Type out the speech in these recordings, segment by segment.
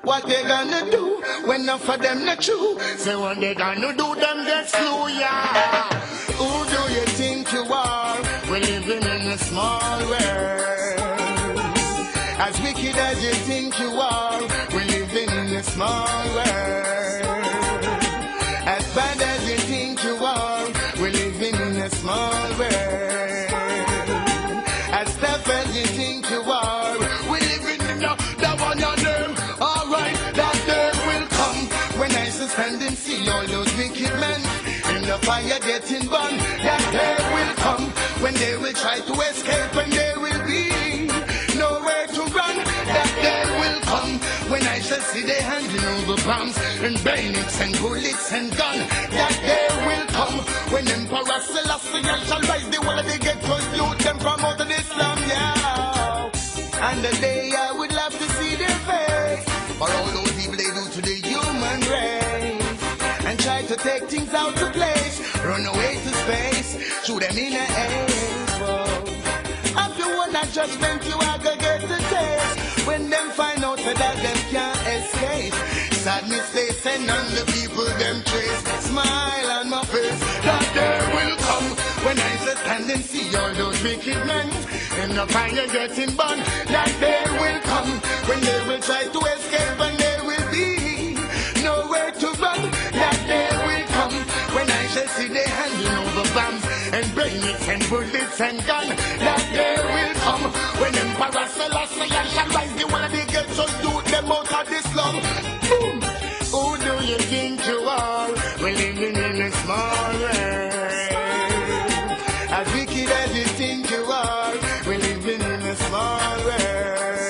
What they gonna do when enough of them not true? Say what they gonna do, them get slew, yeah. Who do you think you are? We're living in a small world. As wicked as you think you are, we're living in a small world. As bad as you think you are, we're living in a small world. As tough as you think you are, we're living in the one on them. Alright, that day will come when I stand and see all those wicked men in the fire getting burned. That day will come when they will try to escape and there will be nowhere to run. That day will come when I shall see they handing over bombs and bayonets and bullets and guns. That day will come when Emperor Selassie shall rise the wall of the ghettos, loot them from out of Islam, yeah. And the day I would love to see their face for all those evil they do to the human race and try to take things out of place, run away to space, shoot them in the air. After one that judgment you are gonna get the taste when them find out that them can't escape. Sadness they send on the people them trace. Smile on my face. That day will come when I shall stand and see all those wicked men in the fire getting burned. That day will come when they will try to escape and there will be nowhere to run. That day will come when I shall see they handing over bombs and bayonets and bullets and guns. That day will come when Emperor Selassie shall rise the wall of the ghettos, do them out of the slum. Boom! Who do you think you are? We're living in a small world. As wicked as you think you are, we're living in a small world.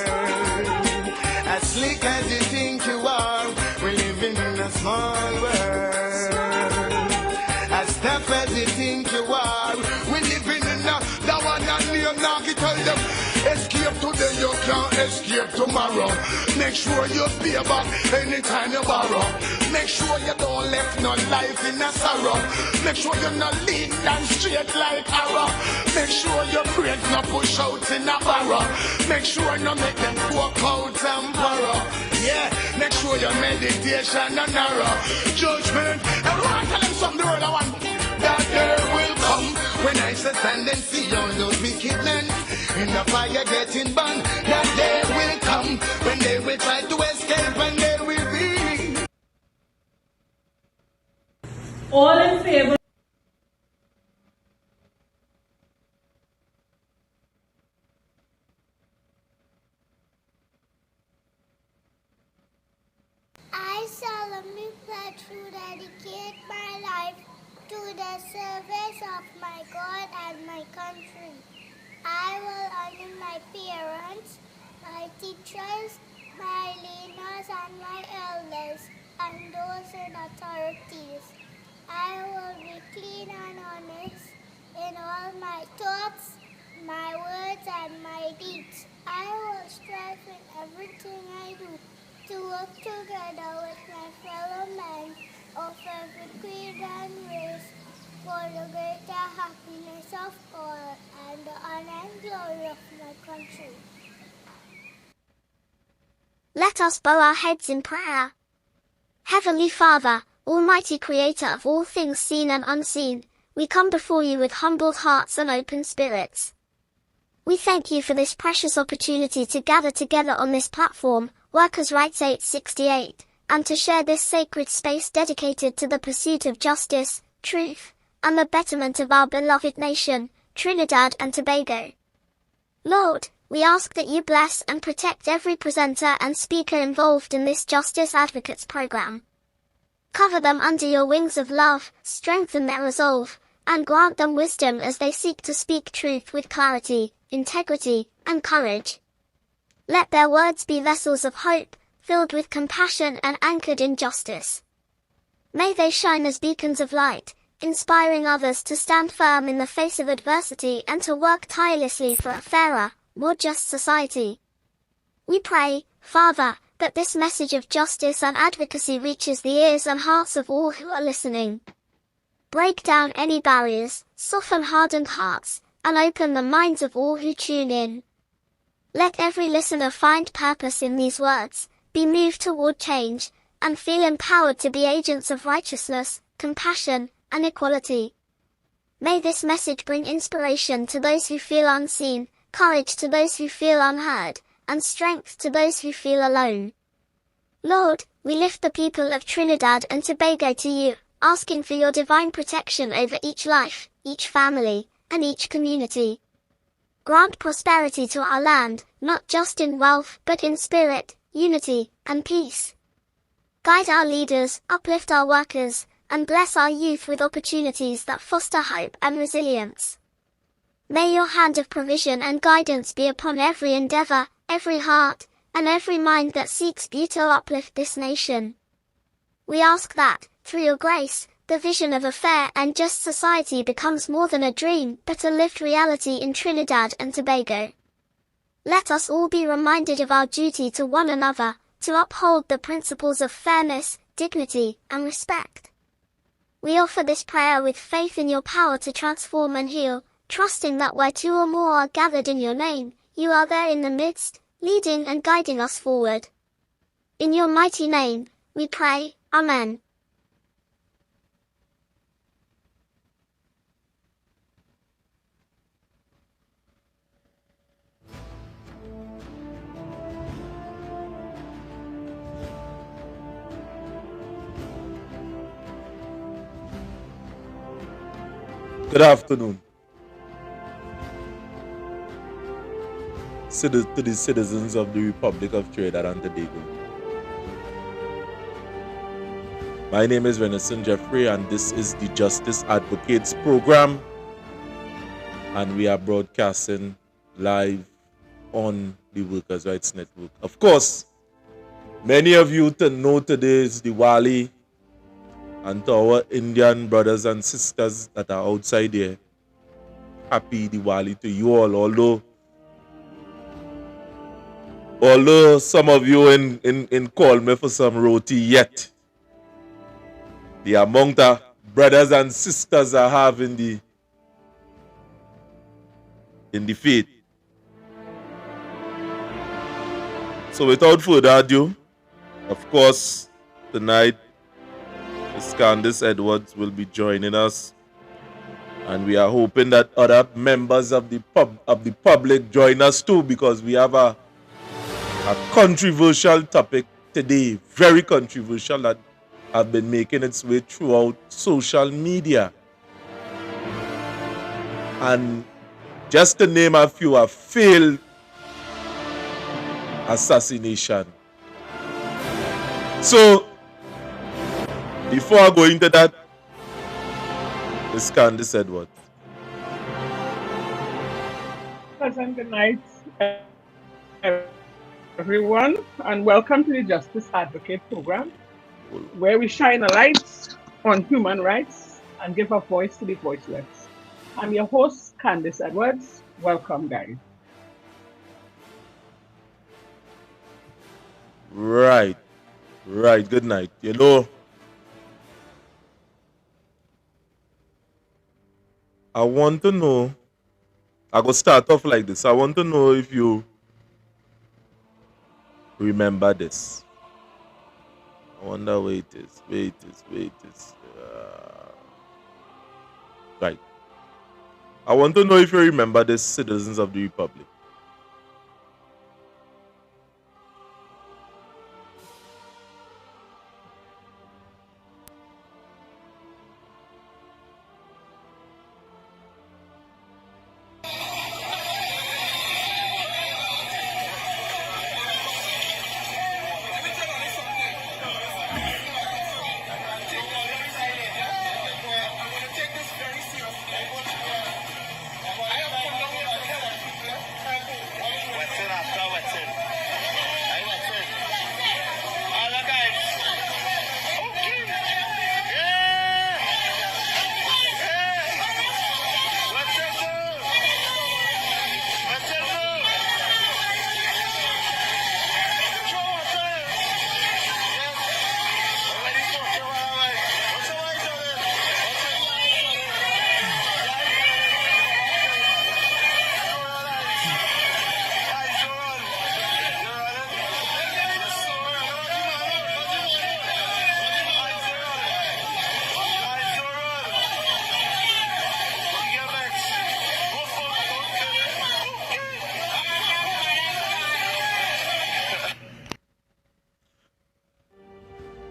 As slick as you think you are, we're living in a small world. As tough as you think you are, we're living in the one and me and now tell them, escape today, you can't escape tomorrow. Make sure you pay back anytime you borrow. Make sure you don't left no life in a sorrow. Make sure you're not lean and straight like arrow. Make sure your brain no push out in a barrow. Make sure you make them walk out and borrow. Yeah, make sure your meditation and narrow. Judgment, everyone tell them something the world I want. That day will come when I stand and see all those wicked men in the fire getting burned. That day will come when they will try to escape and there will be all in favor. I solemnly pledge to dedicate my life to the service of my God and my country. I will honor my parents, my teachers, my leaders and my elders, and those in authorities. I will be clean and honest in all my thoughts, my words and my deeds. I will strive in everything I do to work together with my fellow men of every creed and race for the greater happiness of all and the honor and glory of my country. Let us bow our heads in prayer. Heavenly Father, Almighty Creator of all things seen and unseen, we come before you with humbled hearts and open spirits. We thank you for this precious opportunity to gather together on this platform, Workers' Rights 868, and to share this sacred space dedicated to the pursuit of justice, truth, and the betterment of our beloved nation, Trinidad and Tobago. Lord, we ask that you bless and protect every presenter and speaker involved in this Justice Advocates program. Cover them under your wings of love, strengthen their resolve, and grant them wisdom as they seek to speak truth with clarity, integrity, and courage. Let their words be vessels of hope, filled with compassion and anchored in justice. May they shine as beacons of light, inspiring others to stand firm in the face of adversity and to work tirelessly for a fairer, more just society. We pray, Father, that this message of justice and advocacy reaches the ears and hearts of all who are listening. Break down any barriers, soften hardened hearts, and open the minds of all who tune in. Let every listener find purpose in these words, be moved toward change, and feel empowered to be agents of righteousness, compassion, and equality. May this message bring inspiration to those who feel unseen, courage to those who feel unheard, and strength to those who feel alone. Lord, we lift the people of Trinidad and Tobago to you, asking for your divine protection over each life, each family, and each community. Grant prosperity to our land, not just in wealth, but in spirit, unity, and peace. Guide our leaders, uplift our workers, and bless our youth with opportunities that foster hope and resilience. May your hand of provision and guidance be upon every endeavor, every heart, and every mind that seeks beauty to uplift this nation. We ask that, through your grace, the vision of a fair and just society becomes more than a dream, but a lived reality in Trinidad and Tobago. Let us all be reminded of our duty to one another, to uphold the principles of fairness, dignity, and respect. We offer this prayer with faith in your power to transform and heal, trusting that where two or more are gathered in your name, you are there in the midst, leading and guiding us forward. In your mighty name, we pray, Amen. Good afternoon to the citizens of the Republic of Trinidad and Tobago. My name is Renison Jeffrey, and this is the Justice Advocates program, and we are broadcasting live on the Workers' Rights Network. Of course, many of you know today is Diwali, and to our Indian brothers and sisters that are outside here, happy Diwali to you all. Although some of you in call me for some roti yet, the amount of brothers and sisters I have in the faith. So without further ado, of course, tonight, Ms. Candice Edwards will be joining us, and we are hoping that other members of the public join us too, because we have a controversial topic today, very controversial, that have been making its way throughout social media. And just to name a few, a failed assassination. So, before I go into that, Ms. Candice Edwards. Pleasant good night, everyone, and welcome to the Justice Advocate program, where we shine a light on human rights and give a voice to the voiceless. I'm your host, Candice Edwards. Welcome, guys. Right. Good night. You know, I want to know, I go start off like this. I want to know if you remember this. I wonder where it is. Right. I want to know if you remember this, citizens of the Republic.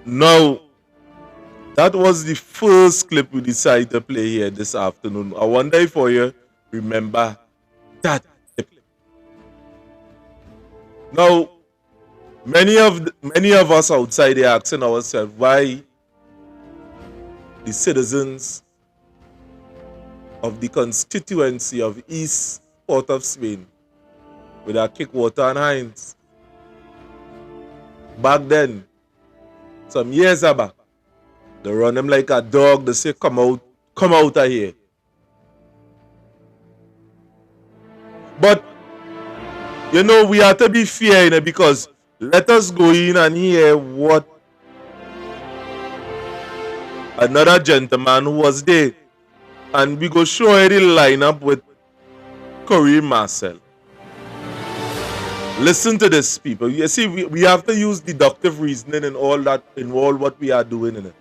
Now, that was the first clip we decided to play here this afternoon. I wonder if you remember that clip. Now, many of us outside there asking ourselves why the citizens of the constituency of East Port of Spain with our Kickwater and Hinds back then, some years back, they run him like a dog. They say, come out of here. But, you know, we have to be fair, you know, because let us go in and hear what another gentleman who was there. And we go show you the lineup with Corey Marcel. Listen to this, people. You see, we have to use deductive reasoning in all what we are doing in it.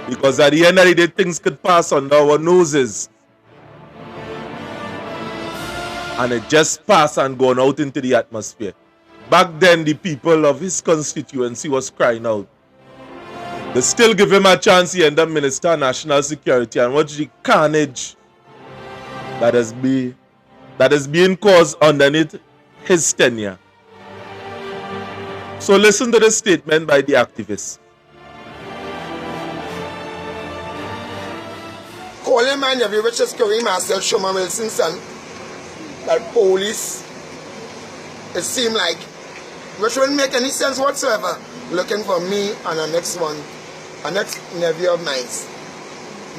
Because at the end of the day, things could pass under our noses. And it just passed and gone out into the atmosphere. Back then, the people of his constituency was crying out. They still give him a chance, he end up Minister of National Security, and watch the carnage that is being caused underneath his tenure. So listen to the statement by the activists. Call him and every which is Curry Marcel, Schumann Wilson's son, that police, it seemed like, which wouldn't make any sense whatsoever, looking for me and the next one, a next nephew of mine,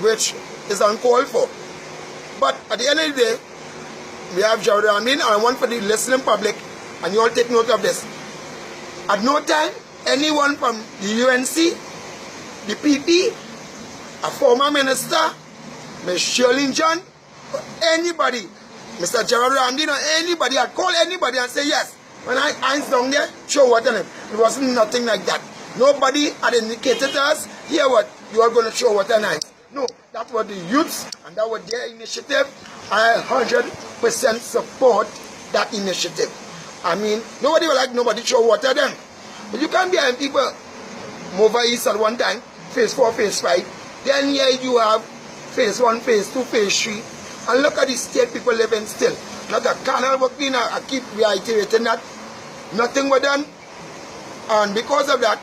which is uncalled for. But at the end of the day, we have Fitzgerald Hinds, and I want for the listening public, and you all take note of this. At no time, anyone from the UNC, the PP, a former minister, Ms. Shirley John, or anybody, Mr. Gerald Randy, or anybody, I call anybody and say yes. When I Hinds down there, show what on him. It wasn't nothing like that. Nobody had indicated to us, here what, you are going to show what on Hinds. No, that was the youths, and that was their initiative. I 100% support that initiative. I mean, nobody will like nobody show water them. But you can't be having people move east at one time, phase 4, phase 5. Then here you have phase 1, phase 2, phase 3. And look at the state people living still. Not a canal working, I keep reiterating that. Nothing was done. And because of that,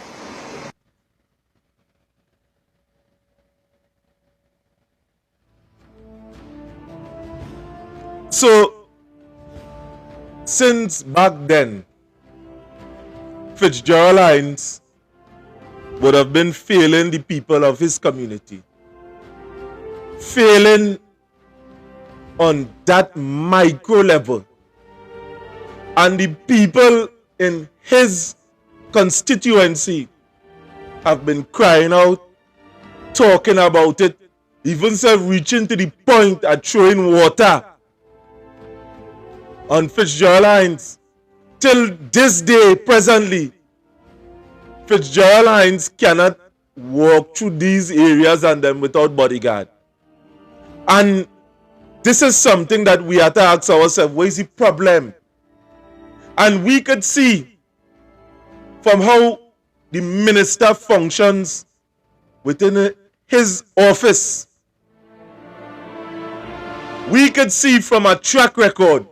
so, since back then, Fitzgerald Hinds would have been failing the people of his community. Failing on that micro level. And the people in his constituency have been crying out, talking about it, even reaching to the point of throwing water on Fitzgerald Hinds. Till this day, presently, Fitzgerald Hinds cannot walk through these areas and them without bodyguard. And this is something that we have to ask ourselves, what is the problem? And we could see from how the minister functions within his office. We could see from a track record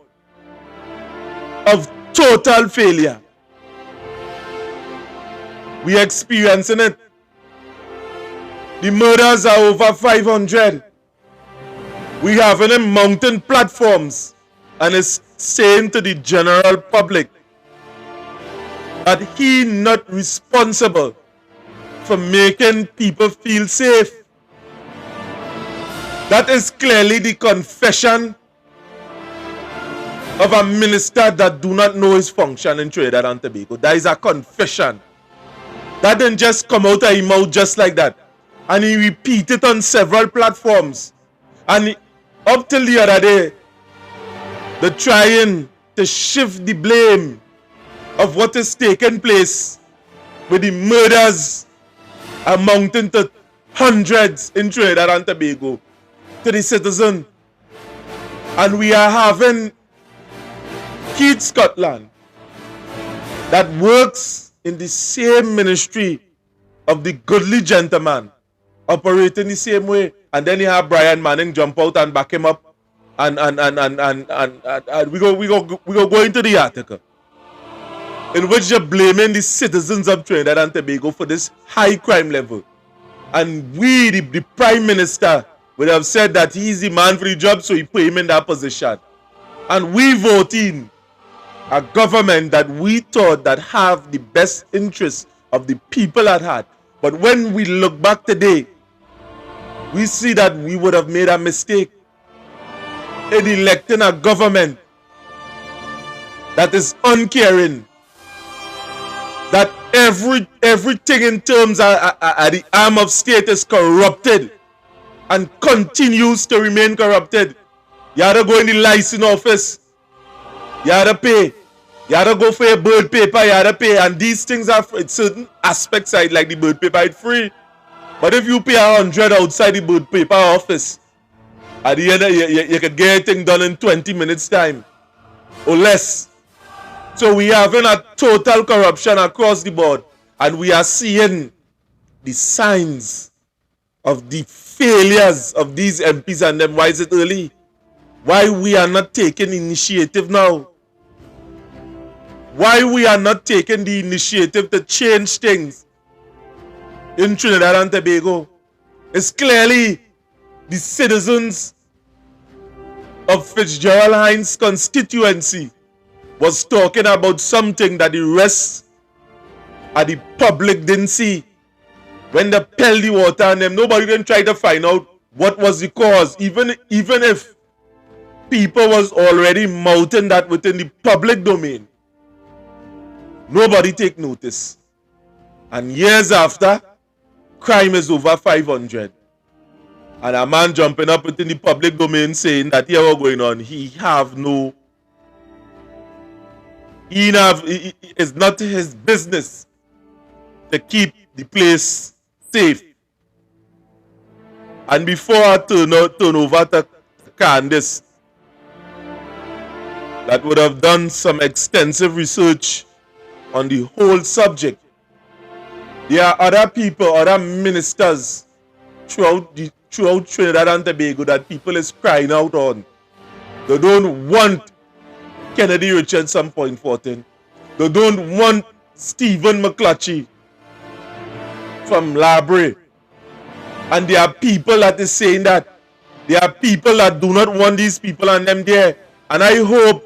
of total failure. We are experiencing it. The murders are over 500. We have in mountain platforms and is saying to the general public that he not responsible for making people feel safe. That is clearly the confession of a minister that do not know his function in Trinidad and Tobago. That is a confession. That didn't just come out of his mouth just like that. And he repeated on several platforms. And up till the other day, they're trying to shift the blame of what is taking place with the murders amounting to hundreds in Trinidad and Tobago to the citizen. And we are having Keith Scotland that works in the same ministry of the goodly gentleman operating the same way, and then you have Brian Manning jump out and back him up, and we go into the article in which you're blaming the citizens of Trinidad and Tobago for this high crime level. And we, the Prime Minister, would have said that he's the man for the job, so he put him in that position. And we vote in a government that we thought that have the best interests of the people at heart. But when we look back today, we see that we would have made a mistake in electing a government that is uncaring, that everything in terms of the arm of state is corrupted and continues to remain corrupted. You have to go in the license office, you have to pay, you have to go for your bird paper, you have to pay, and these things are certain aspects like the bird paper, it's free. But if you pay 100 outside the bird paper office, at the end you can get everything done in 20 minutes time or less. So we are having a total corruption across the board, and we are seeing the signs of the failures of these MPs and them. Why is it early? Why we are not taking initiative now? Why we are not taking the initiative to change things in Trinidad and Tobago? It's clearly the citizens of Fitzgerald Hinds constituency was talking about something that the rest of the public didn't see. When they pelled the water on them, nobody didn't try to find out what was the cause. Even if people was already mouthing that within the public domain, nobody take notice. And years after, crime is over 500. And a man jumping up within the public domain saying that here what's going on, it's not his business to keep the place safe. And before I turn over to Candice, that would have done some extensive research on the whole subject, there are other people, other ministers throughout Trinidad and Tobago that people is crying out on. They don't want Kennedy Richardson Point 14. They don't want Stephen McClutchy from Labre. And there are people that is saying that. There are people that do not want these people and them there. And I hope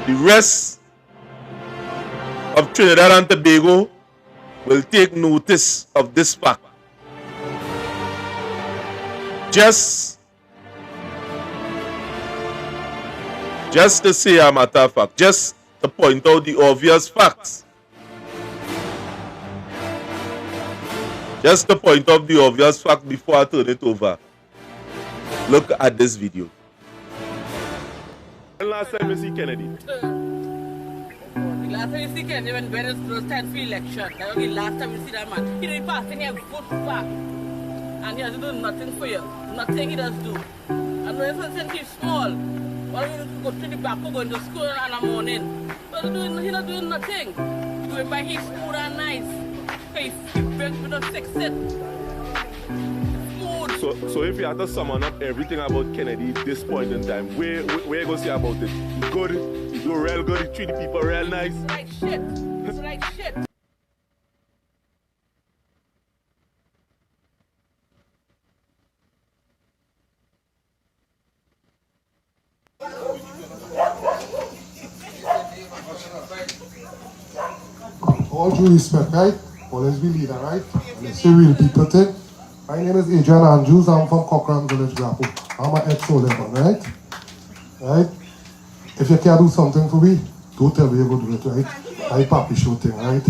the rest of Trinidad and Tobago will take notice of this fact. Just to say a matter of fact, just to point out the obvious facts. Just to point out the obvious fact before I turn it over. Look at this video. When last time you see Kennedy? The last time you see Kennedy when Beres stand for election. That was the last time you see that man. He didn't pass any vote back. And he has to do nothing for you. Nothing he does do. And when since he's small, well, he go to the back for going to school in the morning. But he's not doing nothing. He's doing by his food and nice. He brings me to fix it. So if you had to sum up everything about Kennedy at this point in time, where you going to say about it? He's good, he do real good, he treat the people real nice. It's like shit. It's like shit. All due respect, right? Always be leader, right? And let's say real people thing. My name is Adrian Andrews. I'm from Cochrane Village, Grapo. I'm an ex-soldier, right? Right? If you can't do something for me, don't tell me you're going to do it, right? I papi show thing, right?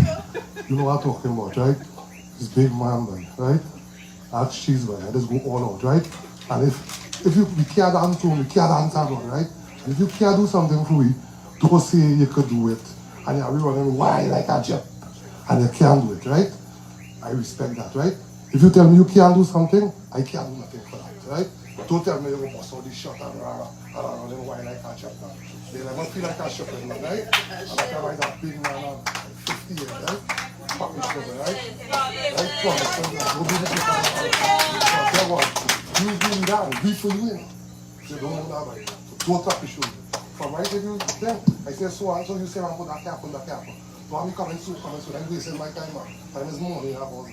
You know what I'm talking about, right? This big man, right? Ask cheese, right? I just go all out, right? And if you can't dance to me, can't dance alone, right? And if you can't do something for me, don't say you could do it. And you're running wild like a jet. And you can't do it, right? I respect that, right? If you tell me you can't do something, I can't do nothing for that, right? Don't tell me you go bust all this shot and run them wine like a chapter. They never feel like a shepherd, right? And that time is a big man of 50 years, right? Papi sugar, right? Right? Promise, so go do the people. So tell what, you bring down, we for you. You don't know that, right? So don't papi sugar. From right if you then, I say so and so, you say I'm going to happen, that happen. So I'm coming soon, I'm wasting my time, man. Time is money, I was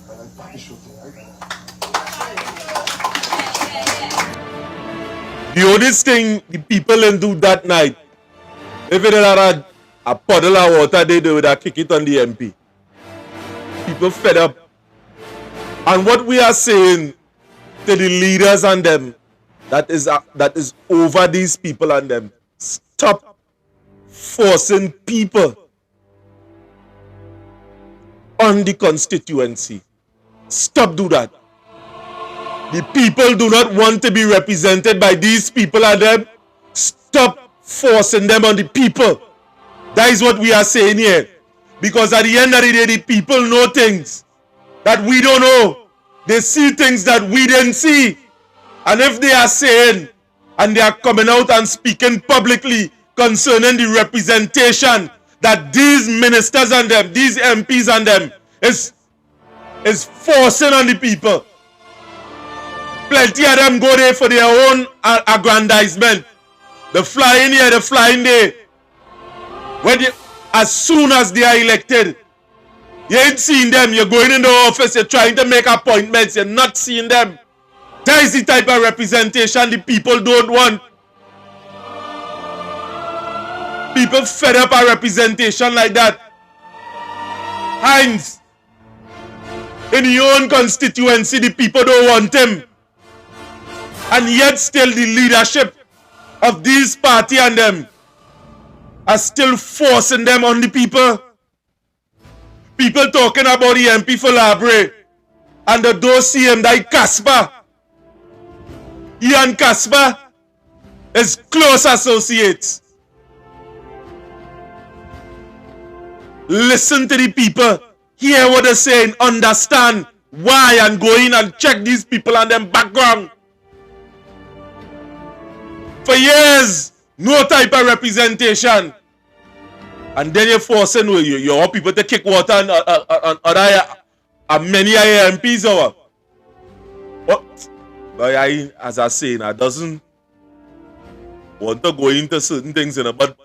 and I papi sugar, right? The oldest thing the people didn't do that night, if it had a puddle of water, they would have kick it on the MP. People fed up. And what we are saying to the leaders and them that is over these people and them, stop forcing people on the constituency. Stop do that. The people do not want to be represented by these people and them. Stop forcing them on the people. That is what we are saying here. Because at the end of the day, the people know things that we don't know. They see things that we didn't see. And if they are saying and they are coming out and speaking publicly concerning the representation that these ministers and them, these MPs and them is forcing on the people. Plenty of them go there for their own aggrandizement. The flying here, the flying there. As soon as they are elected, you ain't seeing them. You're going in the office, you're trying to make appointments, you're not seeing them. That is the type of representation the people don't want. People fed up a representation like that. Hinds, in your own constituency, the people don't want him. And yet still the leadership of these party and them are still forcing them on the people. People talking about the MP for Labre and the don't see him like Casper. He and Casper is close associates. Listen to the people. Hear what they're saying. Understand why and go in and check these people and them background. For years, no type of representation. And then you're forcing your people to kick water on many MPs over. What? But as I say, I doesn't want to go into certain things, but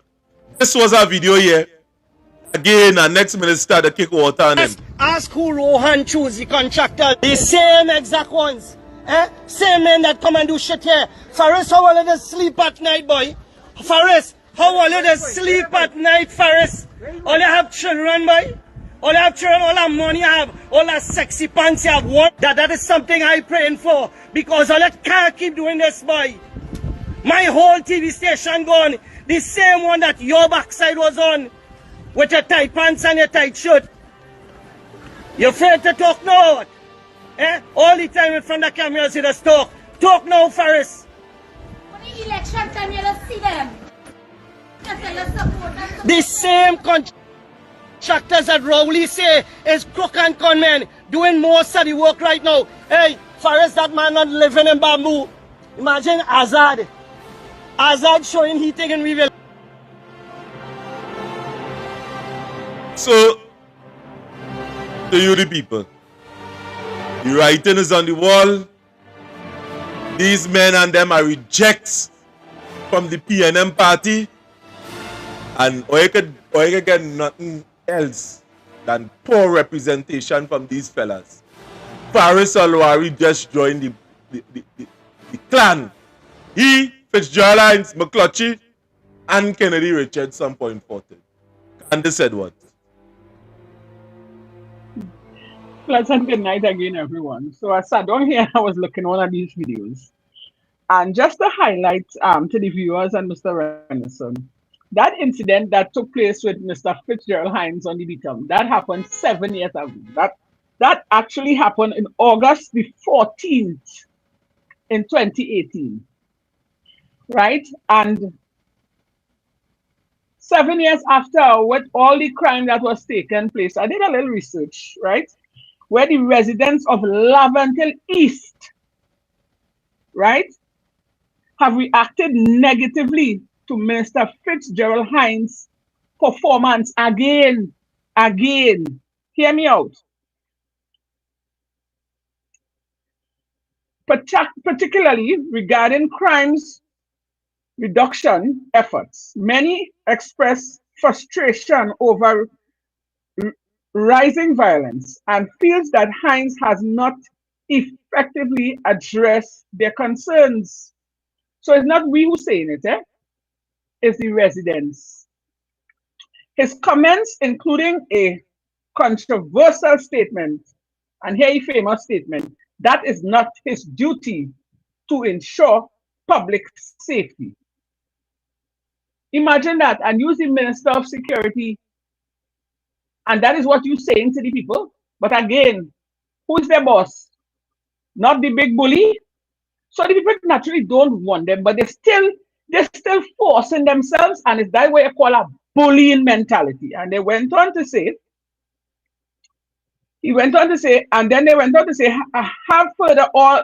this was a video here. Again, our next minister to kick water on him. Ask who Rohan choose the contractor. The same exact ones. Same men that come and do shit here. Faris, how will you sleep at night, boy? Faris, how will you sleep at night, Faris? All you have children, boy? All you have children, all that money you have, all that sexy pants you have. What? That is something I praying for. Because all you can't keep doing this, boy. My whole TV station gone. The same one that your backside was on. With your tight pants and your tight shirt. You're afraid to talk now? All the time in front of the cameras you just talk. Talk now, Faris. When the election time, you don't see them. The same contractors that Rowley say is crook and con men doing most of the work right now. Hey, Faris, that man not living in bamboo. Imagine Azad. Azad showing he taking reveal. So, to you the people, the writing is on the wall. These men and them are rejects from the PNM party. And or you could get nothing else than poor representation from these fellas. Faris Alwari just joined the clan. He, Fitzgerald Hinds, McClutchy, and Kennedy Richards some point 40. And they said what? Pleasant good night again, everyone. So I sat down here and I was looking at one of these videos. And just to highlight to the viewers and Mr. Renison, that incident that took place with Mr. Fitzgerald Hinds on the Beacon, that happened 7 years ago. That actually happened in August the 14th in 2018. Right? And 7 years after, with all the crime that was taken place, I did a little research, right? Where the residents of Laventil East right, have reacted negatively to Minister Fitzgerald Hinds' performance again. Again. Hear me out. Particularly regarding crimes reduction efforts. Many express frustration over rising violence and feels that Hinds has not effectively addressed their concerns. So it's not we who saying it, it's the residents. His comments, including a controversial statement, and here a famous statement, that is not his duty to ensure public safety. Imagine that, and you the Minister of Security, and that is what you're saying to the people. But again, who's their boss? Not the big bully. So the people naturally don't want them, but they're still forcing themselves, and it's that way I call a bullying mentality. And they went on to say, he went on to say, and then they went on to say, have further all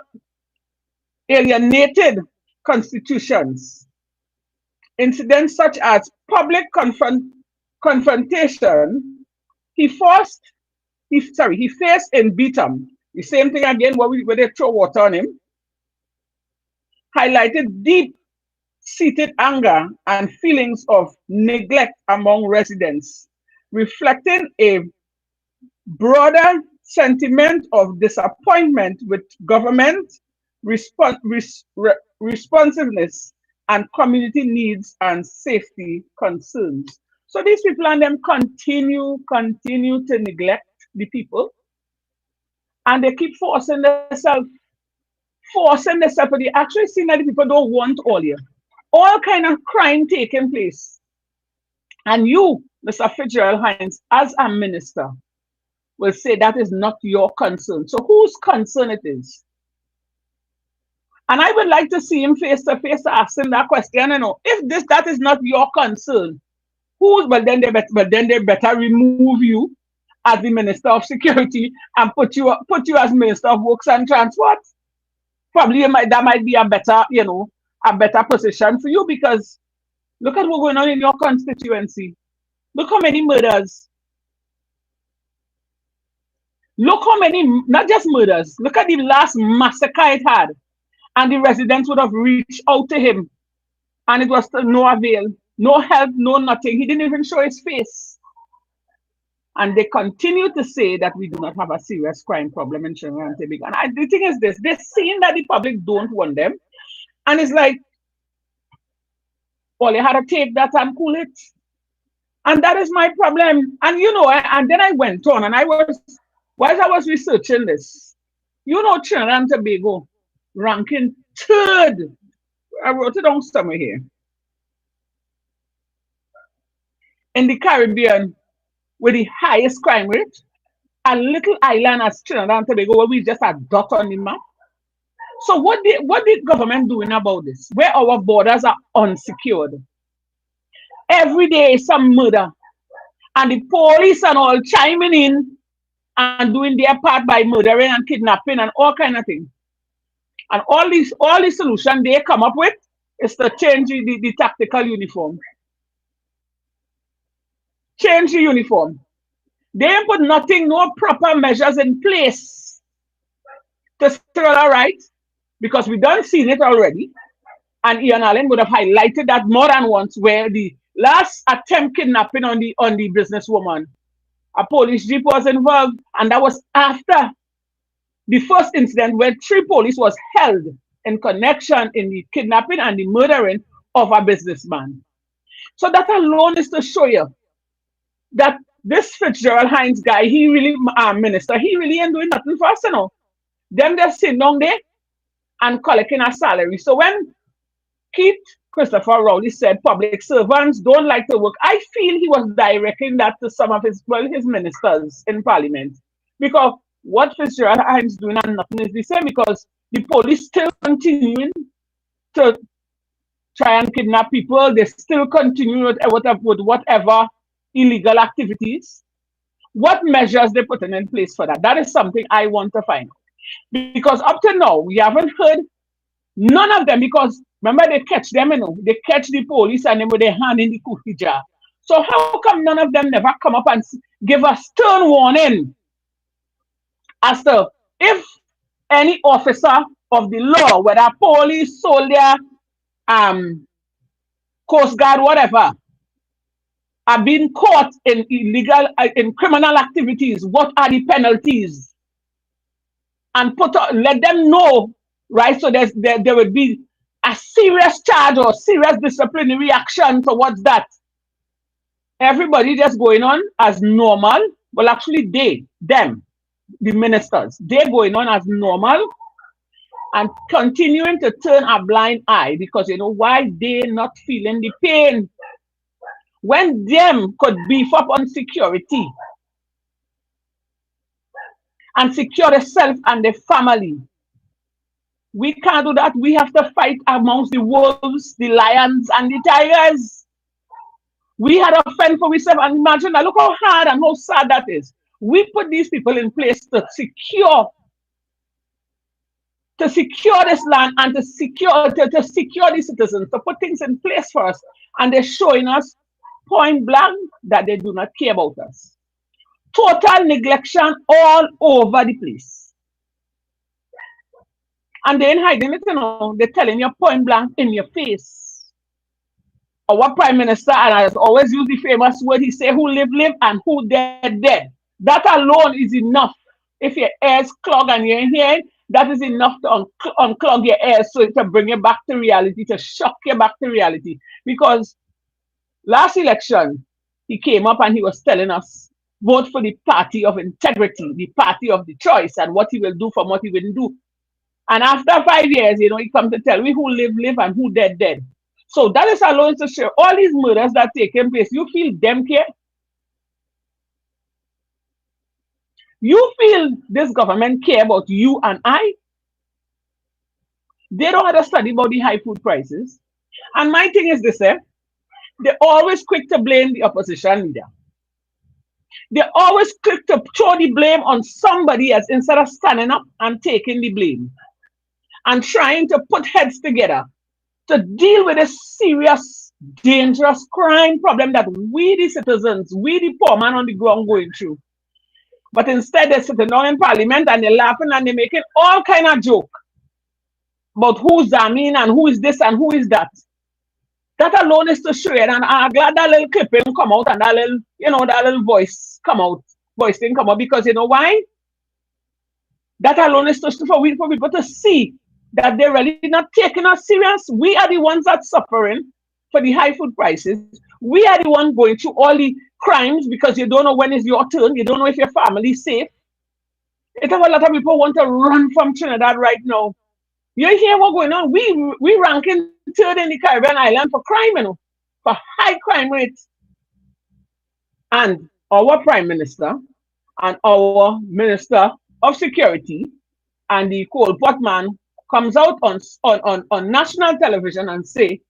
alienated constitutions. Incidents such as public confrontation, he faced in Beetham. The same thing again where they throw water on him, highlighted deep-seated anger and feelings of neglect among residents, reflecting a broader sentiment of disappointment with government responsiveness and community needs and safety concerns. So these people and them continue to neglect the people, and they keep forcing themselves. But they actually see that the people don't want all kind of crime taking place. And you, Mr. Fitzgerald Hinds, as a minister, will say that is not your concern. So whose concern it is? And I would like to see him face to face asking that question. If that is not your concern, who's? Well, then they better remove you as the Minister of Security and put you as Minister of Works and Transport. Probably that might be a better position for you, because look at what's going on in your constituency. Look how many murders. Look how many, not just murders. Look at the last massacre it had, and the residents would have reached out to him, and it was to no avail, no help, no nothing. He didn't even show his face. And they continue to say that we do not have a serious crime problem in Trinidad and Tobago. And the thing is this, they're saying that the public don't want them. And it's like, well, you had to take that and cool it. And that is my problem. And and then I went on, and whilst I was researching this, Trinidad and Tobago ranking third. I wrote it down somewhere here. In the Caribbean, with the highest crime rate, a little island as Trinidad and Tobago, where we just a dot on the map. So what the government doing about this? Where our borders are unsecured. Every day some murder. And the police and all chiming in and doing their part by murdering and kidnapping and all kind of things. And all the solution they come up with is to change the tactical uniform. Change the uniform. They ain't put nothing, no proper measures in place to say, well, all right, because we done seen it already. And Ian Allen would have highlighted that more than once, where the last attempt kidnapping on the businesswoman, a police jeep was involved, and that was after the first incident where 3 police was held in connection in the kidnapping and the murdering of a businessman. So that alone is to show you that this Fitzgerald Hinds guy, he really, minister, he really ain't doing nothing for us, Them just sitting down there and collecting a salary. So when Keith Christopher Rowley said public servants don't like to work, I feel he was directing that to some of his ministers in parliament. Because what Fitzgerald Hinds doing and nothing is the same, because the police still continuing to try and kidnap people. They still continue with whatever illegal activities. What measures they putting in place for that? That is something I want to find out. Because up to now, we haven't heard None of them, because remember they catch them, they catch the police and them with their hand in the cookie jar. So how come none of them never come up and give a stern warning as to if any officer of the law, whether police, soldier, um, coast guard, whatever, are being caught in illegal, in criminal activities, what are the penalties? And let them know, right? So there would be a serious charge or serious disciplinary action towards that. Everybody just going on as normal. Well, actually, them, the ministers, they're going on as normal and continuing to turn a blind eye because you know why? They're not feeling the pain. When them could beef up on security and secure themselves and their family, we can't do that. We have to fight amongst the wolves, the lions, and the tigers. We had a fend for ourselves, and imagine that. Look how hard and how sad that is. We put these people in place to secure this land and to secure the citizens, to put things in place for us, and they're showing us point blank that they do not care about us. Total neglection all over the place. And they ain't hiding it, they're telling you point blank in your face. Our Prime Minister, and I always use the famous word, he say, who live, live, and who dead, dead. That alone is enough. If your ears clog and you're hearing, that is enough to unclog your ears, so to bring you back to reality, to shock you back to reality. Because last election, he came up and he was telling us, vote for the party of integrity, the party of the choice, and what he will do from what he wouldn't do. And after 5 years, he comes to tell me who live, live, and who dead, dead. So that is alone to show all these murders that taking place. You feel them care? You feel this government care about you and I? They don't have to study about the high food prices. And my thing is this, they're always quick to blame the opposition leader. They're always quick to throw the blame on somebody else instead of standing up and taking the blame and trying to put heads together to deal with a serious, dangerous crime problem that we, the citizens, we, the poor man on the ground, going through. But instead, they're sitting down in Parliament and they're laughing and they're making all kind of joke about who's Zamin and who is this and who is that. That alone is to show it. And I'm glad that little clipping come out and that little, that little voice thing come out, because you know why? That alone is to for people to see that they're really not taking us serious. We are the ones that's suffering for the high food prices. We are the ones going through all the crimes because you don't know when is your turn. You don't know if your family is safe. It's a lot of people want to run from Trinidad right now. You hear what's going on? We ranking third in the Caribbean island for crime, for high crime rates. And our Prime Minister and our Minister of Security and the Coal Pot man comes out on national television and say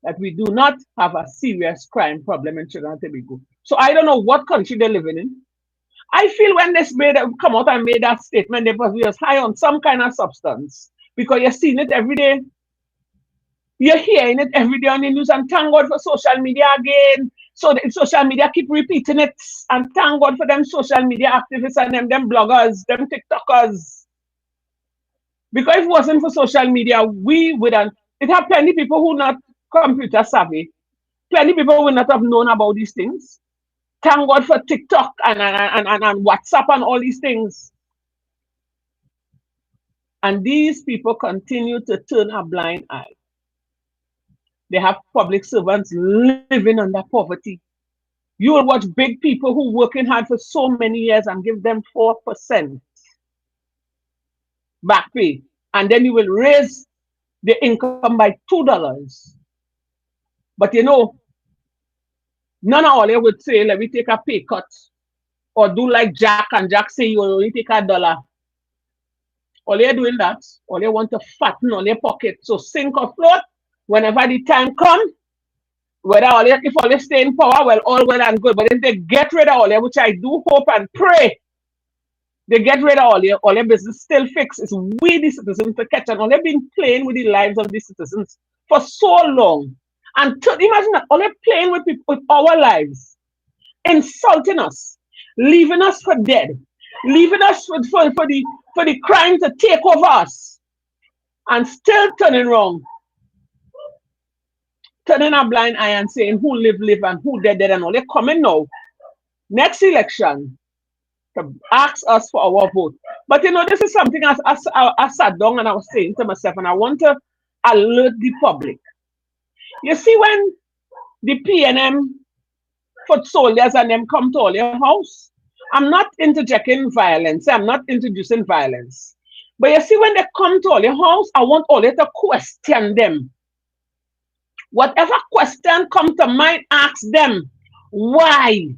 that we do not have a serious crime problem in Trinidad and Tobago. So I don't know what country they're living in. I feel when they come out and made that statement, they was high on some kind of substance, because you're seeing it every day. You're hearing it every day on the news, and thank God for social media again. So the social media keep repeating it, and thank God for them social media activists and them bloggers, them TikTokers. Because if it wasn't for social media, we wouldn't. It have plenty of people who not computer savvy. Plenty of people would not have known about these things. Thank God for TikTok and WhatsApp and all these things. And these people continue to turn a blind eye. They have public servants living under poverty. You will watch big people who working hard for so many years and give them 4% back pay. And then you will raise the income by $2. But none of all they would say, let me take a pay cut. Or do like Jack, and Jack say you only take $1. All they're doing that, all they want to fatten on their pocket. So sink or float, whenever the time comes, if all they stay in power, well, all well and good. But if they get rid of all that, which I do hope and pray They get rid of all their business still fixed. It's we the citizens to catch, and all they've been playing with the lives of the citizens for so long. And to imagine that all they're playing with people, with our lives, insulting us, leaving us for dead, leaving us for the crime to take over us, and still turning wrong, turning a blind eye and saying who live, live, and who dead, dead, and all. They're coming now, next election, to ask us for our vote. But you know, this is something I sat down and I was saying to myself, and I want to alert the public. You see, when the PNM foot soldiers and them come to all your house, I'm not interjecting violence, I'm not introducing violence. But you see, when they come to all your house, I want all you to question them. Whatever question come to mind, ask them why.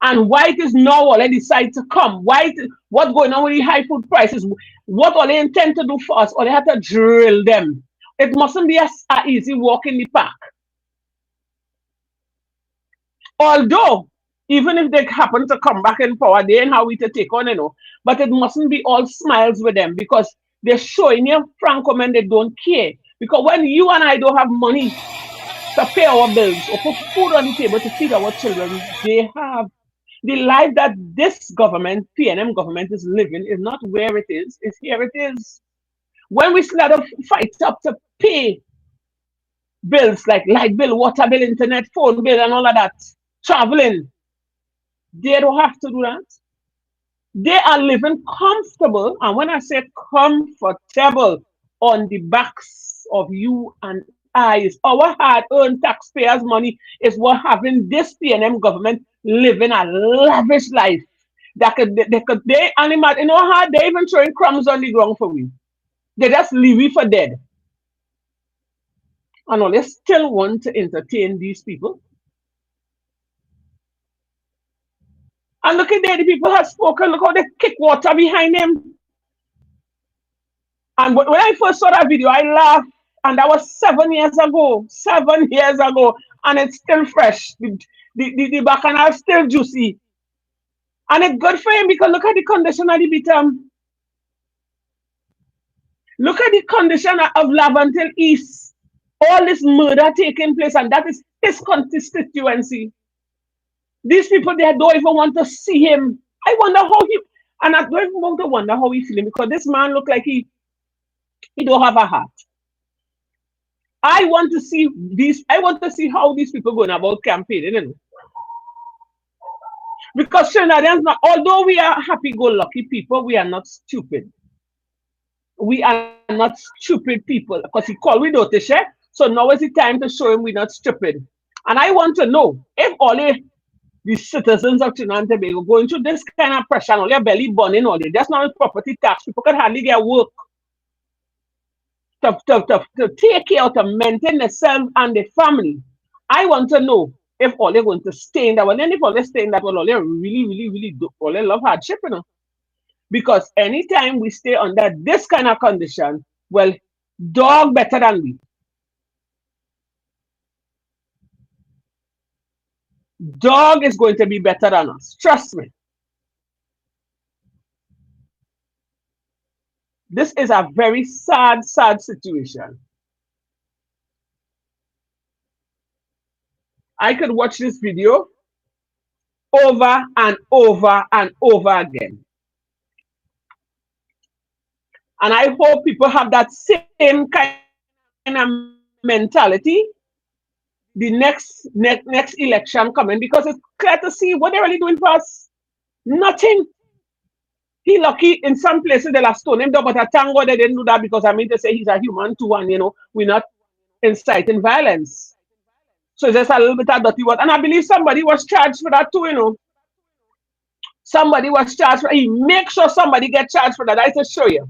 And why it is now all they decide to come. What's going on with the high food prices? What all they intend to do for us? Or they have to drill them. It mustn't be a easy walk in the park. Although, even if they happen to come back in power, they ain't how we to take on, you know. But it mustn't be all smiles with them, because they're showing you, Franco, man, they don't care. Because when you and I don't have money to pay our bills or put food on the table to feed our children, they have the life that this government, PNM government, is living is not where it is, it's here it is. When we start to fight up to pay bills like light bill, water bill, internet, phone bill, and all of that, traveling, they don't have to do that. They are living comfortable, and when I say comfortable, on the backs of you and I. It's our hard-earned taxpayers' money is what having this PNM government living a lavish life. They animal, you know how they even throwing crumbs on the ground for we. They just leave we for dead. And all they still want to entertain these people. And look at there, the people have spoken. Look how they kick water behind them. And when I first saw that video, I laughed. And that was 7 years ago. 7 years ago. And it's still fresh. The bacchanal is still juicy. And it's good for him because look at the condition of the bitum. Look at the condition of Lavantil East. All this murder taking place, and that is his constituency. These people, they don't even want to see him. I wonder how he, and I don't even want to wonder how he's feeling, because this man look like he don't have a heart. I want to see how these people going about campaigning. You know? Because Trinidadians, although we are happy-go-lucky people, we are not stupid. We are not stupid people, because he called we don't share. So now is the time to show him we're not stupid. And I want to know if all the citizens of Trinidad and Tobago going through this kind of pressure, and all their belly burning, all that's not property tax. People can hardly get work to take care of, to maintain themselves and their family. I want to know if all they're going to stay in that one. And if all they stay in that one, all they really do, all they love hardship, you know. Because anytime we stay under this kind of condition, well, dog better than we. Dog is going to be better than us. Trust me. This is a very sad situation. I could watch this video over and over and over again. And I hope people have that same kind of mentality the next election coming, because it's clear to see what they're really doing for us. Nothing. He lucky in some places they'll have stoned him, but I thank God they didn't do that, because I mean to say he's a human too, and you know, we're not inciting violence. So just a little bit of dirty word. And I believe somebody was charged for that too, you know. Somebody was charged for it. Make sure somebody get charged for that. I just show you.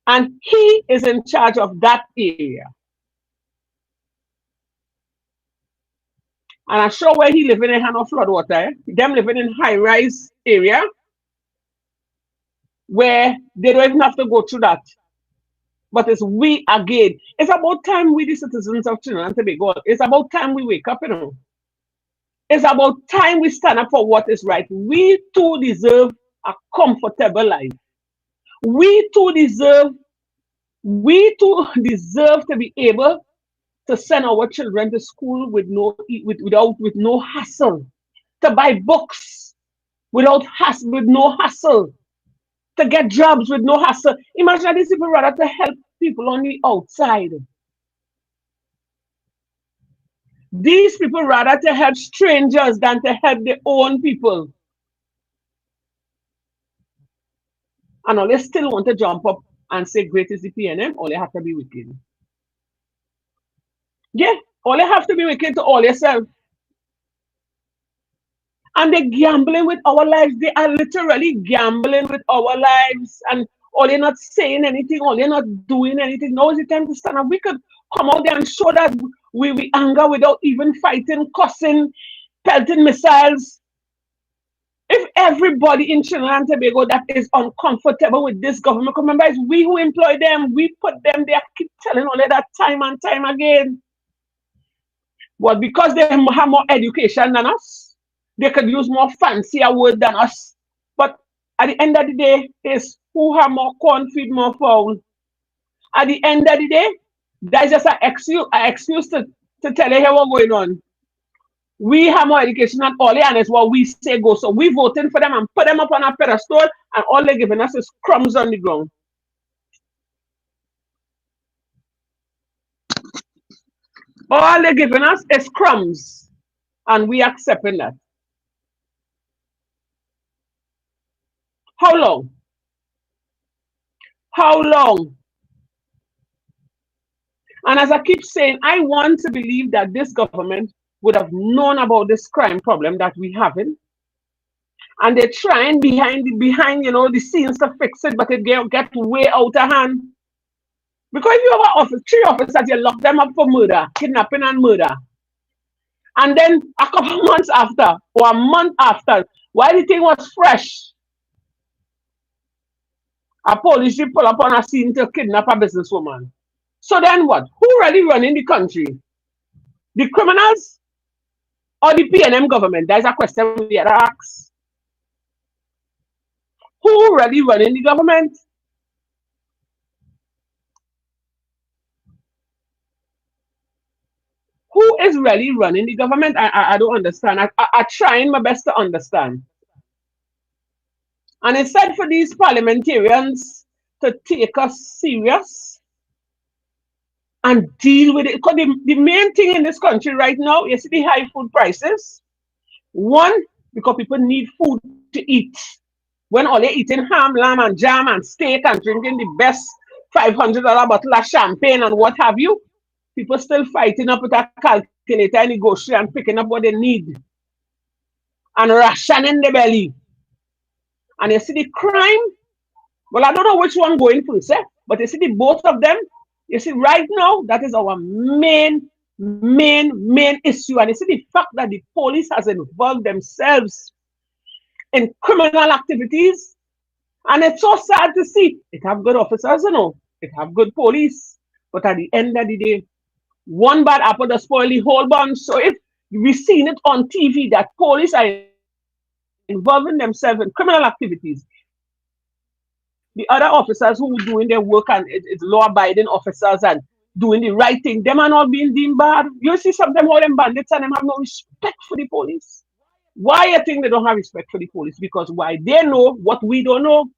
And he is in charge of that area. And I'm sure where he living in no flood water, them living in high-rise area where they don't even have to go through that. But it's we again. It's about time we, the citizens of Trinidad and Tobago, it's about time we wake up, you know. It's about time we stand up for what is right. We too deserve a comfortable life. We too deserve to be able to send our children to school with no hassle, to buy books with no hassle, to get jobs with no hassle. Imagine these people rather to help people on the outside. These people rather to help strangers than to help their own people. And all they still want to jump up and say great is the PNM, all they have to be wicked. Yeah, all they have to be wicked to all yourself. And they're gambling with our lives. They are literally gambling with our lives. And all they're not saying anything, all they're not doing anything. Now is the time to stand up. We could come out there and show that we anger without even fighting, cussing, pelting missiles. If everybody in Trinidad and Tobago that is uncomfortable with this government, remember, it's we who employ them, we put them there, keep telling all of that time and time again. But because they have more education than us, they could use more fancier words than us. But at the end of the day, it's who have more corn feed more fowl. At the end of the day, that's just an excuse to tell you what's going on. We have more education than all, and it's what we say go. So we voting for them and put them up on a pedestal, and all they're giving us is crumbs on the ground. All they're giving us is crumbs, and we accepting that. How long? How long? And as I keep saying, I want to believe that this government would have known about this crime problem that we having. And they're trying behind the scenes to fix it, but it get way out of hand. Because if you have 3 officers, you lock them up for murder, kidnapping and murder. And then a couple months after, or a month after, while the thing was fresh, a police jeep pull up on a scene to kidnap a businesswoman. So then what? Who really running the country? The criminals or the PNM government? That's a question we had to ask. Who really running the government? Who is really running the government? I don't understand. I'm trying my best to understand. And instead for these parliamentarians to take us serious and deal with it, because the main thing in this country right now is the high food prices. One, because people need food to eat. When all they're eating ham, lamb, and jam and steak and drinking the best $500 bottle of champagne and what have you, people still fighting up with a calculator in the grocery and picking up what they need and rationing the belly. And you see the crime, well, I don't know which one going first, but you see the both of them, you see right now, that is our main issue. And you see the fact that the police has involved themselves in criminal activities. And it's so sad to see. It have good officers, it have good police. But at the end of the day, one bad apple does spoil the whole bunch. So if we've seen it on TV that police are involving themselves in criminal activities, the other officers who are doing their work and it's law-abiding officers and doing the right thing, them are not being deemed bad. You see sometimes all them bandits and them have no respect for the police. Why you think they don't have respect for the police? Because why? They know what we don't know.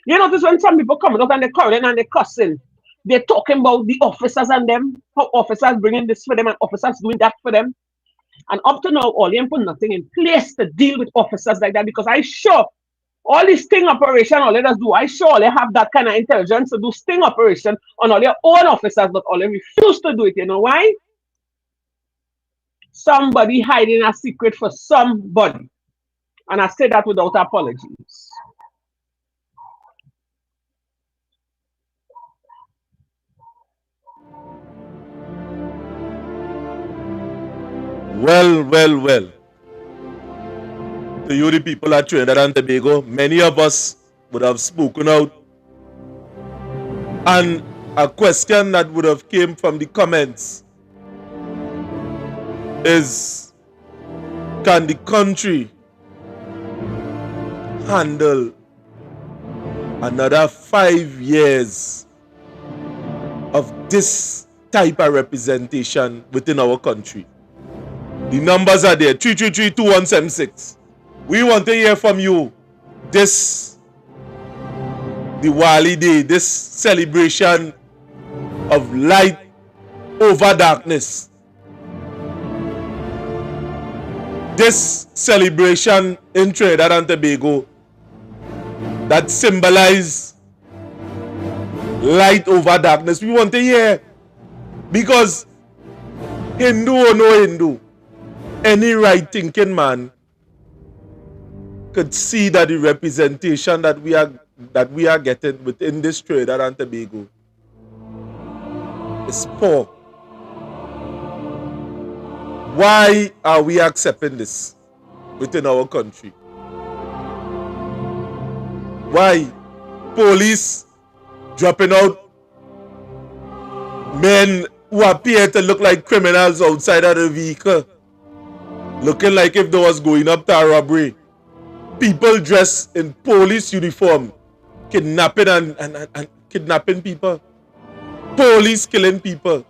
You notice when some people come up and they're calling and they're cussing, they're talking about the officers and them, how officers bringing this for them and officers doing that for them. And up to now, all them put nothing in place to deal with officers like that, because I sure all this sting operation, all let us do, I sure they have that kind of intelligence to do sting operation on all their own officers, but all they refuse to do it. You know why? Somebody hiding a secret for somebody. And I say that without apologies. Well. To you, the people at Trinidad and Tobago, many of us would have spoken out. And a question that would have came from the comments is, can the country handle another 5 years of this type of representation within our country? The numbers are there, 333-2176. We want to hear from you this Diwali Day, this celebration of light over darkness. This celebration in Trinidad and Tobago that symbolize light over darkness. We want to hear, because Hindu or no Hindu, any right thinking man could see that the representation that we are getting within this Trinidad and Tobago is poor. Why are we accepting this within our country? Why? Police dropping out men who appear to look like criminals outside of the vehicle, looking like if they was going up to a robbery. People dressed in police uniform, kidnapping and kidnapping people. Police killing people.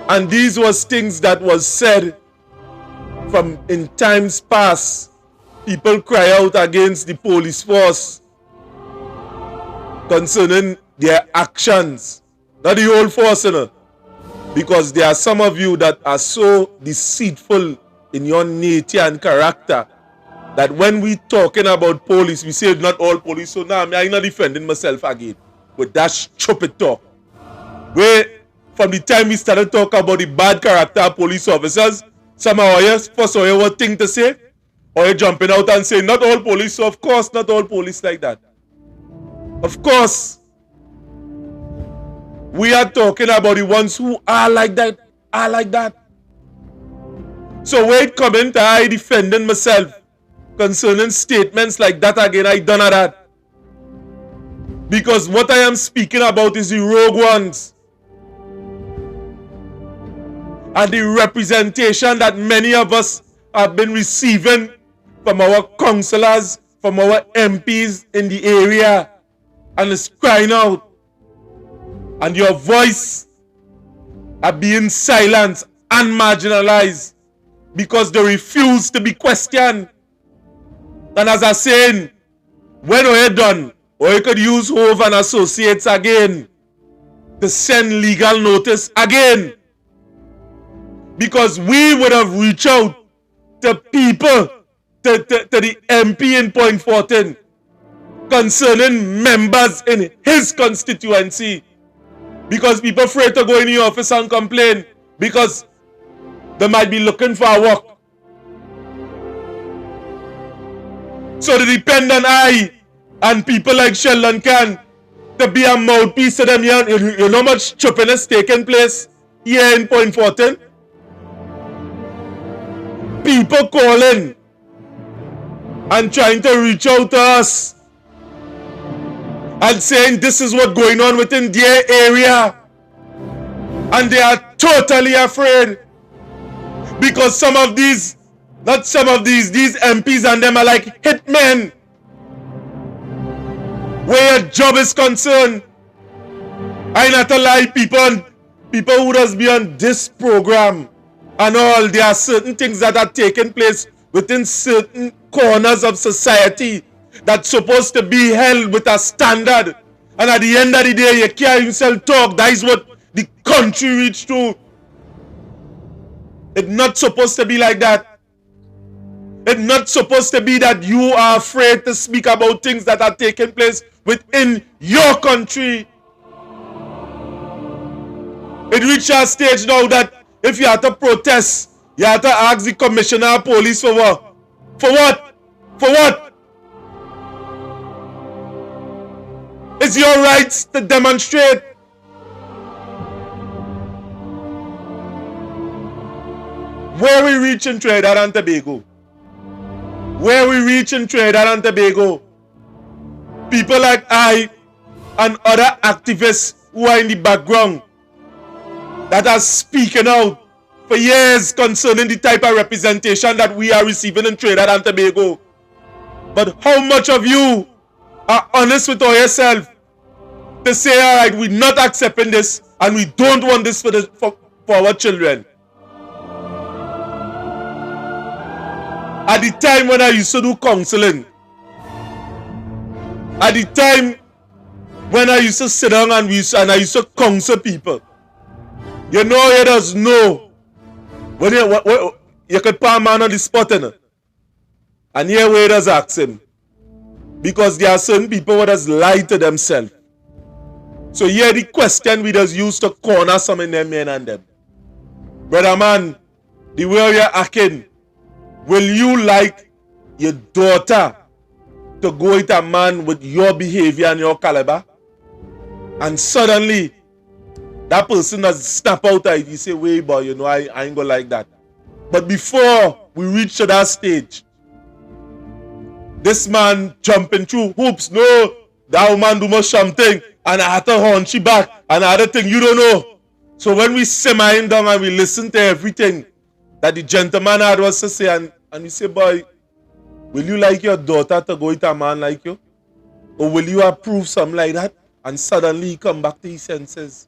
And these was things that was said from in times past. People cry out against the police force concerning their actions. Not the whole force, you know. Because there are some of you that are so deceitful in your nature and character that when we talking about police, we say not all police. So now I'm not defending myself again. But that's stupid talk. Where from the time we started talking about the bad character of police officers, some of you first of all what thing to say, or you jumping out and saying not all police. So of course not all police like that. Of course, we are talking about the ones who are like that, So when it coming to I defending myself concerning statements like that again, I done that. Because what I am speaking about is the rogue ones. And the representation that many of us have been receiving from our councillors, from our MPs in the area, and it's crying out. And your voice are being silenced and marginalized because they refuse to be questioned. And as I saying, when we're done, or you could use Hove and Associates again to send legal notice again. Because we would have reached out to people, to the MP in Point Fortin concerning members in his constituency. Because people afraid to go in the office and complain because they might be looking for work. So they depend on I and people like Sheldon Can to be a mouthpiece to them. You know how much chopping is taking place here in Point Fortin? People calling and trying to reach out to us and saying this is what's going on within their area. And they are totally afraid. Because some of these, not some of these MPs and them are like hitmen. Where your job is concerned. I not to lie, people who does be on this program and all, there are certain things that are taking place within certain corners of society that's supposed to be held with a standard. And at the end of the day, you can't yourself talk. That is what the country reached to. It's not supposed to be like that. It's not supposed to be that you are afraid to speak about things that are taking place within your country. It reached a stage now that if you have to protest, you have to ask the commissioner of police for what? For what? For what? It's your rights to demonstrate. Where we reach in Trinidad and Tobago. Where we reach in Trinidad and Tobago. People like I and other activists who are in the background that are speaking out for years concerning the type of representation that we are receiving in Trinidad and Tobago. But how much of you are honest with yourself to say, all right, we're not accepting this and we don't want this for our children? At the time when I used to do counseling, at the time when I used to sit down and I used to counsel people, you just know when you could put a man on the spot in it. And here we just ask him. Because there are certain people who just lie to themselves. So here the question we just use to corner some of them men and them. Brother man, the way you're acting, will you like your daughter to go with a man with your behavior and your caliber? And suddenly, that person does snap out at you say, wait, boy, I ain't gonna like that. But before we reach to that stage, this man jumping through hoops, no, that woman do much something, and I had to horn she back, and other thing you don't know. So when we simmer him down and we listen to everything that the gentleman had was to say, and we say, boy, will you like your daughter to go with a man like you? Or will you approve something like that? And suddenly he come back to his senses.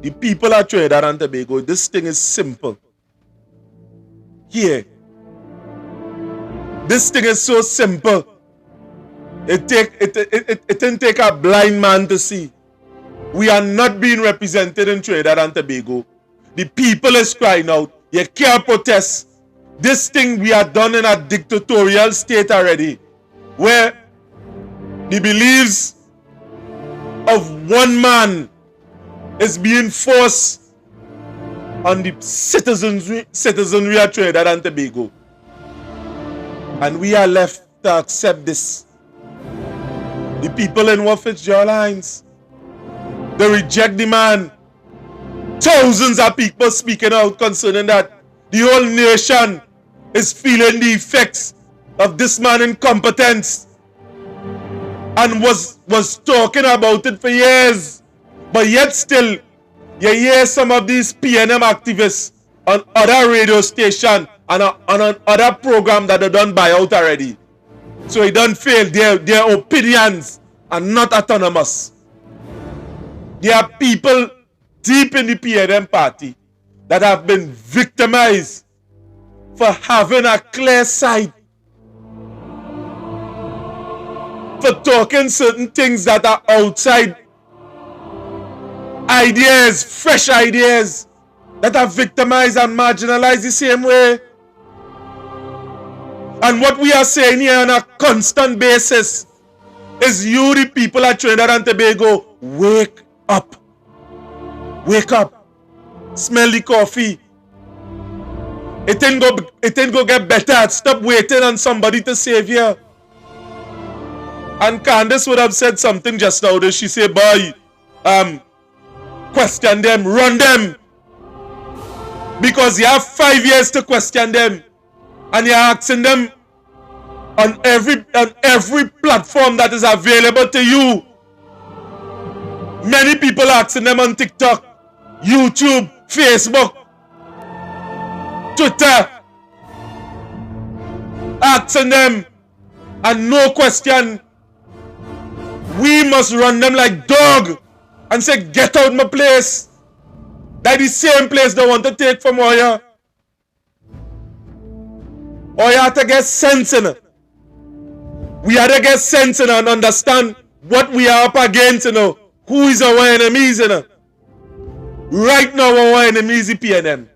The people at Trinidad and Tobago, this thing is simple. Here. This thing is so simple. It didn't take a blind man to see. We are not being represented in Trinidad and Tobago. The people is crying out. You can't protest. This thing we are done in a dictatorial state already, where the beliefs of one man is being forced on the citizenry of Trinidad and Tobago. And we are left to accept this. The people in Fitzgerald Hinds, they reject the man. Thousands of people speaking out concerning that. The whole nation is feeling the effects of this man's incompetence and was talking about it for years. But yet still, you hear some of these PNM activists on other radio stations and on other program that they done buy out already. So it don't fail. Their opinions are not autonomous. There are people deep in the PNM party that have been victimized for having a clear sight, for talking certain things that are outside ideas, fresh ideas, that are victimized and marginalized the same way. And what we are saying here on a constant basis is you, the people at Trinidad and Tobago, wake up. Wake up. Smell the coffee. It ain't go get better. Stop waiting on somebody to save you. And Candace would have said something just now. She said, boy, question them, run them. Because you have 5 years to question them. And you're asking them on every platform that is available to you. Many people are asking them on TikTok, YouTube, Facebook, Twitter, asking them, and no question, we must run them like dog and say, get out my place. That is the same place they want to take from Oya. Or you have to get sense in it. We have to get sense in it and understand what we are up against, who is our enemies, Right now our enemy is the PNM.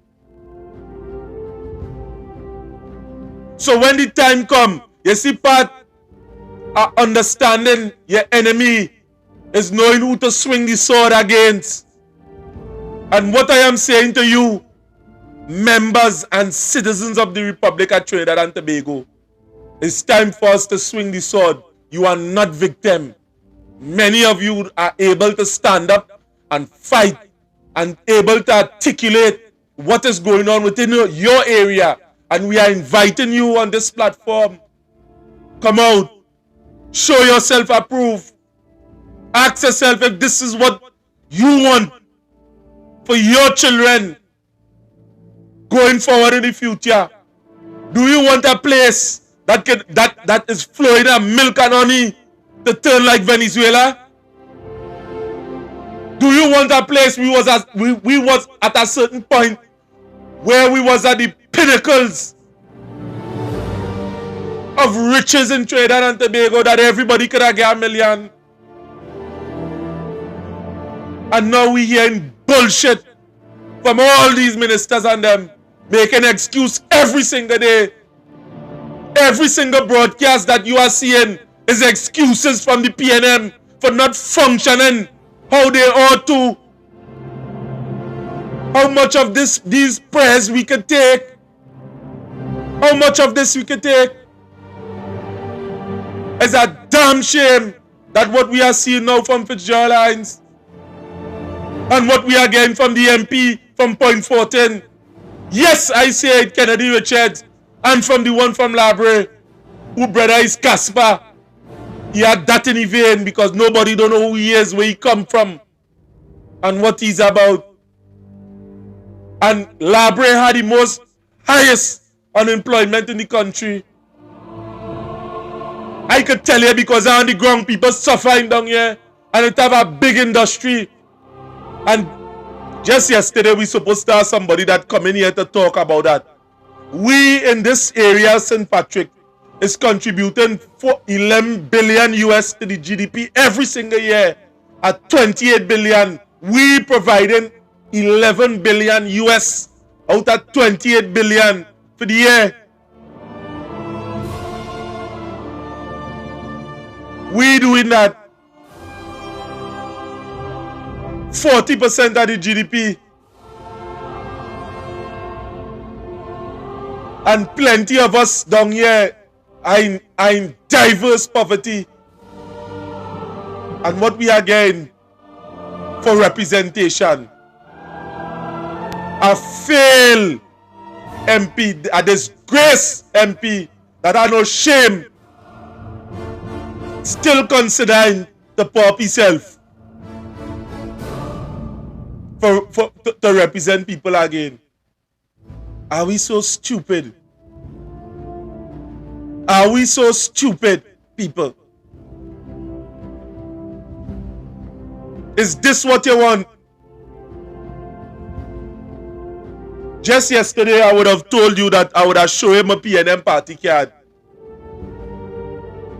So when the time comes, you see part of understanding your enemy is knowing who to swing the sword against. And what I am saying to you, members and citizens of the Republic of Trinidad and Tobago, it's time for us to swing the sword. You are not victim. Many of you are able to stand up and fight and able to articulate what is going on within your area. And we are inviting you on this platform. Come out. Show yourself approved. Ask yourself if this is what you want. for your children going forward in the future? Do you want a place that is flowing in milk and honey to turn like Venezuela? Do you want a place we was at a certain point where we was at the pinnacles of riches in Trinidad and Tobago that everybody could have got $1 million? And now we hearing bullshit from all these ministers and them making excuse every single day. Every single broadcast that you are seeing is excuses from the PNM for not functioning how they ought to. How much of these prayers we could take? How much of this we could take? It's a damn shame that what we are seeing now from Fitzgerald Hinds and what we are getting from the MP from Point 14. Yes, I say it, Kennedy Richards, and from the one from Labre, who brother is Casper. He had that in his vein because nobody don't know who he is, where he come from, and what he's about. And Labre had the most highest unemployment in the country. I could tell you because on the ground people suffering down here, and it have a big industry. And just yesterday we supposed to have somebody that come in here to talk about that. We in this area, St. Patrick, is contributing for 11 billion US to the GDP every single year. At 28 billion, we providing 11 billion US out of 28 billion for the year. We doing that. 40% of the GDP. And plenty of us down here are in diverse poverty. And what we are getting for representation? A failed MP, a disgrace MP that had no shame, still considering the pop himself to represent people again. Are we so stupid? Are we so stupid, people? Is this what you want? Just yesterday, I would have told you that I would have shown him a PNM party card.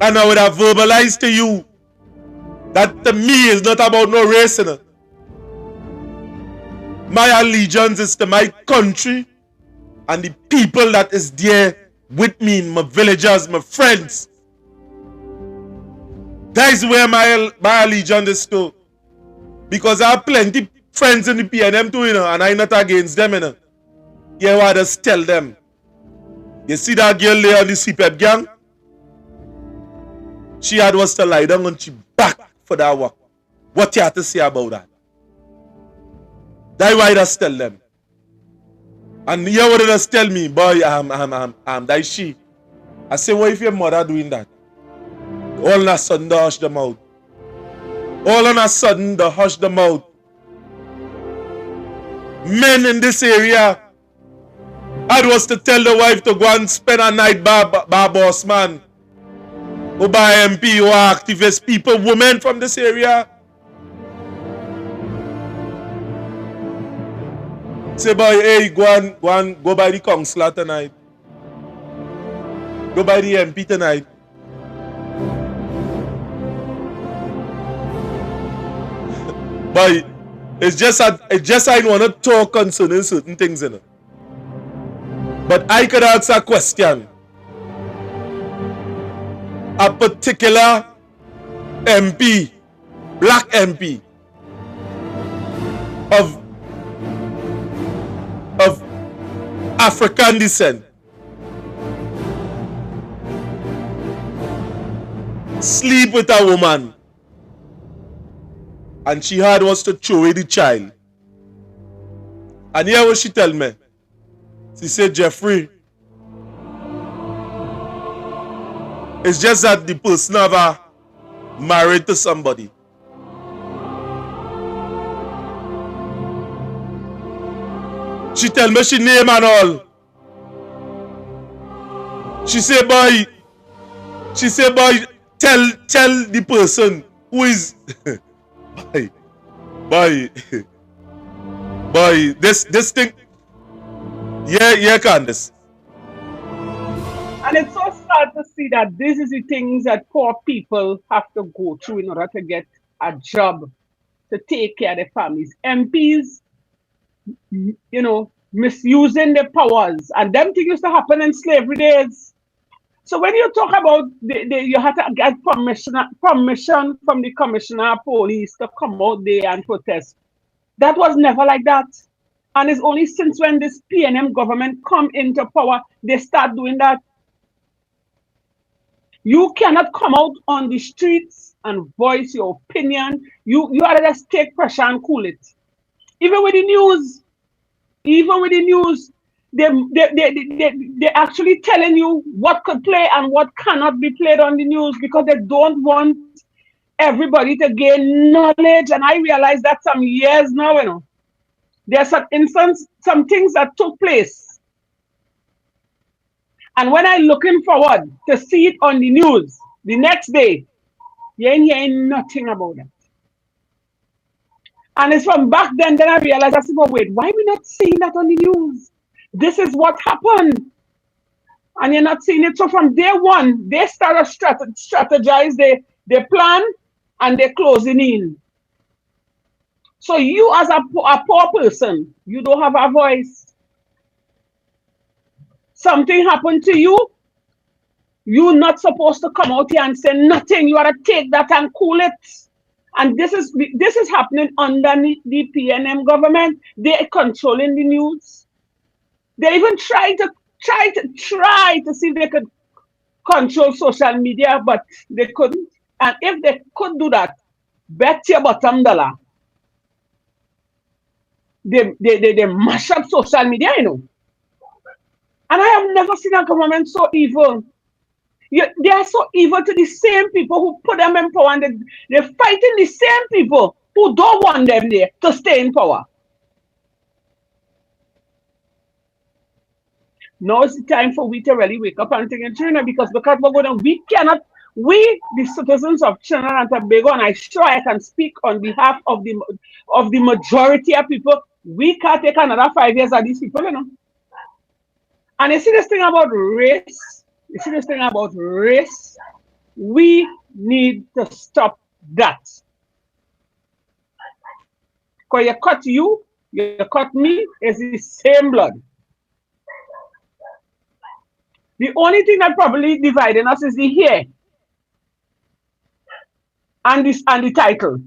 And I would have verbalized to you that to me is not about no race. My allegiance is to my country and the people that is there with me, my villagers, my friends. That is where my allegiance is to. Because I have plenty friends in the PNM too, and I'm not against them. Yeah, I just tell them. You see that girl there on the CPEP gang? She had was to lie down and she back for that work. What you have to say about that? That's why I just tell them. And you would just tell me, boy, that is she. I say, what if your mother doing that? All of a sudden, they hush them out. All of a sudden, they hush them out. Men in this area, I was to tell the wife to go and spend a night by boss man, or by MP, or activist people, women from this area. Say, boy, hey, go by the councillor tonight. Go by the MP tonight. But it's just I want to talk concerning certain things in it. But I could answer a question. A particular MP, black MP of African descent, sleep with a woman, and she had was to throw away the child. And here what she tell me. She said, Jeffrey, it's just that the person ever married to somebody. She tell me she name and all. She say, boy, tell the person who is boy, boy, boy, this thing. Yeah, Candace. And it's so sad to see that this is the things that poor people have to go through in order to get a job, to take care of their families. MPs, misusing their powers. And them things used to happen in slavery days. So when you talk about you have to get permission from the commissioner of police to come out there and protest, that was never like that. And it's only since when this PNM government come into power, they start doing that. You cannot come out on the streets and voice your opinion. You ought to just take pressure and cool it. Even with the news, they're actually telling you what could play and what cannot be played on the news because they don't want everybody to gain knowledge. And I realized that some years now, there's some things that took place. And when I'm looking forward to see it on the news the next day, you ain't hearing nothing about it. And it's from back then I realized, I said, well, wait, why are we not seeing that on the news? This is what happened. And you're not seeing it. So from day one, they start to strategize, they plan, and they're closing in. So you as a poor person, you don't have a voice. Something happened to you, you're not supposed to come out here and say nothing. You ought to take that and cool it. And this is happening under the PNM government. They're controlling the news. They even try to see if they could control social media, but they couldn't. And if they could do that, bet your bottom dollar, they mash up social media, And I have never seen a government so evil. They are so evil to the same people who put them in power, and they're fighting the same people who don't want them there to stay in power. Now it's the time for we to really wake up and think in Trinidad because we, the citizens of Trinidad and Tobago, and I'm sure I can speak on behalf of the majority of people, we can't take another 5 years of these people, And you see this thing about race, we need to stop that. Because you cut me, is the same blood. The only thing that probably dividing us is the hair and the title.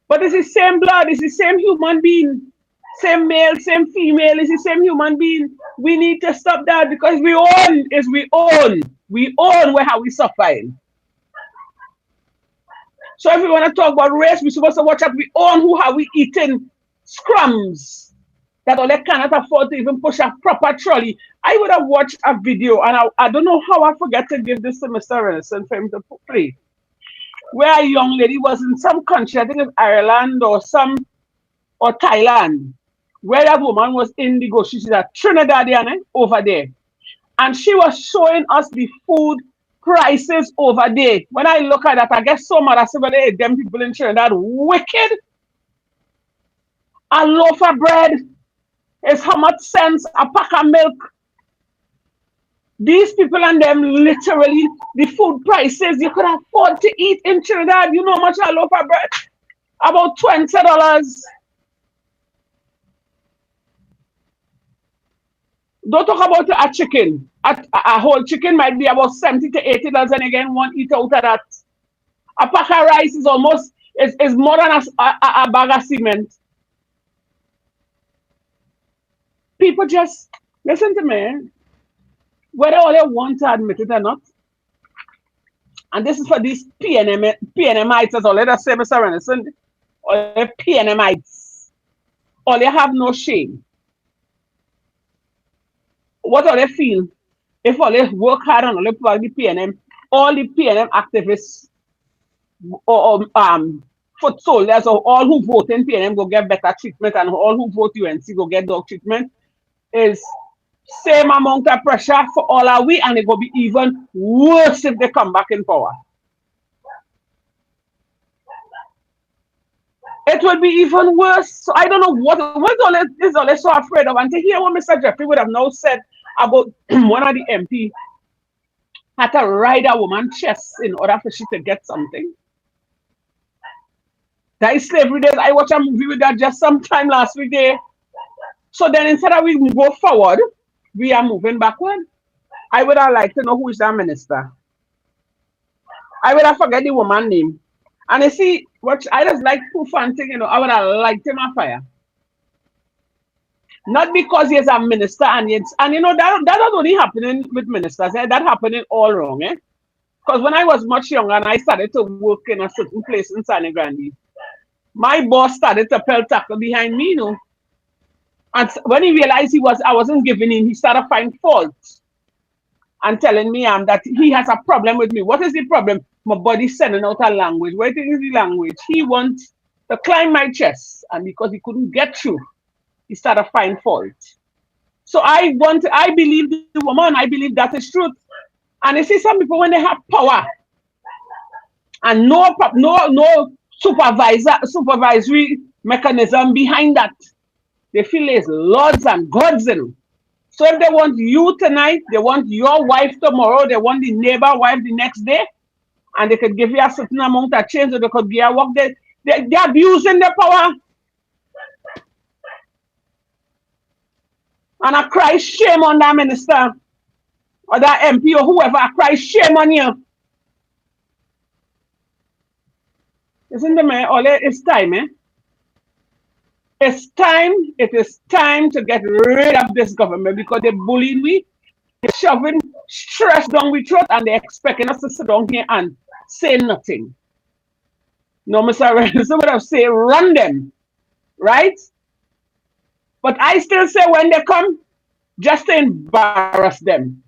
But it's the same blood, it's the same human being. Same male, same female, it's the same human being. We need to stop that because we own. We own where how we suffering. So if we want to talk about race, we're supposed to watch out. We own who have we eating scrums that all they cannot afford to even push a proper trolley. I would have watched a video, and I don't know how I forget to give this to Mr. Renison for him to play, where a young lady was in some country, I think it's Ireland or Thailand, where that woman was indigo. She's a Trinidadian over there. And she was showing us the food prices over there. When I look at that, I get so mad. I say, well, them people in Trinidad wicked. A loaf of bread is how much cents a pack of milk. These people and them literally, the food prices you could afford to eat in Trinidad. You know how much a loaf of bread? About $20. Don't talk about a chicken. A whole chicken might be about $70 to $80, and again, one eat out of that. A pack of rice is almost is more than a bag of cement. People just listen to me. Whether all they want to admit it or not, and this is for these PNMites, as all they say, Mr. Renison, or the PNMites, or they have no shame. What do they feel if all they work hard and all they plug the PNM, all the PNM activists or foot soldiers or all who vote in PNM go get better treatment and all who vote UNC go get dog treatment? is same amount of pressure for all of we, and it will be even worse if they come back in power. It will be even worse. So I don't know what is all so afraid of. And to hear what Mr. Jeffrey would have now said about one of the MP had to ride a woman's chest in order for she to get something. That is slavery days. I watched a movie with that just sometime last week there. So then instead of we go forward, we are moving backward. I would have liked to know who is that minister. I would have forget the woman's name. And you see, what I just like proof and thing, I would have liked him a fire. Not because he's a minister and that was only happening with ministers. That happening all wrong, eh? Because when I was much younger and I started to work in a certain place in San Grande, my boss started to pelt tackle behind me, And when he realized I wasn't giving in, he started finding fault and telling me that he has a problem with me. What is the problem? My body sending out a language. What is the language? He wants to climb my chest, and because he couldn't get through, he started finding fault. So I believe the woman. I believe that is truth. And you see, some people when they have power and no supervisory mechanism behind that, they feel there's lords and gods in them. So if they want you tonight, they want your wife tomorrow, they want the neighbor wife the next day, and they could give you a certain amount of change, or they could give you work. They're abusing their power. And I cry shame on that minister or that MP or whoever. I cry shame on you. Isn't it, man? It's time, eh? It is time to get rid of this government because they bullying me, they're shoving stress down we throat, and they're expecting us to sit down here and say nothing. No, Mr. Renson would have said, run them, right? But I still say when they come, just to embarrass them,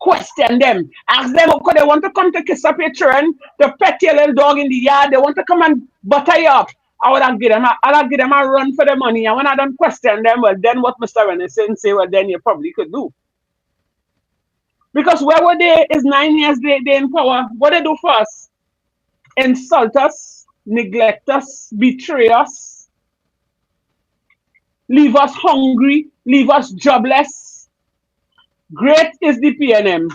question them, ask them, because they want to come to kiss up your children, to pet your little dog in the yard, they want to come and butter you up. I'll give them a run for the money. And when I don't question them, well, then what Mr. Renison say, well, then you probably could do. Because where were they is 9 years they in power. What they do for us? Insult us, neglect us, betray us, leave us hungry, leave us jobless. Great is the PNM.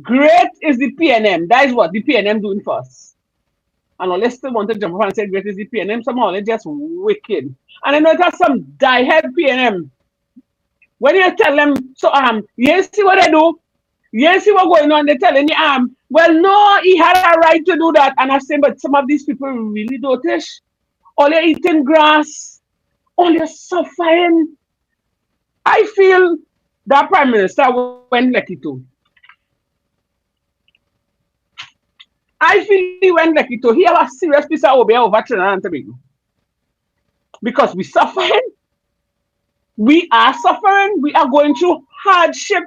Great is the PNM. That is what the PNM doing for us. And unless they want to jump up and say great is the PNM, somehow they're just wicked. And I know that's some die-head PNM. When you tell them, so you see what they do? You see what's going on? They're telling you, well, no, he had a right to do that. And I say, but some of these people really dotish. All they're eating grass, all they're suffering. I feel that Prime Minister went lucky too. I feel he went lucky too. He have a serious piece of obey over Trinidad and Tobago. Because we suffering. We are suffering. We are going through hardship.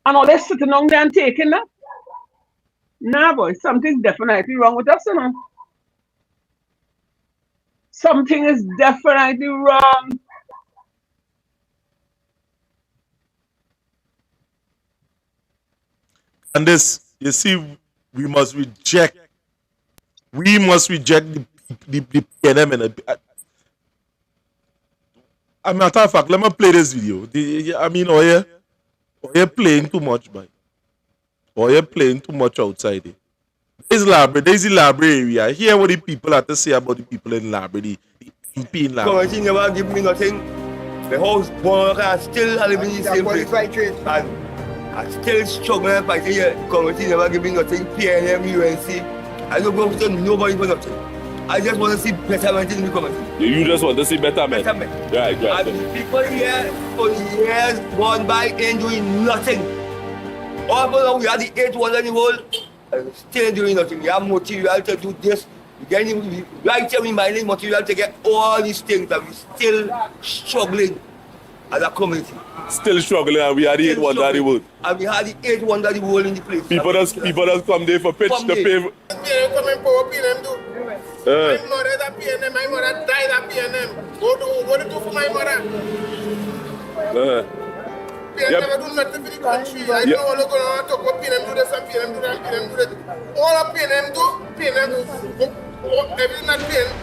And all they're sitting down there and taking that. Nah, boy, something's definitely wrong with us, Something is definitely wrong. And this, you see, we must reject the PNM. As a matter of fact, let me play this video. You're playing too much, man. Or you're playing too much outside it. There's the library area. Hear what the people have to say about the people in library. The EP in library. Committee never give me nothing. The house born and still living in the same place. And I still struggling and fighting here. Committee never give me nothing. PNM, UNC. I don't go to nobody for nothing. I just want to see betterment in the community. You just want to see betterment? Betterment. Right. And people here for years gone by ain't doing nothing. All of we are the 8th one in the world and still doing nothing. We have material to do this. Right here we mining material to get all these things, but we still struggling as a community. Still struggling, and we are the 8th one in the world. And we had the 8th one in the world in the place. People just come there for pitch to pay. PNM come in power, PNM do. My mother is a PNM. My mother died at PNM. What do you do for my mother? PNM never do nothing for the country. I don't know what you're going to talk about PNM do this and PNM do that, PNM do that. All of PNM do, everything that PNM,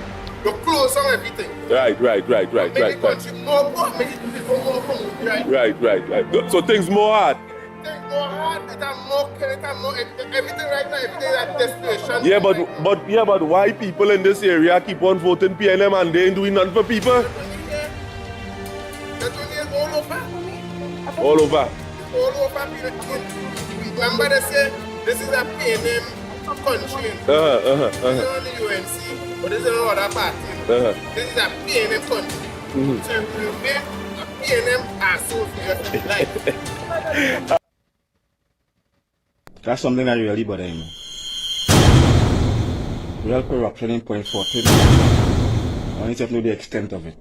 you close on everything. Right. Make the country more poor, make the people more hungry, Right. So things more hard. Things more hard, it are more everything right now, everything is at desperation. Yeah, but why people in this area keep on voting PNM and they ain't doing nothing for people? That's only all over. All over. Remember they say this is a PNM country. This is not the UNC, but this is another party. This is a PNM country. So if you make a PNM asshole for your life. That's something that really bothers me. Real corruption in point 14. I need to know the extent of it.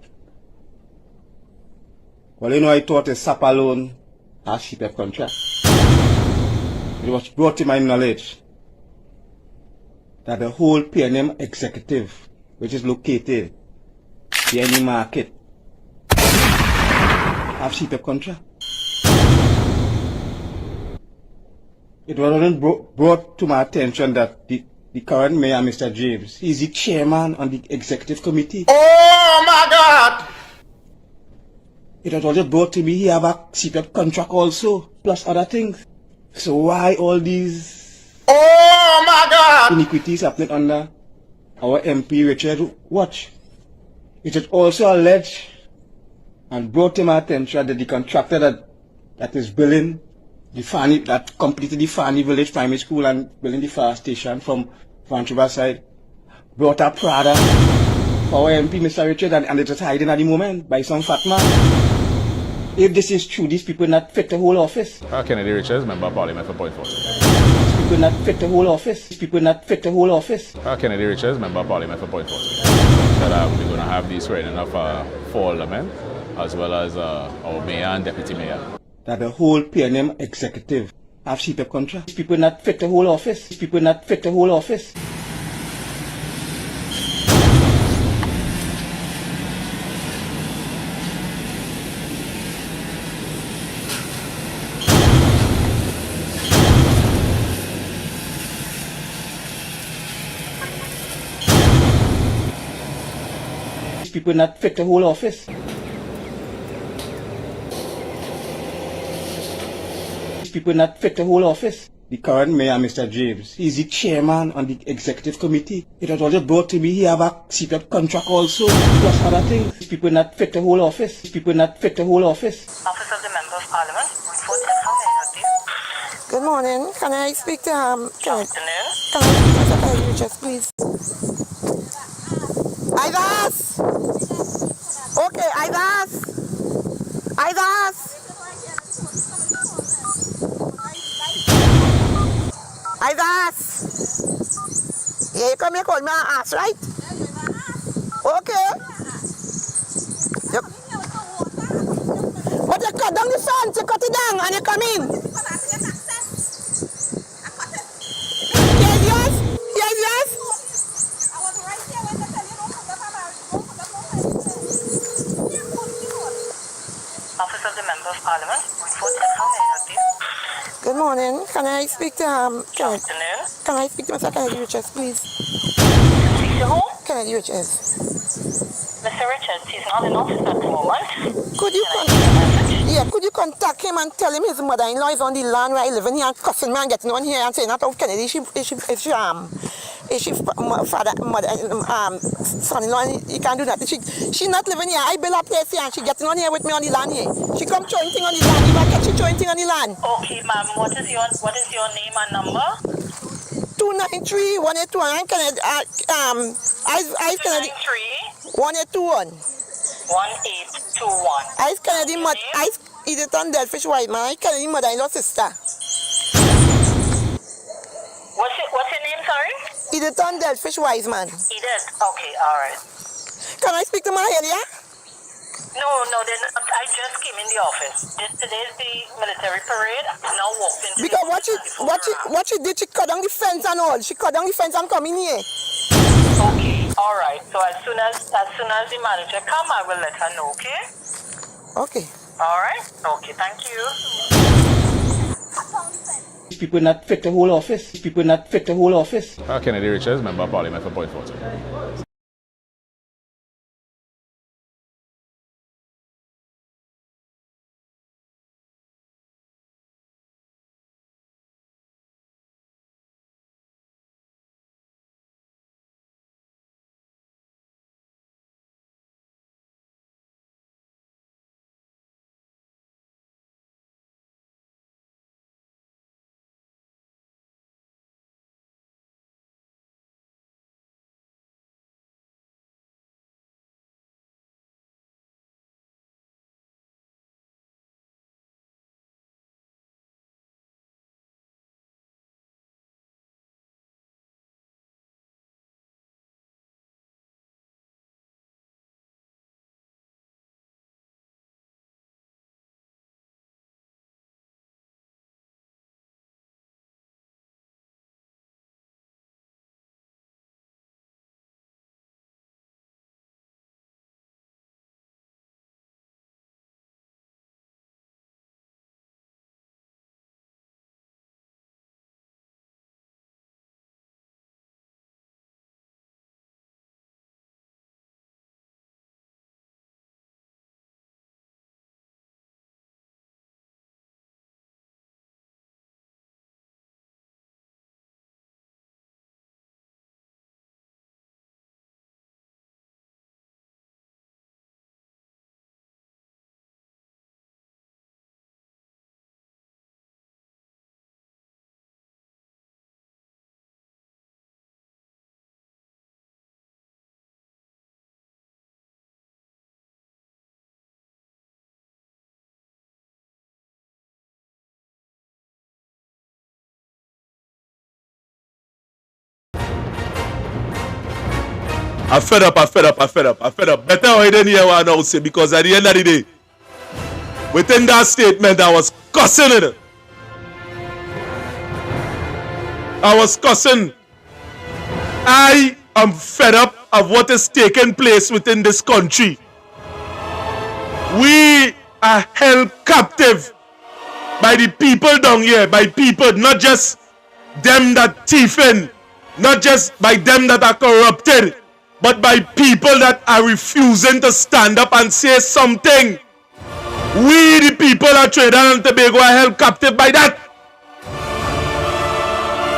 Well, you know, I thought a SAP alone has sheep of contract. It was brought to my knowledge that the whole PNM executive, which is located in any market, have sheep of contract. It was brought to my attention that the current mayor, Mr. James, is the chairman on the executive committee. Oh my God! It was also brought to me he have a CPAP contract also, plus other things. So why all these iniquities happening under our MP Richard Watch? It is also alleged and brought to my attention that the contractor that is building that completed the Fanny Village Primary School and building the fire station from Vancouver side brought a Prada for our MP, Mr. Richard, and it is hiding at the moment by some fat man. If this is true, these people not fit the whole office. Kennedy Richards, Member of Parliament for Point 14. These people not fit the whole office. These people not fit the whole office. Kennedy Richards, Member of Parliament for Point 14. That we're going to have the swearing of four aldermen, as well as our mayor and deputy mayor. That the whole PNM executive have CPAP contract. These people not fit the whole office. These people not fit the whole office. These people not fit the whole office. People not fit the whole office. The current mayor, Mr. James, is the chairman on the executive committee. It was also brought to me he have a CPAP contract also, plus other things. People not fit the whole office. People not fit the whole office. Office of the Member of Parliament, how may I help you? Good morning. Can I speak to Good afternoon. Can I speak to Secretary Richards, please? Idas! Okay, Idas! Yeah, you come here, call me an ass, right? Okay. But you cut down the fence, you cut it down, and you come in. Yes. I was right here when they tell you don't put the camera. Office of the Member of Parliament, how may I help you? Good morning. Can I speak to Good afternoon. Can I speak to Mr. Kennedy Richards, please? Speak to who? Kennedy Richards. Mr. Richards, he's not in office at the moment. Could you contact him and tell him his mother-in-law is on the land where I live in here and cussing me and getting on here and saying that of Kennedy, son-in-law, he can't do that. She not living here. I build a place here and she getting on here with me on the land here. She come throwing thing on the land. You get she throwing thing on the land. Okay, ma'am. What is your name and number? 293-1821. Kennedy. I Kennedy. 1821. 1821. I Kennedy mother. I Edith on Delfish White man. I Kennedy mother-in-law sister. What's your name, sorry? Edith on Delfish Wise man. Edith. Okay, all right. Can I speak to Mahalia? No, they're not. I just came in the office. Today's the military parade. Now walked into because what she did, she cut down the fence and all. She cut down the fence and come in here. Okay, All right. So as soon as the manager come, I will let her know. Okay. Okay. All right. Okay. Thank you. These people not fit the whole office. These people not fit the whole office. Kennedy Richards, Member of Parliament for Point Forty. I fed up. Better I didn't hear what I now say, because at the end of the day, within that statement, I was cussing it. I was cussing. I am fed up of what is taking place within this country. We are held captive by the people down here, by people, not just them that thieving, not just by them that are corrupted, but by people that are refusing to stand up and say something. We, the people of Trinidad and Tobago, are held captive by that.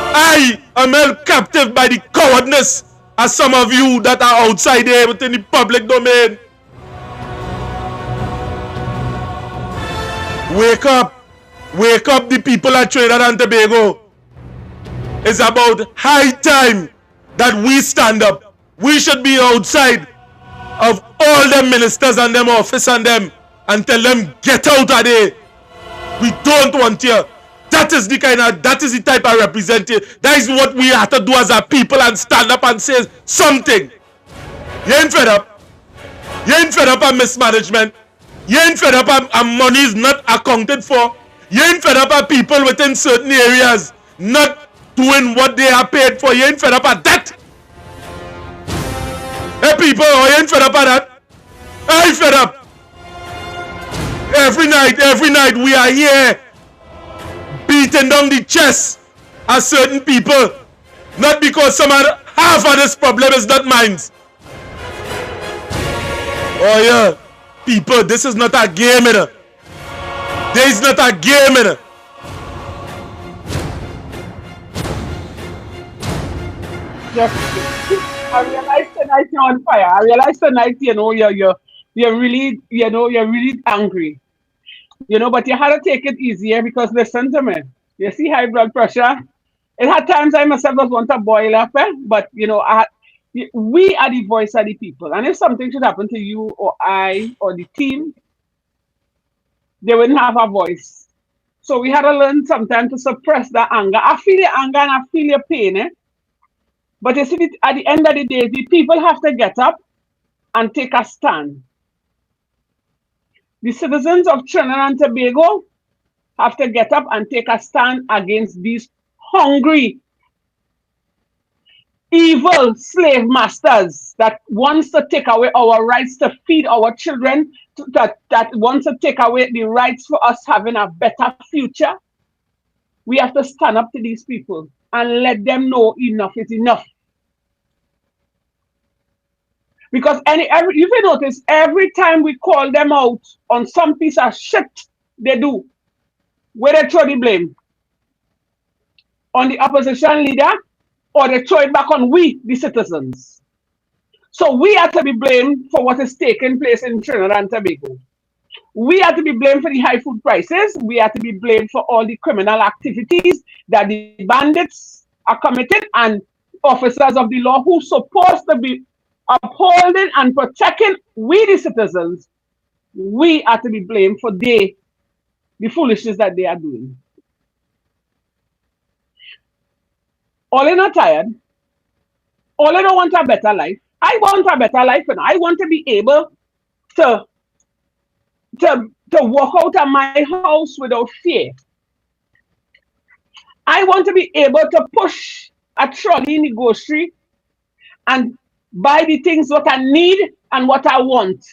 I am held captive by the cowardness of some of you that are outside there within the public domain. Wake up the people of Trinidad and Tobago. It's about high time that we stand up. We should be outside of all them ministers and them office and them and tell them, get out of there. We don't want you. That is the type of representative. That is what we have to do as a people, and stand up and say something. You ain't fed up. You ain't fed up of mismanagement. You ain't fed up of money is not accounted for. You ain't fed up of people within certain areas not doing what they are paid for. You ain't fed up of that. Hey people, you ain't fed up of that. I ain't fed up. Every night we are here beating down the chest of certain people. Not because half of this problem is not mine. Oh yeah, people, this is not a game, innit? This is not a game, innit? I realized tonight you're on fire. I realized tonight, you're really angry. But you had to take it easier, because listen to me. You see high blood pressure? It had times I myself just want to boil up, but we are the voice of the people. And if something should happen to you or I or the team, they wouldn't have a voice. So we had to learn sometimes to suppress that anger. I feel your anger and I feel your pain, But you see, at the end of the day, the people have to get up and take a stand. The citizens of Trinidad and Tobago have to get up and take a stand against these hungry, evil slave masters that wants to take away our rights to feed our children, that wants to take away the rights for us having a better future. We have to stand up to these people and let them know enough is enough. Because if you notice, every time we call them out on some piece of shit they do, where they throw the blame? On the opposition leader, or they throw it back on we, the citizens. So we are to be blamed for what is taking place in Trinidad and Tobago. We are to be blamed for the high food prices. We are to be blamed for all the criminal activities that the bandits are committing, and officers of the law who supposed to be upholding and protecting we, the citizens. We are to be blamed for the foolishness that they are doing. All are not tired. All don't want a better life. I want a better life, and I want to be able to walk out of my house without fear. I want to be able to push a trolley in the grocery and buy the things what I need and what I want.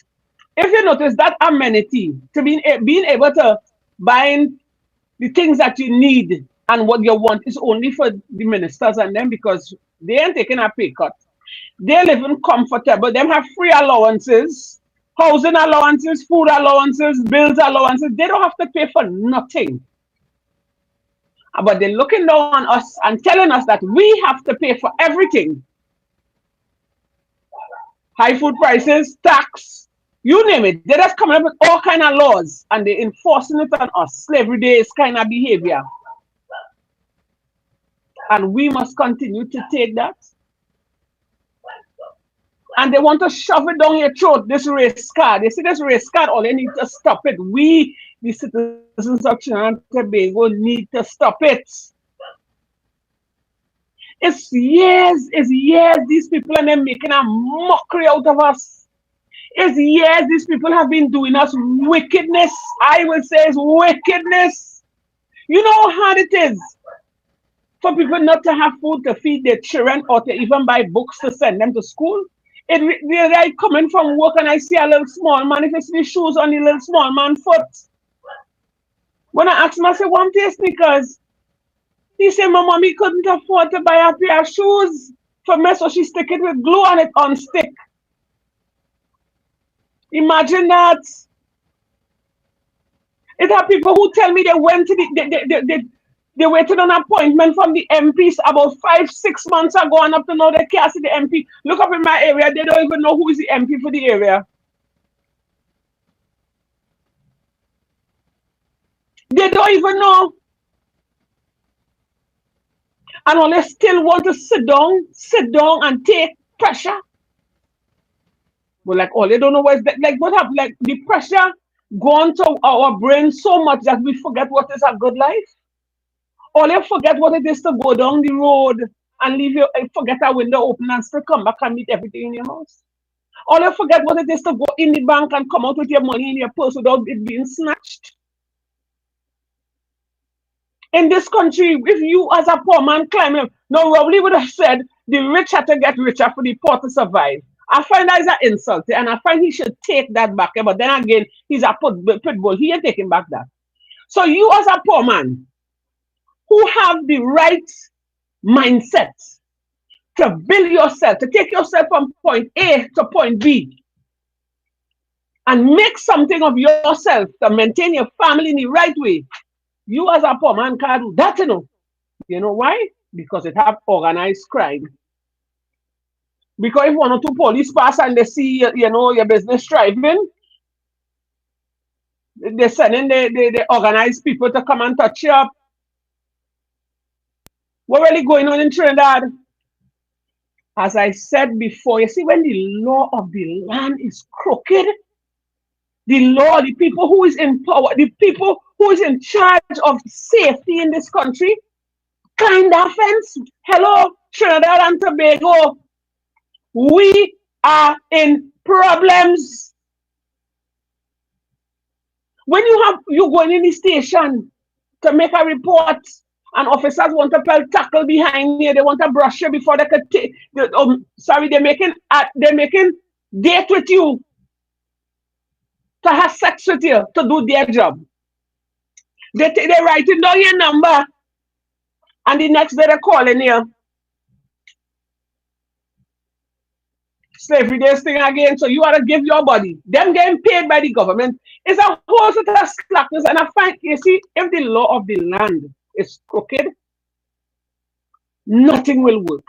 If you notice, that amenity to being able to buy the things that you need and what you want is only for the ministers and them, because they ain't taking a pay cut. They living comfortable. Them have free allowances, housing allowances, food allowances, bills allowances. They don't have to pay for nothing. But they're looking down on us and telling us that we have to pay for everything. High food prices, tax, you name it. They're just coming up with all kind of laws and they're enforcing it on us. Slavery days kind of behavior. And we must continue to take that. And they want to shove it down your throat, this race card. They see this race card, all they need to stop it. We, the citizens of Trinidad and Tobago, need to stop it. It's years, these people are making a mockery out of us. It's years these people have been doing us wickedness. I will say it's wickedness. You know how hard it is for people not to have food to feed their children or to even buy books to send them to school. They're like coming from work and I see a little small man, if it's the shoes on the little small man foot. When I asked him, I said, one pair of sneakers. He said, my mommy couldn't afford to buy a pair of shoes for me, so she stick it with glue on it on stick. Imagine that. It have people who tell me they went to they waited on an appointment from the MPs about 5-6 months ago, and up to now they can't see the MP. Look up in my area, they don't even know who is the MP for the area. They don't even know. And all they still want to sit down and take pressure. But like all they don't know what is that, like what happened, like the pressure gone to our brain so much that we forget what is a good life. Or they forget what it is to go down the road and leave your forget a window open and still come back and meet everything in your house. Or they forget what it is to go in the bank and come out with your money in your purse without it being snatched. In this country, if you as a poor man climb up, no, Rowley would have said the rich have to get richer for the poor to survive. I find that is an insult, and I find he should take that back. But then again, he's a pit bull. He ain't taking back that. So you as a poor man who have the right mindset to build yourself, to take yourself from point A to point B, and make something of yourself to maintain your family in the right way. You as a poor man can't do that, you know. You know why? Because it have organized crime. Because if one or two police pass and they see, you know, your business thriving, they're sending the organized people to come and touch you up. What really going on in Trinidad? As I said before, you see, when the law of the land is crooked, the law, the people who is in power, the people who is in charge of safety in this country, climb the fence. Hello, Trinidad and Tobago. We are in problems. When you going in the station to make a report And officers want to tackle behind you. They want to brush you before they could take. They're making date with you, to have sex with you, to do their job. They writing down your number, and the next day they're calling you. Slavery days thing again. So you ought to give your body. Them getting paid by the government. It's a whole sort of slackness. And I find, you see, if the law of the land is crooked, nothing will work.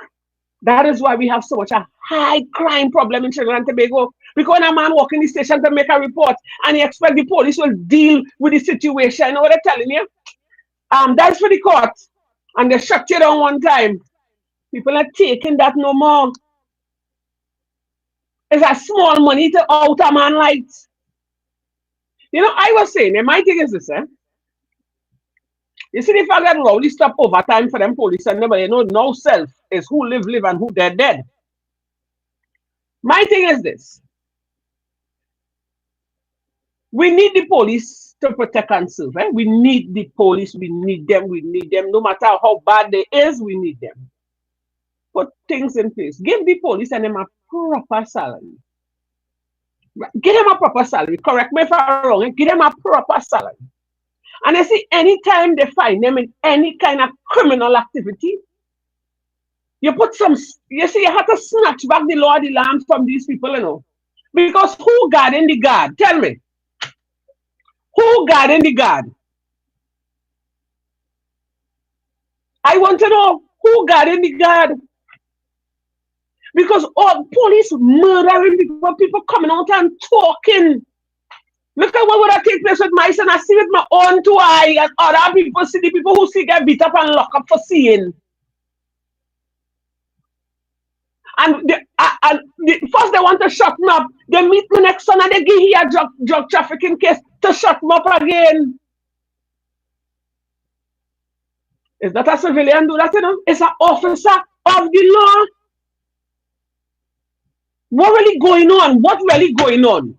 That is why we have so much a high crime problem in Trinidad and Tobago. Because when a man walk in the station to make a report and he expect the police will deal with the situation, you know what they're telling you? That's for the court. And they shut you down one time. People are taking that no more. It's a small money to out a man lights. You know, I was saying, my thing is this, You see the fact that Rowley stop overtime for them police and nobody know no self is who live and who dead. My thing is this. We need the police to protect and serve. We need the police. We need them. No matter how bad they is, we need them. Put things in place. Give the police and them a proper salary. Give them a proper salary. Correct me if I'm wrong. Give them a proper salary. And I see anytime they find them in any kind of criminal activity, you have to snatch back the law of the land from these people, you know. Because who guarding the guard? Tell me. Who guarding the guard? I want to know who guarding the guard. Because all police murdering people coming out and talking. Look at what would have taken place with my son. I see with my own two eyes, and other people see the people who see get beat up and locked up for seeing. And first they want to shut me up. They meet me next son and they give here a drug trafficking case to shut me up again. Is that a civilian do that, you know? It's an officer of the law. What really going on? What really going on?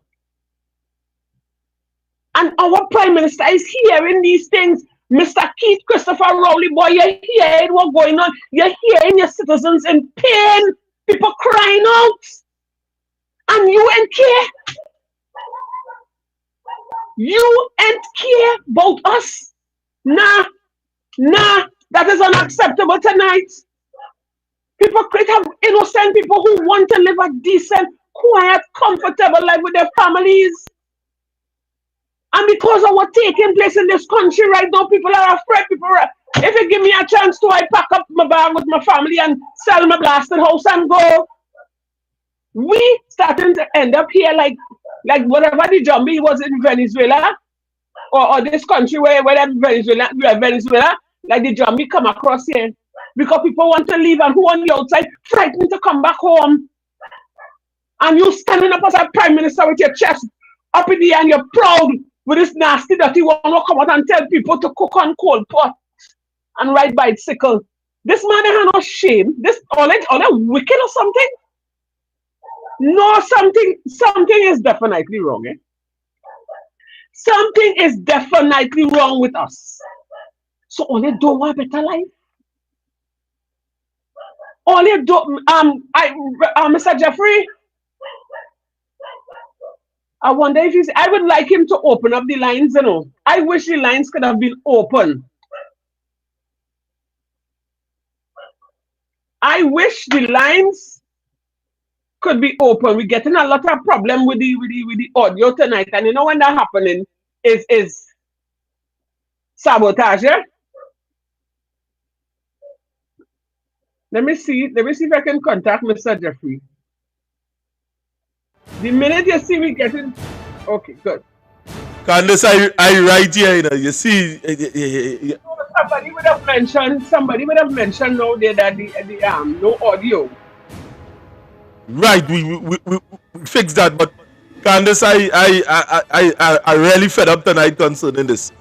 And our Prime Minister is hearing these things. Mr. Keith Christopher Rowley, boy, you're hearing what's going on. You're hearing your citizens in pain. People crying out. And you ain't care. You ain't care about us. Nah, that is unacceptable tonight. Hypocrite have innocent people who want to live a decent, quiet, comfortable life with their families. And because of what's taking place in this country right now, people are afraid. If you give me a chance to, I pack up my bag with my family and sell my blasted house and go. We starting to end up here like whatever the zombie was in Venezuela or this country where Venezuela, like the zombie come across here. Because people want to leave and who on the outside frightened to come back home. And you standing up as a prime minister with your chest up in the air and you're proud with this nasty dirty one will come out and tell people to cook on coal pot and ride bicycle. This man has no shame. This all wicked or something? No, something is definitely wrong. Something is definitely wrong with us. So all you do want a better life. All you do, Mr. Jeffrey, I wonder if I would like him to open up the lines, you know. I wish the lines could have been open. I wish the lines could be open. We're getting a lot of problem with the audio tonight, and you know when that happening is sabotage. Yeah? Let me see if I can contact Mr. Jeffrey. The minute you see me getting, okay, good. Candace, I right here, you know. You see, somebody would have mentioned now there that the no audio. Right, we fix that, but Candace, I really fed up tonight concerning this.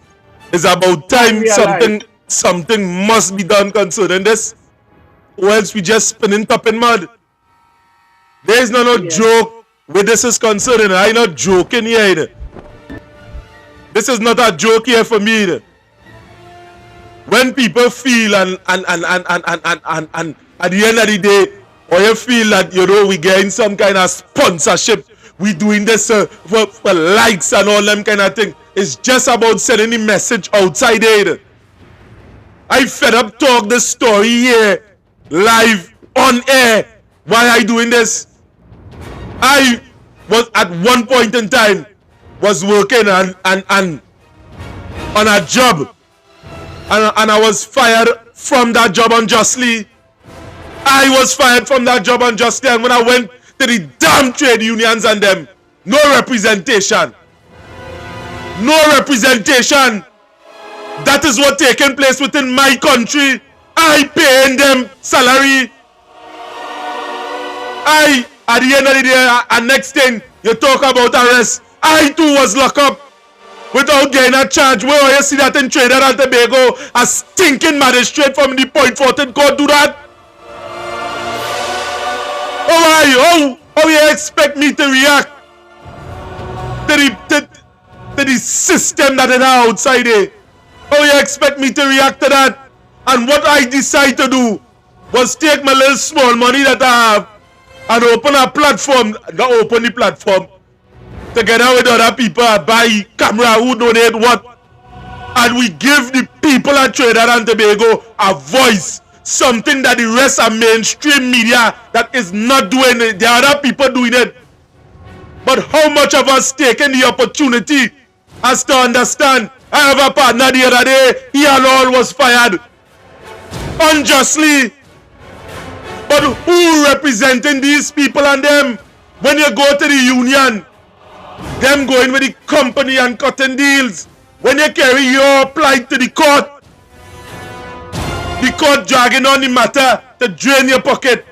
It's about time something must be done concerning this, or else we just spinning top in mud. There is no joke where this is concerned. I'm not joking here. This is not a joke here for me. when people feel and at the end of the day, or you feel that, you know, we getting some kind of sponsorship, we doing this for likes and all them kind of thing. It's just about sending the message outside it. I fed up talk this story here, live, on air. Why I doing this? I was at one point in time was working on a job, and I was fired from that job unjustly. I was fired from that job unjustly, and when I went to the damn trade unions and them, no representation. No representation. That is what taking place within my country. I paying them salary. At the end of the day, and next thing, you talk about arrest. I too was locked up without getting a charge. Where you see that in Trinidad and Tobago, a stinking magistrate from the Point Fortin court do that? How you expect me to react to the system that is outside there? How you expect me to react to that? And what I decide to do was take my little small money that I have and open a platform, not open the platform, together with other people, buy camera, who donate what, and we give the people at Trinidad and Tobago a voice, something that the rest of mainstream media that is not doing it. There are other people doing it. But how much of us taking the opportunity as to understand? I have a partner the other day, he and all was fired unjustly. But who representing these people and them? When you go to the union, them going with the company and cutting deals. When you carry your plight to the court dragging on the matter to drain your pocket.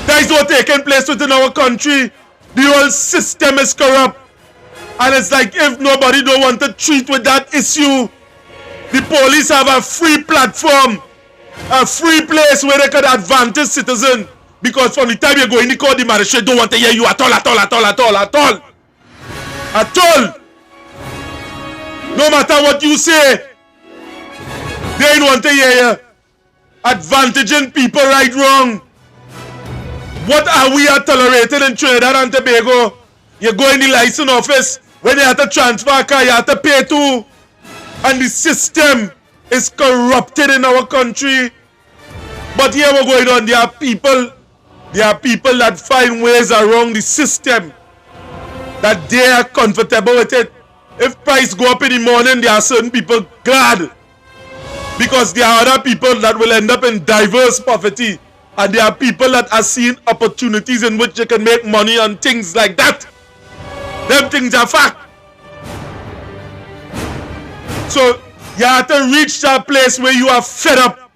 That is what taking place within our country. The whole system is corrupt. And it's like if nobody don't want to treat with that issue, the police have a free platform, a free place where they can advantage citizens. Because from the time you go in the court, the magistrate don't want to hear you at all. No matter what you say, they don't want to hear you. Advantaging people right wrong. What are we tolerating in Trinidad and Tobago? You go in the license office, when you have to transfer a car, you have to pay too. And the system is corrupted in our country. But here we're going on, there are people that find ways around the system, that they are comfortable with it. If price go up in the morning, there are certain people glad, because there are other people that will end up in diverse poverty, and there are people that are seeing opportunities in which they can make money on things like that. Them things are fact. So you have to reach that place where you are fed up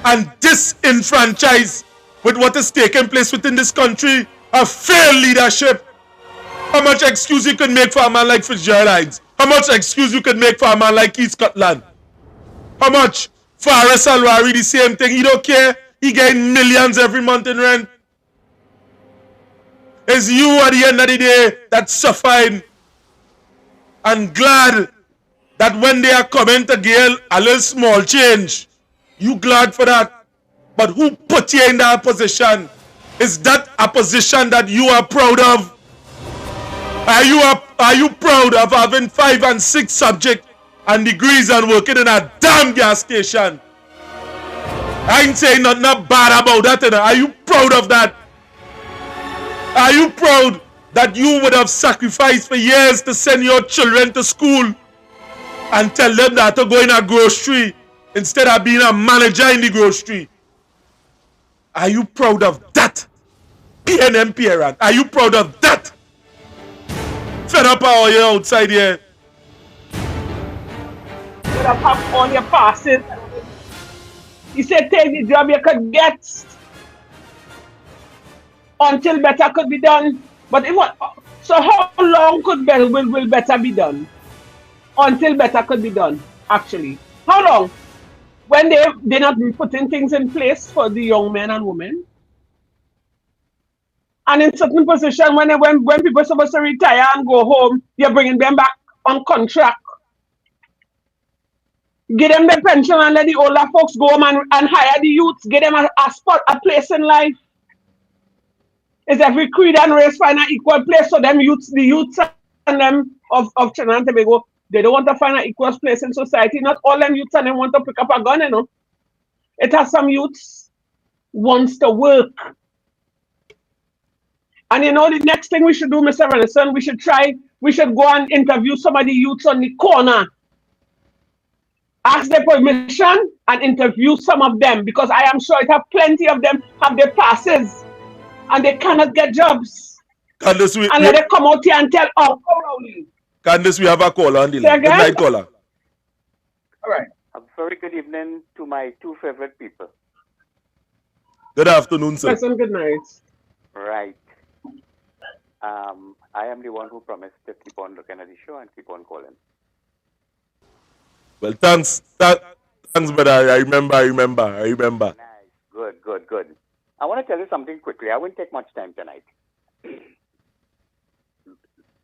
and disenfranchised with what is taking place within this country. A failed leadership. How much excuse you can make for a man like Fitzgerald Hinds? How much excuse you can make for a man like Keith Scotland? How much? Faris Alwari, the same thing. He don't care. He getting millions every month in rent. It's you at the end of the day that's suffering and glad that when they are coming to give a little small change, you glad for that. But who put you in that position? Is that a position that you are proud of? Are you proud of having 5 and 6 subjects and degrees and working in a damn gas station? I ain't saying nothing bad about that. Are you proud of that? Are you proud that you would have sacrificed for years to send your children to school and tell them that to go in a grocery instead of being a manager in the grocery? Are you proud of that? PNM parent, are you proud of that? Fed up all you outside here. Fed up on your passes. He said take the job you could get until better could be done. But so how long will better be done? Until better could be done, actually. How long? When they're not putting things in place for the young men and women. And in certain positions, when people are supposed to retire and go home, you're bringing them back on contract. Give them the pension and let the older folks go home and hire the youths. Give them a spot, a place in life. Is every creed and race find an equal place so them youths, the youths and them of Trinidad and Tobago, they don't want to find an equal place in society. Not all them youths and them want to pick up a gun, you know. It has some youths wants to work. And you know the next thing we should do, Mr. Renison, we should go and interview some of the youths on the corner. Ask their permission and interview some of them because I am sure it have plenty of them have their passes and they cannot get jobs. Candice, and let them come out here and tell, oh, Candice, we have a caller on the line. Good night, caller. All right. A very good evening to my two favorite people. Good afternoon, sir. Listen, good night. Right. I am the one who promised to keep on looking at the show and keep on calling. Well, thanks, brother. I remember. Nice. Good. I want to tell you something quickly. I won't take much time tonight.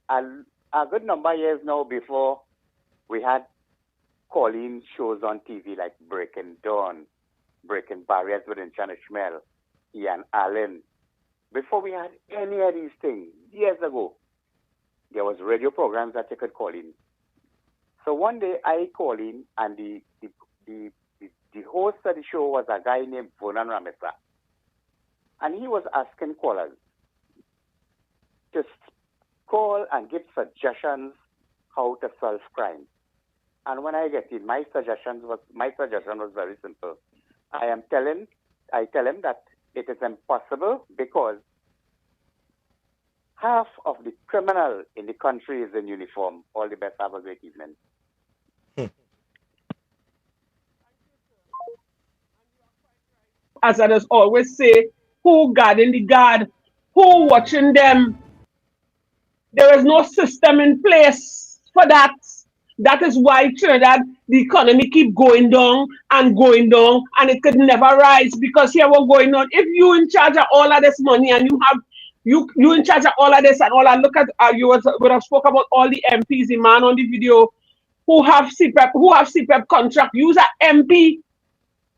A good number of years now before we had calling shows on TV like Breaking Dawn, Breaking Barriers with Chana Schmel, Ian Allen. Before we had any of these things, years ago, there was radio programs that you could call in. So one day I called in and the host of the show was a guy named Vonan Ramesa. And he was asking callers to call and give suggestions how to solve crime. And when I get in, my suggestion was very simple. I tell him that it is impossible because half of the criminal in the country is in uniform. All the best. Have a great evening. As I just always say, who guarding the guard? Who watching them? There is no system in place for that. That is why Trinidad, the economy keep going down, and it could never rise because here we're going on. If you in charge of all of this money and you in charge of all of this and all, I look at you would have spoke about all the MPs, the man on the video who have CPEP contract. Use an MP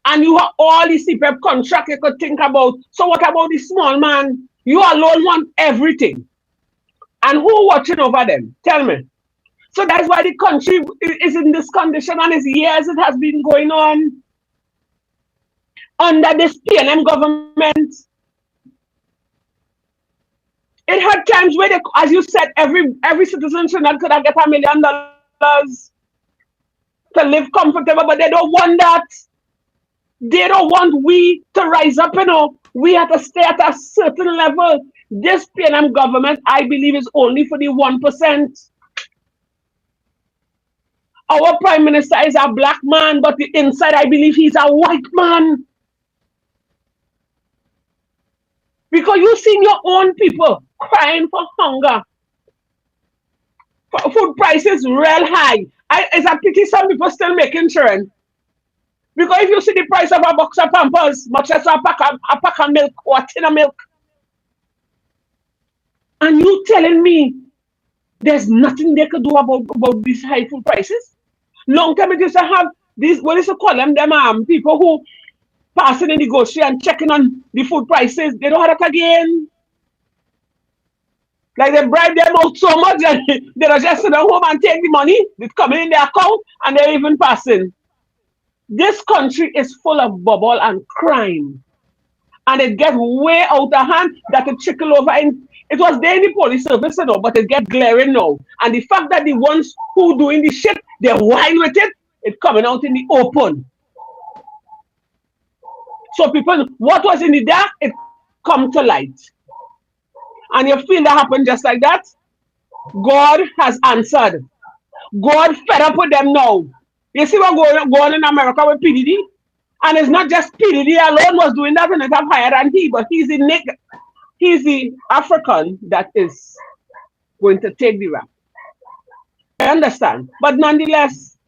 and you have all the CPEP contract you could think about. So what about the small man? You alone want everything. And who watching over them? Tell me. So that's why the country is in this condition, and it's years it has been going on under this PNM government. It had times where, as you said, every citizen should not could have get $1 million to live comfortable, but they don't want that. They don't want we to rise up, you know. We have to stay at a certain level. This PNM government, I believe, is only for the 1%. Our prime minister is a black man, but the inside, I believe he's a white man. Because you've seen your own people crying for hunger. Food prices real high. It's a pity some people still make insurance. Because if you see the price of a box of Pampers, much less a pack of milk or a tin of milk, and you telling me there's nothing they could do about these high food prices? Long time it used to have these, what is it called them people who passing in the grocery and checking on the food prices. They don't have that again. Like they bribe them out so much that they don't just sit at home and take the money. It's coming in their account and they're even passing. This country is full of bubble and crime. And it gets way out of hand that it trickle over in. It was there in the police service, you know, but it gets glaring now. And the fact that the ones who doing the shit, they're whine with it, it's coming out in the open. So people, what was in the dark, it come to light. And you feel that happened just like that? God has answered. God fed up with them now. You see what going on in America with PDD? And it's not just PDD alone was doing that, and it have higher than he, but he's the nigger. He's the African that is going to take the rap. I understand. But nonetheless,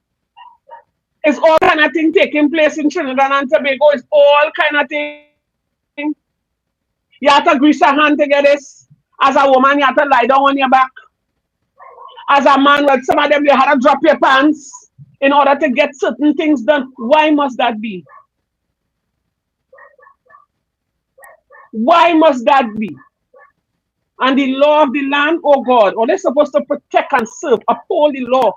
it's all kind of thing taking place in Trinidad and Tobago. It's all kind of thing. You have to grease your hand to get this. As a woman, you have to lie down on your back. As a man, well, some of them, you have to drop your pants. in order to get certain things done. Why must that be? Why must that be? And the law of the land, oh God, or they're supposed to protect and serve, uphold the law.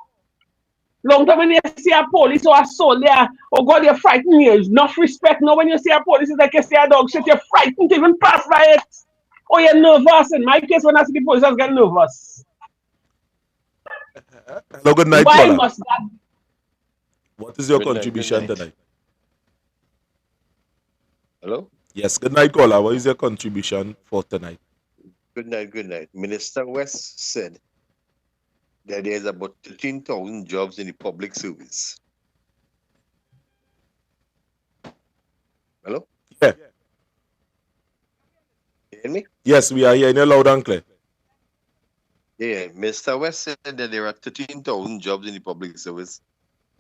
Long time when you see a police or a soldier, oh God, you're frightened. There's enough respect. Now when you see a police, it's like you see a dog shit, you're frightened to even pass by it. Or you're nervous. In my case, when I see the police, I get nervous. Hello, good night, Why caller. must that? What is your Good night, contribution good night. tonight? Hello? Yes, good night, caller. What is your contribution for tonight? Good night, good night. Minister West said that there's about 13,000 jobs in the public service. Hello? Yeah. You hear me? Yes, we are hearing you loud and clear. Yeah, Mr. West said that there are 13,000 jobs in the public service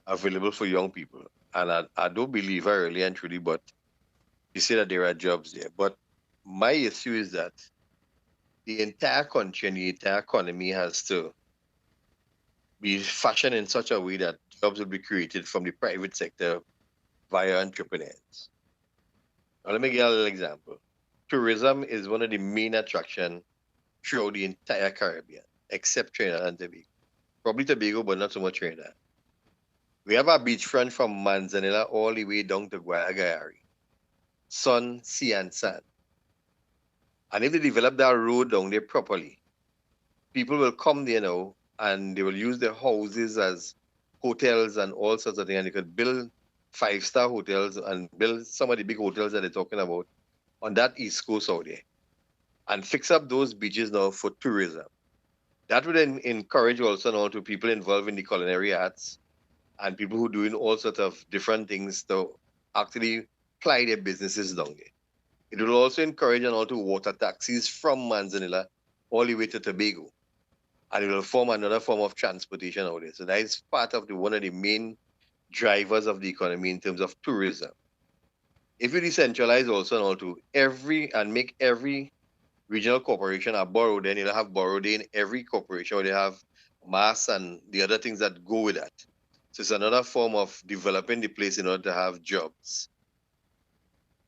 available for young people. And I don't believe her really and truly, but he said that there are jobs there. But my issue is that the entire country and the entire economy has to be fashioned in such a way that jobs will be created from the private sector via entrepreneurs. Now, let me give a little example. Tourism is one of the main attractions throughout the entire Caribbean, except Trinidad and Tobago. Probably Tobago, but not so much Trinidad. We have our beachfront from Manzanilla all the way down to Guayagayari. Sun, sea, and sand. And if they develop that road down there properly, people will come there now and they will use their houses as hotels and all sorts of things. And they could build 5-star hotels and build some of the big hotels that they're talking about on that East Coast out there. And fix up those beaches now for tourism. That would then encourage also now to people involved in the culinary arts and people who are doing all sorts of different things to actually ply their businesses down there. It will also encourage and all to water taxis from Manzanilla all the way to Tobago. And it will form another form of transportation out there. So that is part of one of the main drivers of the economy in terms of tourism. If you decentralize also and all to make every regional corporation a borough, then you'll have borough day in every corporation where they have mass and the other things that go with that. So it's another form of developing the place in order to have jobs.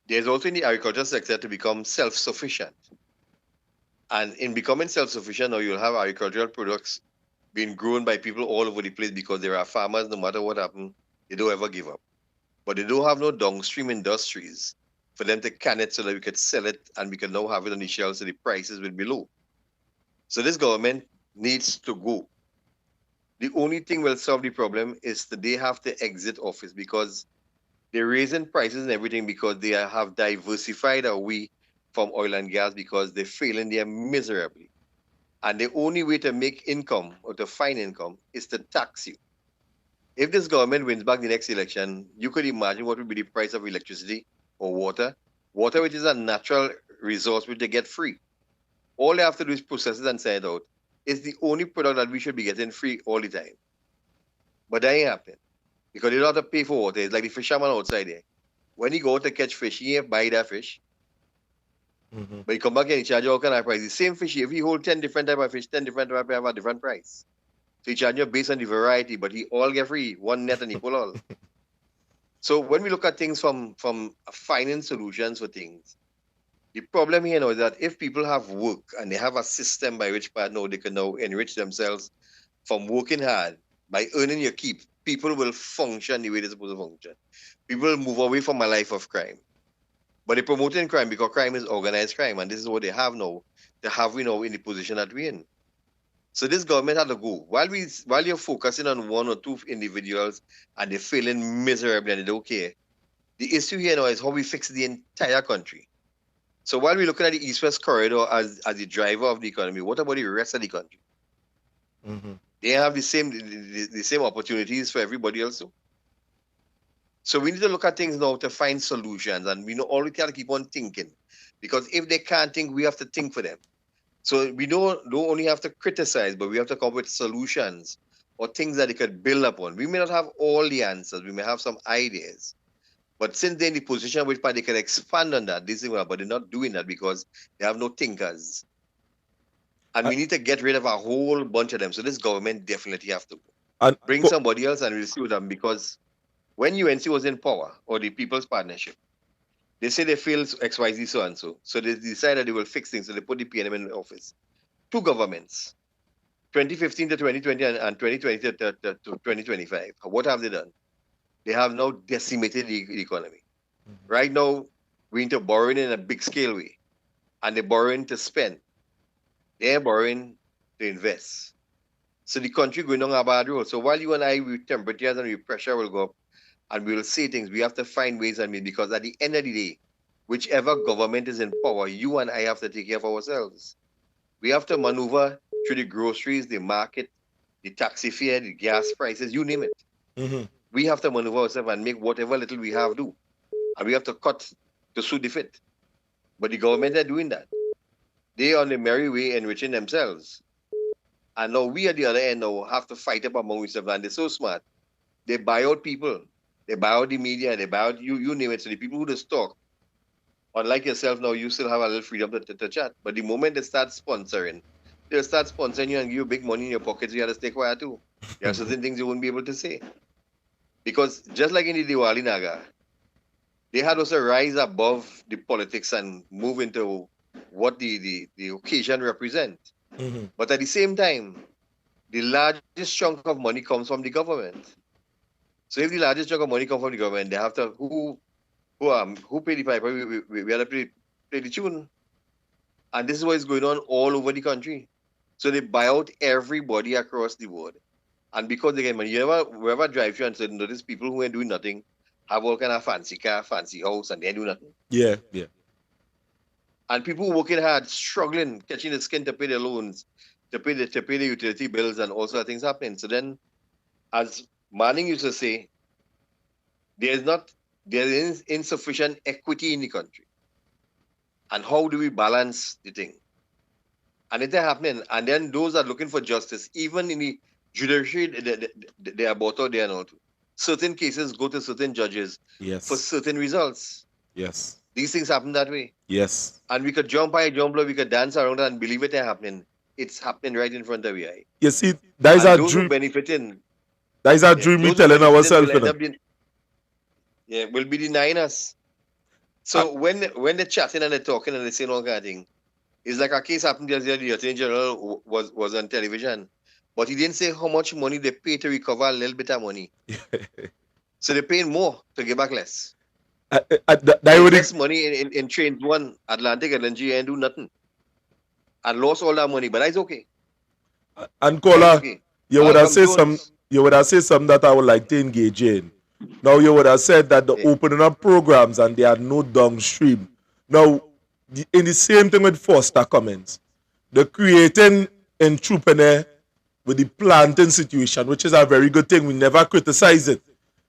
There's also in the agriculture sector to become self-sufficient. And in becoming self-sufficient now, you'll have agricultural products being grown by people all over the place because there are farmers, no matter what happens, they don't ever give up. But they don't have no downstream industries for them to can it so that we could sell it and we can now have it on the shelves so the prices will be low. So this government needs to go. The only thing will solve the problem is that they have to exit office because they're raising prices and everything because they have diversified away from oil and gas because they're failing there miserably. And the only way to make income or to find income is to tax you. If this government wins back the next election, you could imagine what would be the price of electricity or water. Water, which is a natural resource which they get free. All they have to do is process it and send it out. It's the only product that we should be getting free all the time. But that ain't happening. Because they don't have to pay for water. It's like the fisherman outside there. When he go out to catch fish, he ain't buy that fish. Mm-hmm. But he come back and he charge you all kind of price. The same fish, if he hold 10 different type of fish, 10 different type of fish have a different price. So he charge you based on the variety, but he all get free. One net and he pull all. So when we look at things from finding solutions for things, the problem here now is that if people have work and they have a system by which part now they can now enrich themselves from working hard by earning your keep, people will function the way they're supposed to function. People will move away from a life of crime. But they're promoting crime because crime is organized crime, and this is what they have now. They have we now in the position that we're in. So this government had to go. While you're focusing on one or two individuals and they're failing miserably and they don't care, the issue here now is how we fix the entire country. So while we're looking at the East-West corridor as the driver of the economy, what about the rest of the country? Mm-hmm. They have the same opportunities for everybody else too. So we need to look at things now to find solutions, and we know all we got to keep on thinking, because if they can't think, we have to think for them. So we don't only have to criticize, but we have to come up with solutions or things that they could build upon. We may not have all the answers, we may have some ideas, but since they're in the position which they can expand on that, but they're not doing that because they have no thinkers. And we need to get rid of a whole bunch of them. So this government definitely have to go. And bring somebody else and we'll see with them, because when UNC was in power, or the People's Partnership, they say they failed XYZ so and so. So they decided they will fix things. So they put the PNM in office. Two governments, 2015 to 2020 and 2020 to 2025. What have they done? They have now decimated the economy. Right now, we're into borrowing in a big scale way. And they're borrowing to spend. They're borrowing to invest. So the country going on a bad road. So while you and I, with temperatures and with pressure will go up, and we will say things, we have to find ways, because at the end of the day, whichever government is in power, you and I have to take care of ourselves. We have to maneuver through the groceries, the market, the taxi fare, the gas prices, you name it. Mm-hmm. We have to maneuver ourselves and make whatever little we have do. And we have to cut to suit the fit. But the government are doing that. They are on the merry way enriching themselves. And now we at the other end now have to fight up among ourselves. And they're so smart. They buy out people. They buy out the media. They buy out you name it. So the people who just talk, unlike yourself now, you still have a little freedom to chat. But the moment they start sponsoring, they'll start sponsoring you and give you big money in your pockets. You have to stay quiet too. There are certain things you won't be able to say. Because just like in the Diwali Naga, they had also rise above the politics and move into what the occasion represents. Mm-hmm. But at the same time, the largest chunk of money comes from the government. So if the largest chunk of money comes from the government, they have to who pay the piper? We have to play the tune. And this is what is going on all over the country. So they buy out everybody across the board. And because they get money, wherever drive through and say, notice people who ain't doing nothing have all kind of fancy car, fancy house, and they do nothing. Yeah. And people working hard, struggling, catching the skin to pay their loans, to pay the utility bills, and all sorts of things happening. So then, as Manning used to say, there is insufficient equity in the country. And how do we balance the thing? And it's happening. And then those are looking for justice, even in the judiciary, they are both out there now too. Certain cases go to certain judges for certain results. Yes. These things happen that way. Yes. And we could jump high, jump low, we could dance around and believe it happening. It's happening right in front of your eye. You see, that is our dream. Benefiting. That is our dream we telling ourselves. Will be denying us. So when they're chatting and they're talking and they're saying all kind of thing, it's like a case happened the other day. The Attorney General was on television, but he didn't say how much money they pay to recover a little bit of money. So they're paying more to give back less. They invest money in Trains 1, Atlantic, LNG, and do nothing. And lost all that money, but that's okay. And Kola, you would have said something that I would like to engage in. Now you would have said that the opening up programs and they had no downstream. Now, in the same thing with Foster Commons, the creating entrepreneur with the planting situation, which is a very good thing. We never criticize it.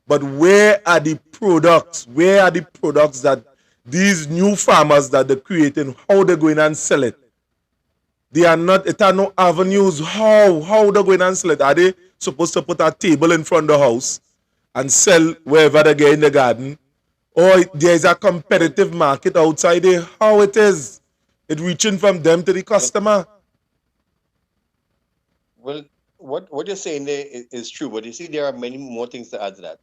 But where are the products? Where are the products that these new farmers that they're creating, how they're going and sell it? They are not, it are no avenues. How they're going and sell it? Are they supposed to put a table in front of the house and sell wherever they get in the garden? Or there is a competitive market outside there? How it is? It reaching from them to the customer. Well, what you're saying there is true, but you see, there are many more things to add to that.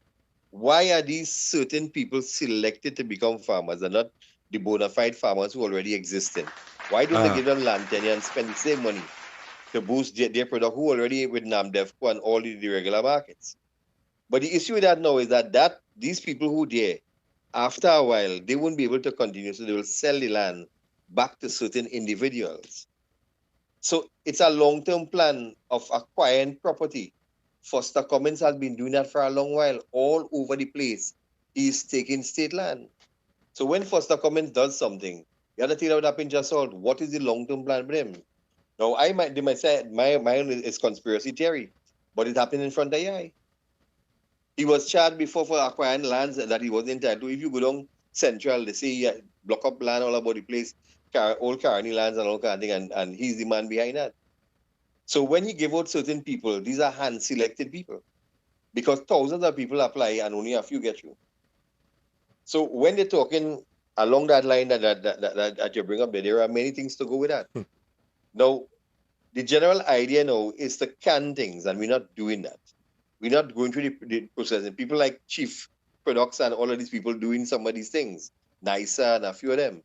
Why are these certain people selected to become farmers and not the bona fide farmers who already existed? Why don't they give them land tenure and spend the same money to boost their product who already with NAMDEFCO and all the regular markets? But the issue with that now is that these people who there, after a while, they won't be able to continue, so they will sell the land back to certain individuals. So it's a long-term plan of acquiring property. Foster Commons has been doing that for a long while. All over the place, he's taking state land. So when Foster Commons does something, you have to take out that pinch of salt. What is the long-term plan with him? Now, they might say my own is conspiracy theory, but it happened in front of your eye. He was charged before for acquiring lands that he wasn't entitled to. If you go down Central, they say block up land all about the place, old Carney lands and all kind of thing, and he's the man behind that. So when he gave out certain people, these are hand-selected people, because thousands of people apply and only a few get through. So when they're talking along that line that you bring up there are many things to go with that. Now, the general idea now is to can things, and we're not doing that. We're not going through the process. And people like Chief Products and all of these people doing some of these things, NISA and a few of them.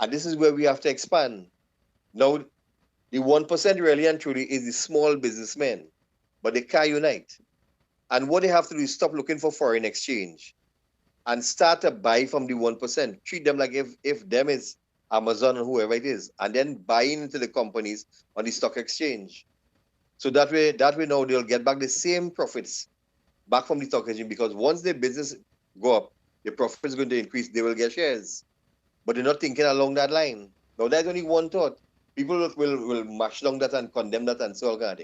And this is where we have to expand. Now, the 1% really and truly is the small businessmen, but they can't unite. And what they have to do is stop looking for foreign exchange and start to buy from the 1%. Treat them like if them is Amazon or whoever it is, and then buying into the companies on the stock exchange. So that way now they'll get back the same profits back from the stock exchange, because once their business go up, the profit is going to increase, they will get shares. But they're not thinking along that line. Now that's only one thought. People will mash along that and condemn that and so on.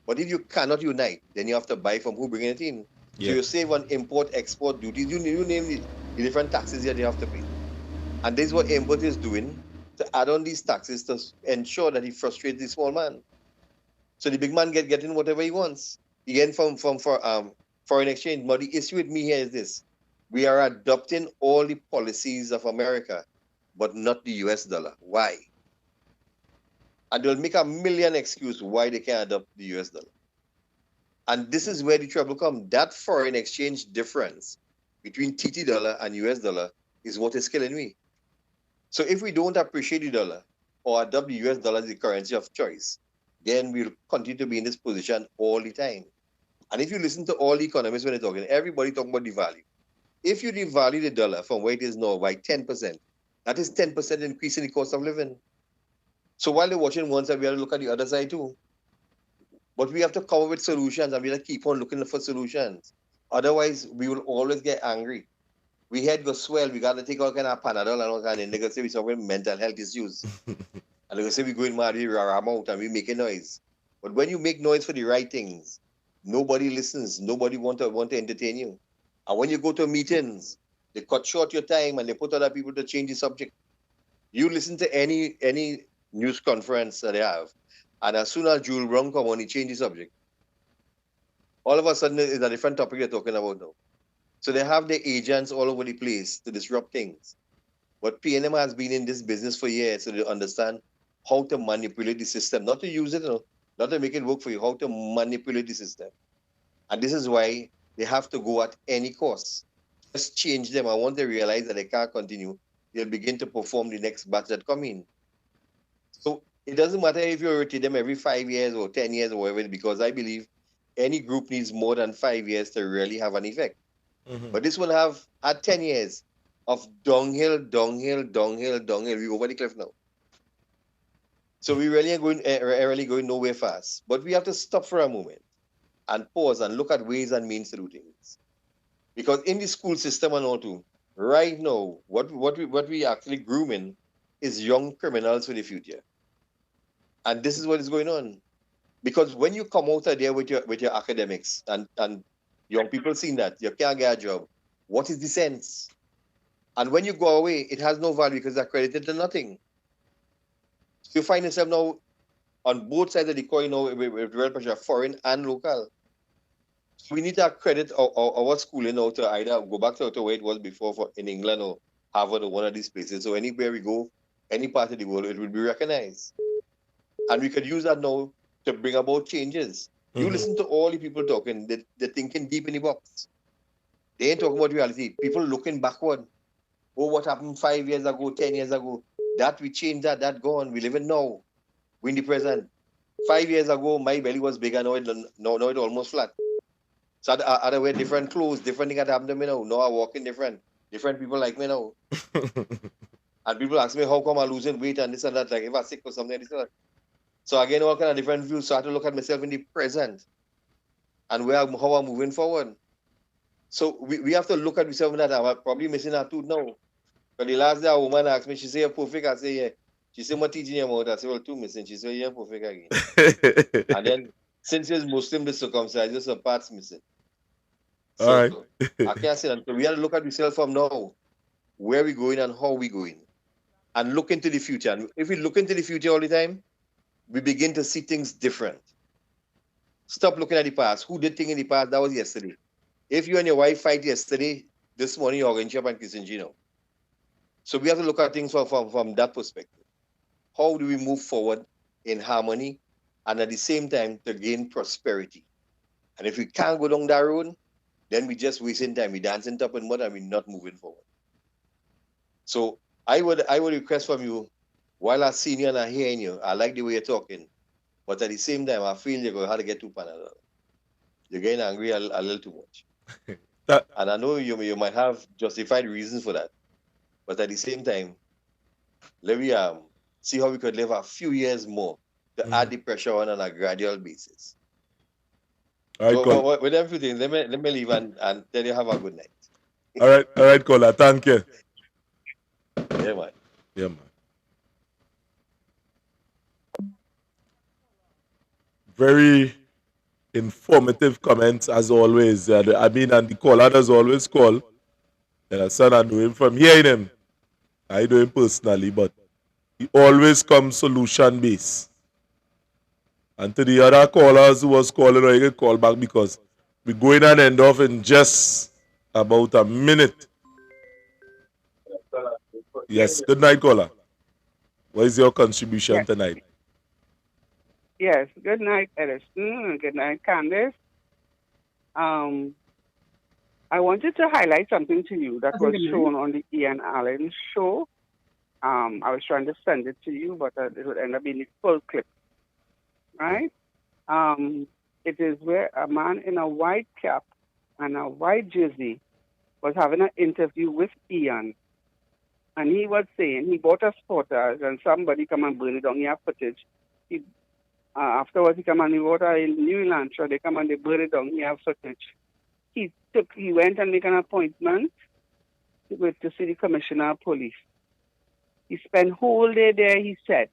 But if you cannot unite, then you have to buy from who bringing it in. Yeah. So you save on import, export duties. You name the different taxes that you have to pay. And this is what import is doing, to add on these taxes to ensure that he frustrates the small man. So the big man getting whatever he wants. Again, from foreign exchange. But the issue with me here is this: we are adopting all the policies of America, but not the US dollar. Why? And they'll make a million excuses why they can't adopt the US dollar. And this is where the trouble comes. That foreign exchange difference between TT dollar and US dollar is what is killing me. So if we don't appreciate the dollar or adopt the US dollar as the currency of choice, then we'll continue to be in this position all the time. And if you listen to all the economists when they're talking, everybody talking about the value. If you devalue the dollar from where it is now by 10%, that is 10% increase in the cost of living. So while they're watching one side, we have to look at the other side too. But we have to come up with solutions, and we have to keep on looking for solutions. Otherwise, we will always get angry. We head go swell, we got to take all kind of Panadol and all kind of, and they're going to say we suffering mental health issues. And they're going to say we're going mad, we ram out and we making noise. But when you make noise for the right things, nobody listens, nobody want to entertain you. And when you go to meetings, they cut short your time and they put other people to change the subject. You listen to any news conference that they have, and as soon as Jules Brown come on, he change the subject. All of a sudden, it's a different topic they're talking about now. So they have their agents all over the place to disrupt things. But PNM has been in this business for years, so they understand how to manipulate the system, not to use it, not to make it work for you, how to manipulate the system. And this is why they have to go at any cost. Just change them. And once they realize that they can't continue, they'll begin to perform the next batch that come in. So it doesn't matter if you rotate them every 5 years or 10 years or whatever, because I believe any group needs more than 5 years to really have an effect. Mm-hmm. But this one have had 10 years of downhill. We're over the cliff now. So we really are going nowhere fast. But we have to stop for a moment and pause and look at ways and means to do things. Because in the school system and all too, right now, what we actually grooming is young criminals for the future. And this is what is going on. Because when you come out of there with your academics and young people seeing that you can't get a job, what is the sense? And when you go away, it has no value because it's accredited to nothing. So you find yourself now on both sides of the coin now with real pressure, foreign and local. So we need to accredit our schooling now to either go back to where it was before in England or Harvard or one of these places. So anywhere we go, any part of the world, it will be recognized. And we could use that now to bring about changes. Mm-hmm. You listen to all the people talking, they're thinking deep in the box. They ain't talking about reality. People looking backward. Oh, what happened 5 years ago, 10 years ago? That we changed that gone. We live in now. We in the present. 5 years ago, my belly was bigger. Now it almost flat. So I wear different clothes, different things that happened to me now. Now I walk in different people like me now. And people ask me, how come I'm losing weight and this and that? Like if I'm sick or something, this and that. So again, all kind of different views. So I have to look at myself in the present and how I'm moving forward. So we have to look at ourselves in that. I'm probably missing a tooth now. But the last day a woman asked me, she said, you're perfect. I say, yeah. She said, what teaching your mouth? I said, well, two missing. She said, you're perfect again. And then, since you're Muslim, the circumcised, just a part's missing. So, all right. I can't say that. So we have to look at ourselves from now. Where we going and how we going. And look into the future. And if we look into the future all the time, we begin to see things different. Stop looking at the past. Who did things in the past? That was yesterday. If you and your wife fight yesterday, this morning you're going to and kissing Gino. So we have to look at things from that perspective. How do we move forward in harmony and at the same time to gain prosperity? And if we can't go down that road, then we just wasting time. We dancing top and mud and we're not moving forward. So I would request from you, while I see you and I hearing you, I like the way you're talking, but at the same time, I feel you're going to have to get 2 Panadol. You're getting angry a little too much. And I know you might have justified reasons for that. But at the same time, let me see how we could live a few years more to add the pressure on a gradual basis. All right, so with everything, let me leave and tell you have a good night. All right, caller. Thank you. Yeah, man. Yeah, man. Very informative comments as always. I mean, and the caller does always call. And son, I know him from hearing him. I know him personally, but he always comes solution based. And to the other callers who was calling, I get call back because we're going and end off in just about a minute. Yes, good night, caller. What is your contribution tonight? Yes, good night, Edison. Good night, Candice. I wanted to highlight something to you that was shown on the Ian Allen show. I was trying to send it to you, but it would end up being a full clip, right? It is where a man in a white cap and a white jersey was having an interview with Ian. And he was saying he bought a spotter and somebody come and burn it down. He have footage. Afterwards, he come and he bought a new Elantra. They come and they burn it down. He have footage. He went and make an appointment to see the commissioner of police. He spent whole day there, he said,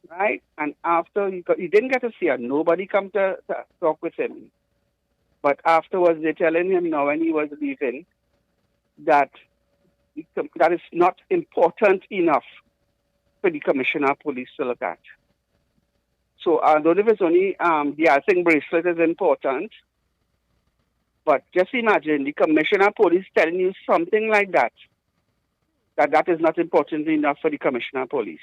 right? And after he didn't get to see her. Nobody come to talk with him. But afterwards, they're telling him now when he was leaving that that is not important enough for the commissioner of police to look at. So although if it's only the dancing bracelet is important, but just imagine the commissioner of police telling you something like that is not important enough for the commissioner of police.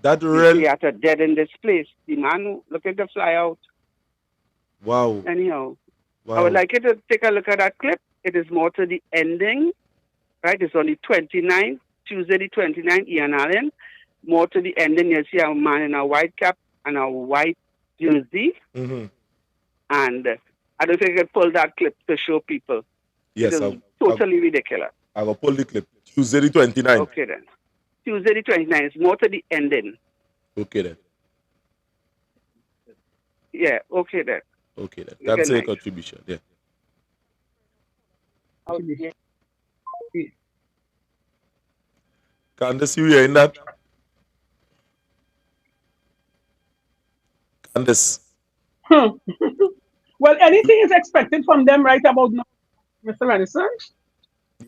That really... He had a dead in this place. The man looking to fly out. Wow. Anyhow, wow. I would like you to take a look at that clip. It is more to the ending, right? It's on the 29th, Tuesday the 29th, Ian Allen. More to the ending, you see a man in a white cap and a white jersey. Mm-hmm. And I don't think I can pull that clip to show people. Yes, it is totally ridiculous. I will pull the clip. Tuesday the 29th. Okay then. Tuesday the 29th. It's more to the ending. Okay then. Yeah, okay then. Okay then. That's a contribution. Yeah. Okay. Candice, you hearing that? Candice. Well, anything is expected from them right about now, Mr. Renison.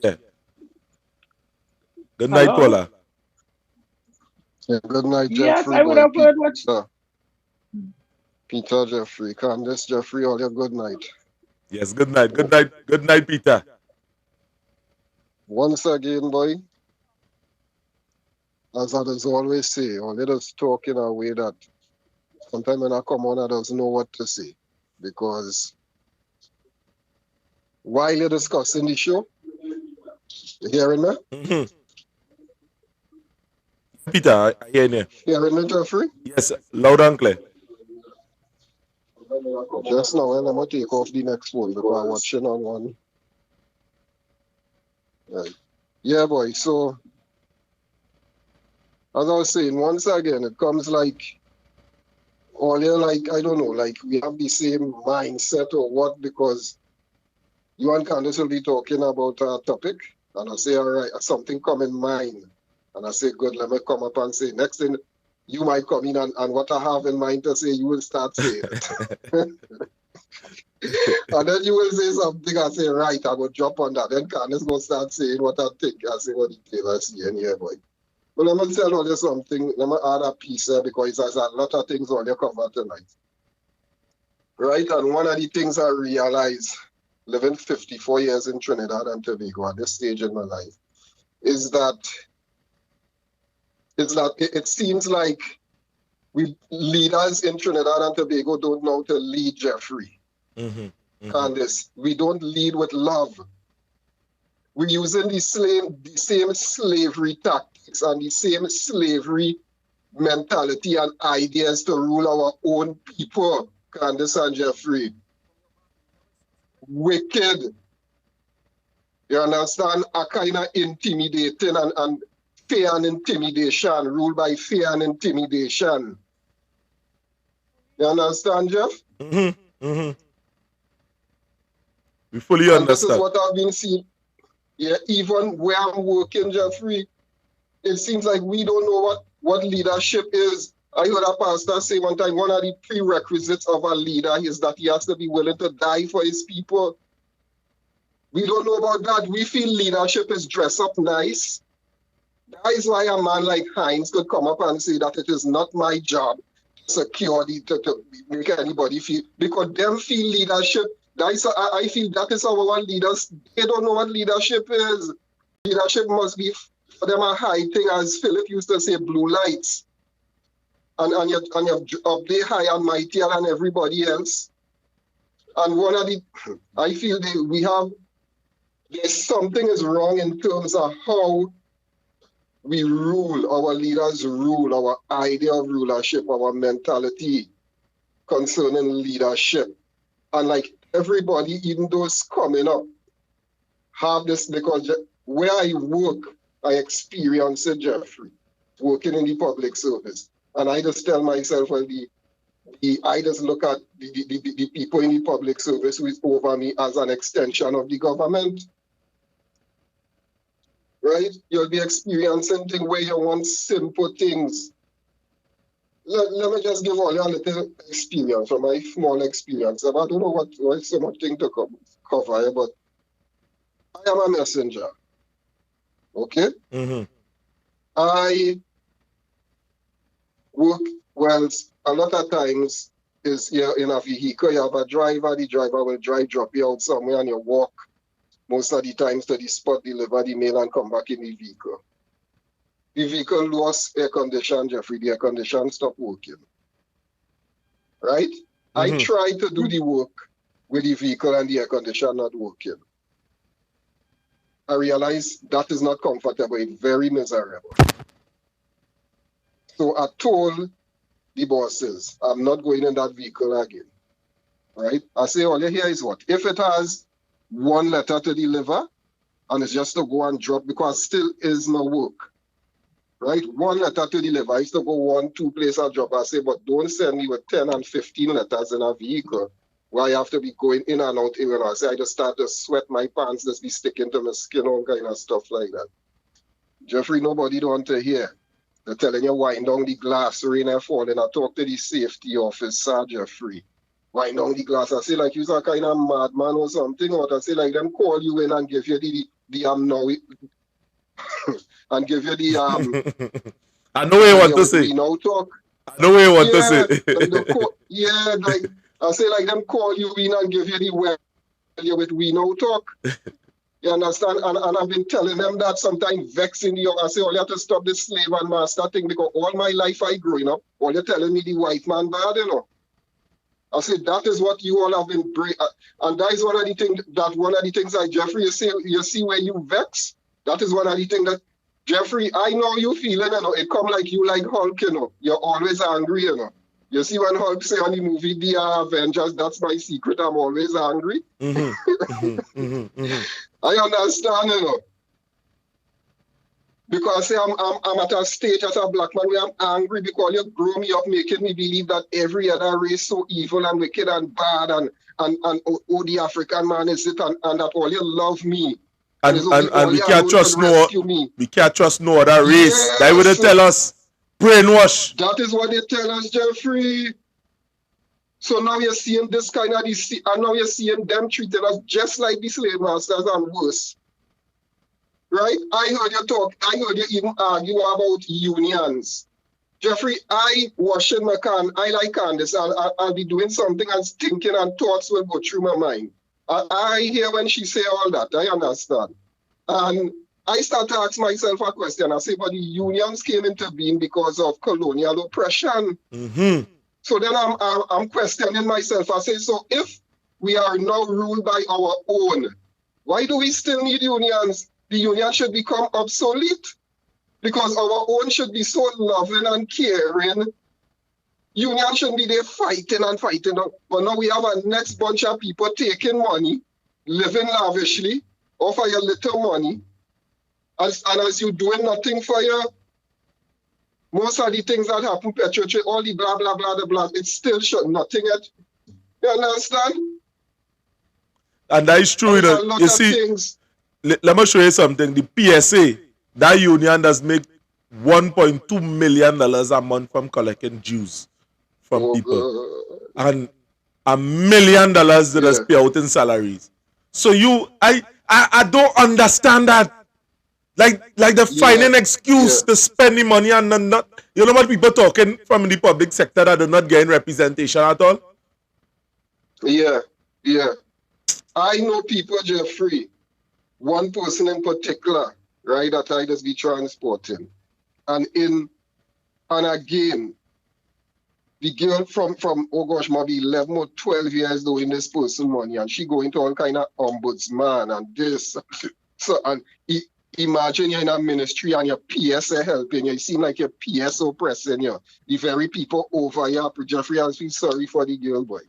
Yeah. Good night, caller. Yeah, good night, Jeffrey. Yes, I would have heard what... Peter, Jeffrey. Candice, Jeffrey, all your good night. Yes, good night. Good night. Good night, Peter. Once again, boy, as others always say, or let us talk in a way that sometimes when I come on, I don't know what to say. Because while you're discussing the show, you hearing me? Mm-hmm. Peter, I hear you. Hearing me, Jeffrey? Yes, loud and clear. Just now, I'm going to take off the next phone because I'm watching on one. Right. Yeah, boy. So, as I was saying, once again, it comes like, all you're like, I don't know, like we have the same mindset or what, because you and Candice will be talking about a topic, and I say, all right, something come in mind. And I say, good, let me come up and say, next thing, you might come in and what I have in mind to say, you will start saying it. And then you will say something, I say, right, I will drop on that. Then Candice will start saying what I think. I say, what detail I see in here, boy. But let me tell you something, let me add a piece here because there's a lot of things on your cover tonight. Right, and one of the things I realized, living 54 years in Trinidad and Tobago at this stage in my life, is that it seems like we leaders in Trinidad and Tobago don't know how to lead, Jeffrey. Candice, we don't lead with love. We're using the same slavery tactics and the same slavery mentality and ideas to rule our own people, Candice and Jeffrey. Wicked. You understand? A kind of intimidating and fear and intimidation, ruled by fear and intimidation. You understand, Jeff? We fully and understand. This is what I've been seeing. Yeah, even where I'm working, Jeffrey, it seems like we don't know what leadership is. I heard a pastor say one time, one of the prerequisites of a leader is that he has to be willing to die for his people. We don't know about that. We feel leadership is dress up nice. That is why a man like Hinds could come up and say that it is not my job to secure to make anybody feel, because them feel leadership. I feel that is our leaders. They don't know what leadership is. Leadership must be for them a high thing, as Philip used to say, blue lights. And you're up there high and mightier than everybody else. And one of the, I feel there's something is wrong in terms of how we rule, our leaders rule, our idea of rulership, our mentality concerning leadership. And like everybody, even those coming up, have this, because where I work, I experience it, Jeffrey, working in the public service. And I just tell myself, well, I just look at the people in the public service who is over me as an extension of the government. Right? You'll be experiencing things where you want simple things. Let me just give all you a little experience from my small experience. I don't know what so much thing to cover, but I am a messenger. Okay? I work, well, a lot of times is you're in a vehicle, you have a driver, the driver will drop you out somewhere and you walk most of the times to the spot, deliver the mail and come back in the vehicle. The vehicle lost air condition, Jeffrey, the air condition stopped working. Right? I try to do the work with the vehicle and the air condition not working. I realize that is not comfortable, it's very miserable. So I told the bosses, I'm not going in that vehicle again. Right? I say, all you hear is what? If it has one letter to deliver, and it's just to go and drop, because still is no work. Right? One letter to deliver. I used to go 1-2 places and drop. I say, but don't send me with 10 and 15 letters in a vehicle where I have to be going in and out. Even I say, I just start to sweat my pants, just be sticking to my skin, all kind of stuff like that. Jeffrey, nobody don't want to hear. They're telling you, wind down the glass, rain and falling. I talk to the safety officer, Jeffrey. Wind down the glass. I say, like, you're a kind of madman or something. Or I say, like, them call you in and give you and give you the I know what you want to say. We now talk. I know what you want to say. Like I say, like them call you in and give you the well with we now talk. You understand? And I've been telling them that sometimes vexing the young. I say, all you have to stop this slave and master thing, because all my life I growing up, all you're telling me the white man bad, you know. I said, that is what you all have been and that is one of the things that Jeffrey, you see where you vex. That is one of the things that Jeffrey, I know you feeling, you know, it come like you like Hulk, you know. You're always angry, you know. You see when Hulk say on the movie, The Avengers, that's my secret, I'm always angry. I understand, you know. Because I'm at a stage as a black man where I'm angry because you grow me up making me believe that every other race so evil and wicked and bad and the African man is it and that all you love me. And we can't trust no other race. Yes. They would tell us brainwash. That is what they tell us, Jeffrey. So now you're seeing this kind of and now you're seeing them treating us just like the slave masters and worse. Right? I heard you even argue about unions. Jeffrey, I washing my can. I like Candice. I'll be doing something and thinking and thoughts will go through my mind. I hear when she say all that. I understand. And I start to ask myself a question. I say, but the unions came into being because of colonial oppression. So then I'm questioning myself. I say, so if we are now ruled by our own. Why do we still need unions? The union should become obsolete because our own should be so loving and caring. Union shouldn't be there fighting and fighting. But now we have a next bunch of people taking money, living lavishly, offer you little money. And as you doing nothing for you, most of the things that happen, Petro, all the blah, blah, blah, blah, it's still shut nothing yet. You understand? And that is true. You see, let me show you something. The PSA, that union does make $1.2 million a month from collecting dues from people. And $1 million they just pay out in salaries. So I don't understand that. Like they're finding excuse to spend the money and not, you know what people talking from the public sector that they're not getting representation at all? Yeah. I know people, Jeffrey, one person in particular, right, that I just be transporting. And again, the girl from oh gosh, maybe 11 or 12 years doing this person money, and she going to all kind of ombudsman and this. So, and imagine you're in a ministry and your PSA helping you. You seem like your PSO oppressing you. The very people over here, Jeffrey, I feel sorry for the girl, boy.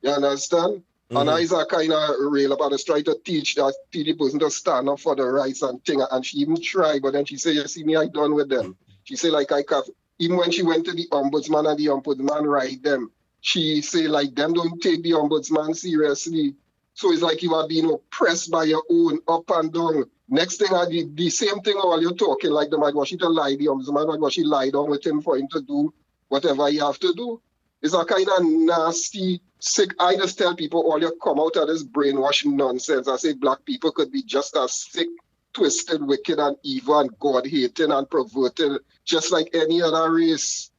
You understand? And I is a kind of real about us try to teach the person to stand up for the rights and thing. And she even tried, but then she said, you see me, I done with them. She said, like, I can't. Even when she went to the ombudsman and the ombudsman write them, she say, like, them don't take the ombudsman seriously. So it's like you are being oppressed by your own, up and down. Next thing, the same thing while you're talking, like the might was she to lie, the ombudsman might was she lie down with him for him to do whatever he have to do. It's a kind of nasty, sick. I just tell people, all you come out of this brainwashing nonsense. I say black people could be just as sick, twisted, wicked, and evil, and God-hating and perverted, just like any other race.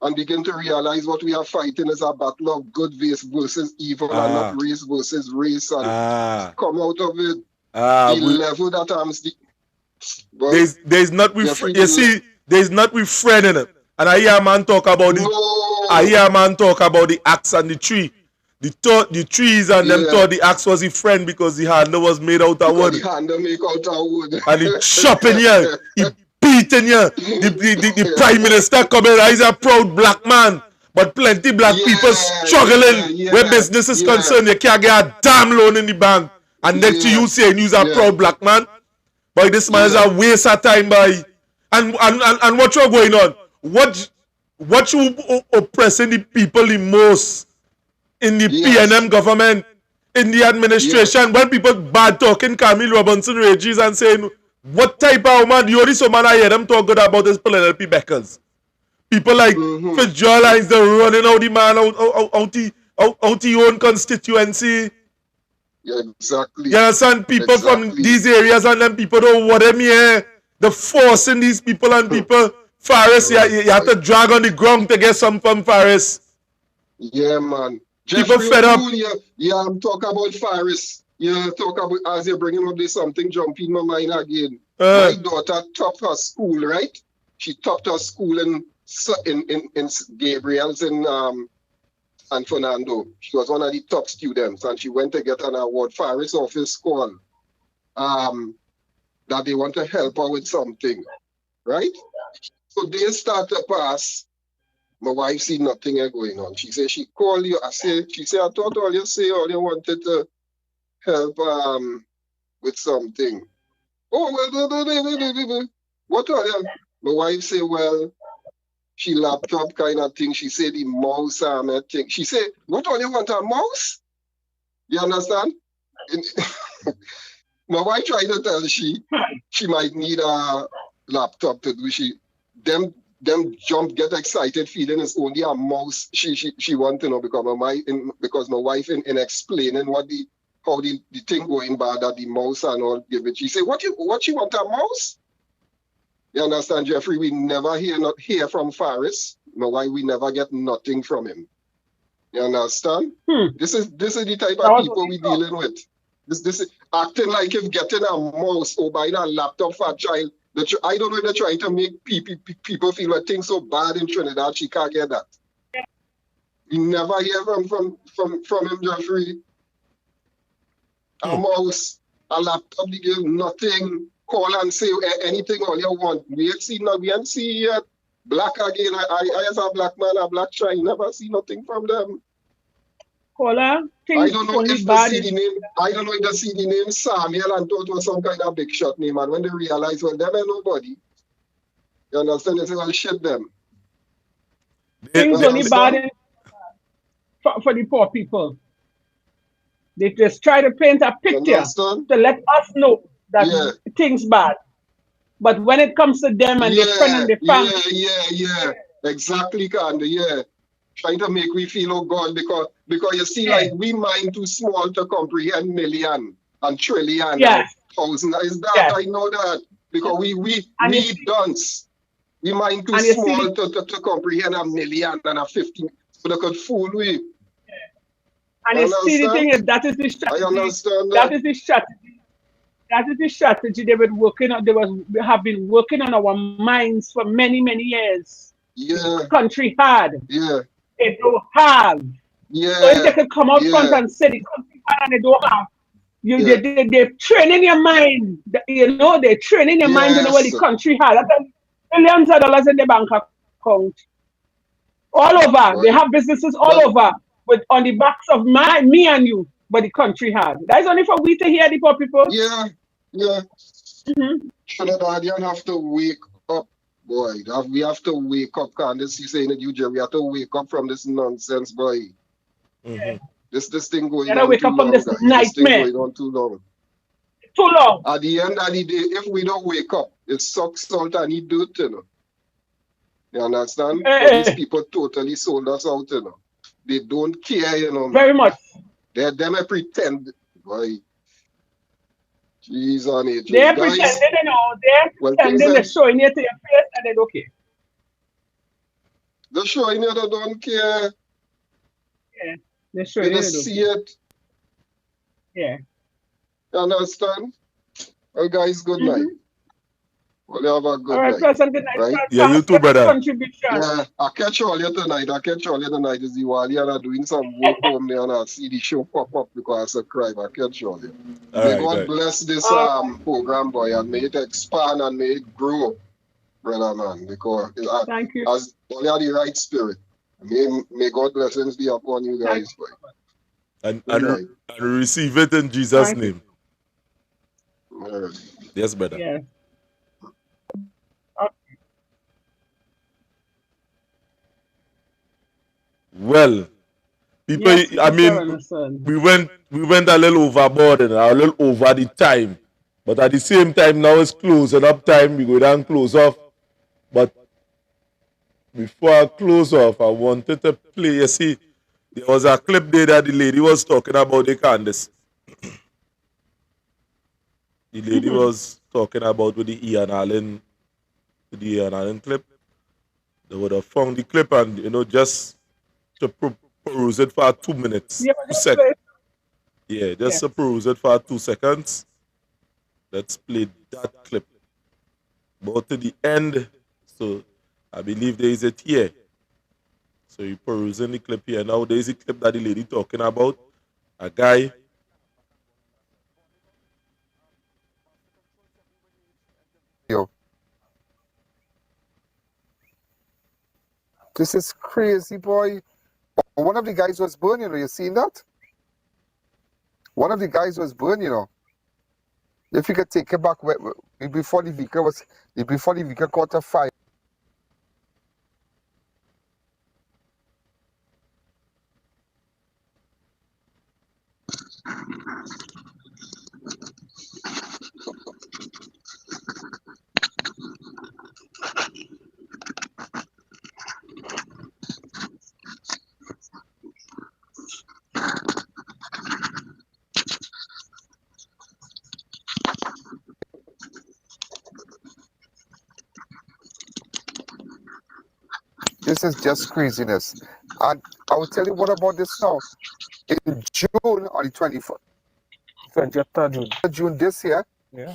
And begin to realize what we are fighting is a battle of good versus evil, and not race versus race. And come out of it. The level that I'm... There's not with... You see, there's not with friend in it. And I hear a man talk about the axe and the tree. The trees and them thought the axe was his friend because the handle was made out of wood. The handle make out of wood. And he chopping you, he beating you. The prime minister coming, he's a proud black man. But plenty black people struggling where business is concerned. You can't get a damn loan in the bank. And next to you saying you're a proud black man. But this man is a waste of time, boy. And what you're going on? What you oppressing the people the most in the PNM government, in the administration, when people bad talking Camille Robinson rages and saying, what type of man, you already so man I hear them talk good about this Penelope Beckers. People like Fitzgerald Hinds, they're running out the man out the own constituency. Yeah, exactly. You understand? People from these areas and them people don't want them here. They're forcing these people and people. Faris, you have to drag on the ground to get some from Faris. Yeah, man. People Jeffrey, fed up. I'm talking about Faris. You talk about, as you're bringing up this, something jump in my mind again. My daughter topped her school, right? She topped her school in Gabriel's and Fernando. She was one of the top students, and she went to get an award. Faris office called that they want to help her with something, right? So they start to pass. My wife see nothing going on. She said she called you. She said, I thought all you wanted to help with something. Oh, well, what are you? My wife said, well, she laptop kind of thing. She said the mouse thing. She said, what all you want, a mouse? You understand? My wife tried to tell she might need a laptop to do them get excited feeling it's only a mouse she want to know because my wife in explaining how the thing going bad that the mouse and all give it. She say, what you want, a mouse? You understand, Jeffrey? We never hear from Faris. My wife, we never get nothing from him. You understand? This is the type of people we dealing with. This is acting like if getting a mouse or buying a laptop for a child. I don't know if they're trying to make people feel like things so bad in Trinidad, she can't get that. We never hear from him, Jeffrey. A mouse, a laptop, they give nothing. Call and say anything all you want. We ain't see yet. Black again. I as a black man, a black child, never see nothing from them. Caller, I don't know if they see the name. I don't know if they see the name Samuel and thought it was some kind of big shot name. And when they realize, well, them ain't nobody. You understand? They say, well, shit them. Things only bad for the poor people. They just try to paint a picture to let us know that things bad. But when it comes to them and their friend and their family. Yeah. Exactly, Candy, yeah. Trying to make we feel, oh God, because you see, like, we mind too small to comprehend million and trillion and thousand. Is that? I know that. Because we dunce. We mind too small to comprehend a million and a 50. So they could fool we. And you see, the thing is, that is the strategy. I understand that is the strategy. That is the strategy they were working on. They have been working on our minds for many, many years. Yeah. The country hard. Yeah. They don't have. Yeah. So if they could come out front and say the country hard and they don't have, they're training your mind. You know, they're training your mind to know what the country hard. That's millions of dollars in the bank account. All over. Right. They have businesses all over. But on the backs of me and you, but the country hard. That is only for we to hear the poor people. Yeah. Trinidadian have to wake up, boy. We have to wake up. Candace, you saying in New Jersey, we have to wake up from this nonsense, boy. This thing going on wake too up long, from this guys. nightmare. This thing going on too long. Too long. At the end of the day, if we don't wake up, it sucks salt and eat dirt, you know. You understand? These people totally sold us out, you know. They don't care, you know. Very much. They pretend, boy. Jeez on it. They're pretending, you know. They're pretending they're showing it to your face and they don't care. They're showing you they don't care. Yeah. They're showing you they don't see it. Yeah. You understand? Well, guys, good night. Well, you have a good night. Pleasant good night. Right? Yeah, you too, brother. Yeah, I'll catch all you tonight. Is you while you're doing some work home there and I'll see the show pop up because I subscribe. I'll catch all you. May God bless this program, boy, and may it expand and may it grow, brother, man, because thank you. As only have the right spirit. May God blessings be upon you guys, boy. And receive it in Jesus' name. Yes, brother. Yeah. Well, people, I mean, we went a little overboard and a little over the time, but at the same time now it's closing up time. We go down close off, but before I close off, I wanted to play. You see, there was a clip there that the lady was talking about the Candace. The lady was talking about with the Ian Allen clip. They would have found the clip and, you know, just to peruse it for 2 minutes. 2 seconds. Yeah, just to peruse it for 2 seconds. Let's play that clip. But to the end, so I believe there is it here. So you're perusing the clip here. Now there is a clip that the lady talking about. A guy. Yo. This is crazy, boy. One of the guys was burned, you know. You seen that? One of the guys was burned, you know. If you could take it back before the vehicle caught a fire. This is just craziness. And I will tell you what about this now. In June on the 24th. 20th of June this year,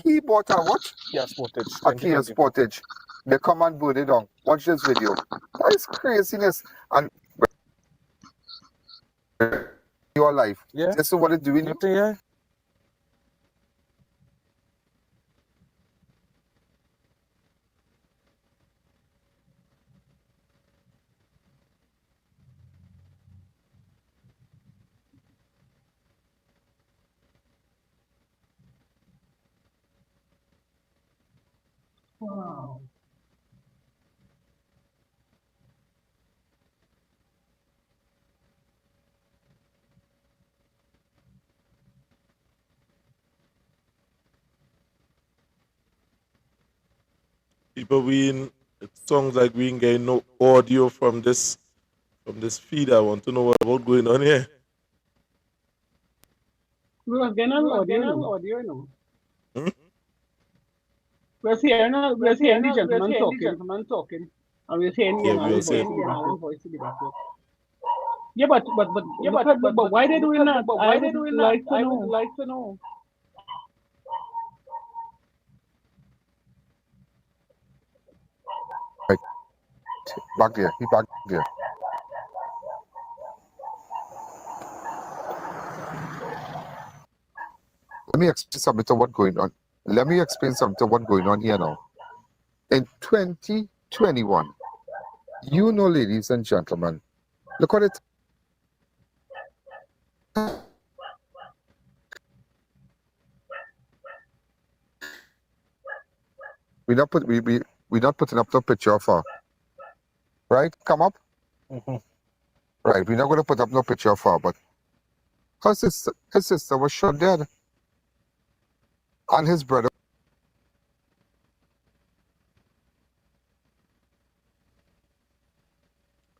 he bought a what? Kia Sportage. A Kia Sportage. They come and burn it down. Watch this video. That is craziness. And your life. Yeah. This is what it's doing. Nothing, yeah. Wow. People, it sounds like we ain't getting no audio from this feed. I want to know what's going on here. We was getting an audio, you know. We was hearing the gentleman talking, and we was hearing Yeah, Ian we were Allen's saying. voice in the background. Yeah, but why they doing that? I would like to know. Right. Back there. He back there. Let me explain something to what's going on. Let me explain something to what's going on here now. In 2021, you know, ladies and gentlemen, look what it. We not putting up the picture of her. Right? Come up. Right. We're not going to put up no picture of her, but his sister was shot dead, and his brother.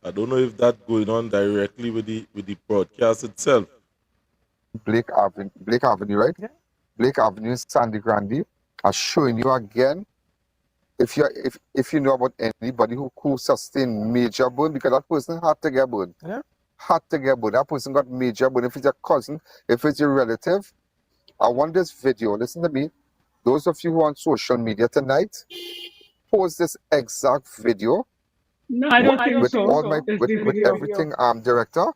I don't know if that's going on directly with the broadcast itself. Blake Avenue, right? Yeah. Blake Avenue, Sandy Grande. I'm showing you again. If you know about anybody who sustained major burn, because that person had to get burned. Yeah. Had to get burned. That person got major burn. If it's your cousin, if it's your relative, I want this video. Listen to me. Those of you who are on social media tonight, post this exact video. No, I don't think with so. all my It's with the video. everything director,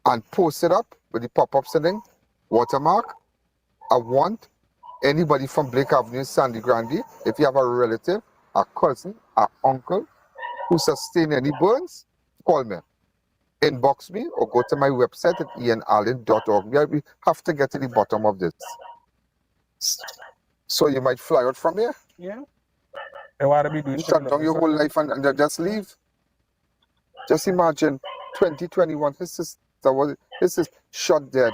and post it up with the pop-up sending watermark. I want anybody from Blake Avenue, Sandy Grande, if you have a relative, a cousin, an uncle who sustained any burns, call me. Inbox me or go to my website at ianallen.org. We have to get to the bottom of this. So you might fly out from here. Yeah. And what are we doing? Shut down your whole life and just leave. Just imagine 2021, his sister shot dead.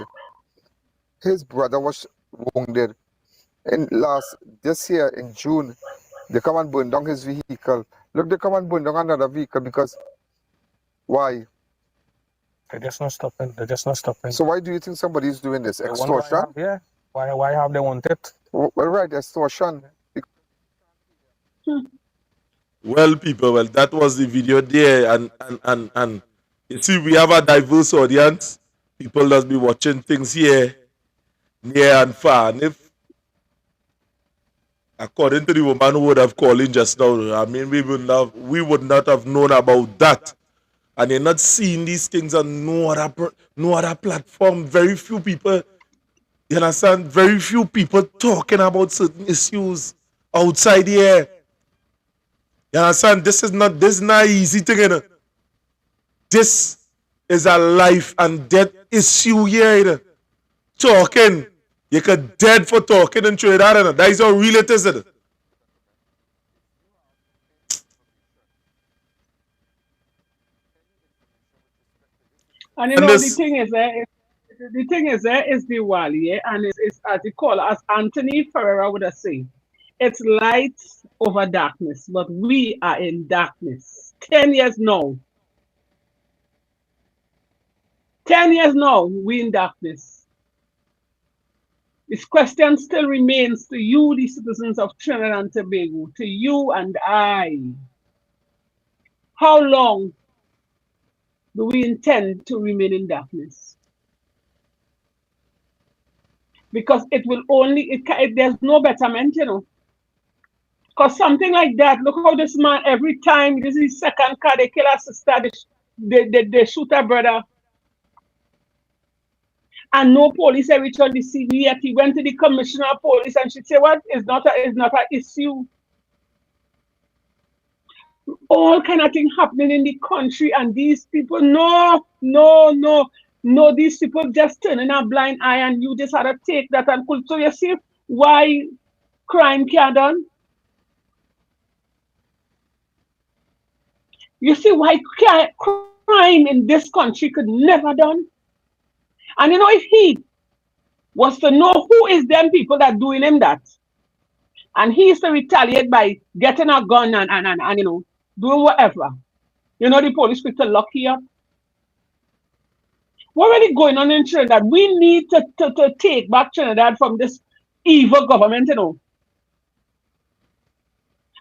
His brother was wounded. And this year in June, they come and burn down his vehicle. Look, they come and burn down another vehicle because why? They're just not stopping. So why do you think somebody is doing this? Extortion? Why have they want it? Well, right, extortion. Well, people, that was the video there, and you see, we have a diverse audience. People that be watching things here, near and far. And if, according to the woman who would have called in just now, I mean, we would not have known about that. And you're not seeing these things on no other platform. Very few people, you understand? Very few people talking about certain issues outside here. You understand? This is not an easy thing, you know? This is a life and death issue here, you know? Talking. You could dead for talking in Trinidad, you know? That is how real it is, you know? And you know, the thing is the Wally, and it's as you call, as Anthony Ferreira would have said, it's light over darkness, but we are in darkness. 10 years now. 10 years now, we in darkness. This question still remains to you, the citizens of Trinidad and Tobago, to you and I. How long do we intend to remain in darkness? Because it will only, there's no betterment, you know. Because something like that, look how this man, every time, this is his second car, they kill a sister, they shoot a brother. And no police ever reached on the scene yet. He went to the commissioner of police and she said, what? It's not an issue. All kind of things happening in the country, and these people, no, these people just turning a blind eye, and you just had to take that and pull. So you see why crime can't done? You see why crime in this country could never done? And you know, if he was to know who is them people that doing him that, and he is to retaliate by getting a gun and you know, doing whatever, you know, the police quick to lock you up. What really going on in Trinidad? We need to take back Trinidad from this evil government, you know.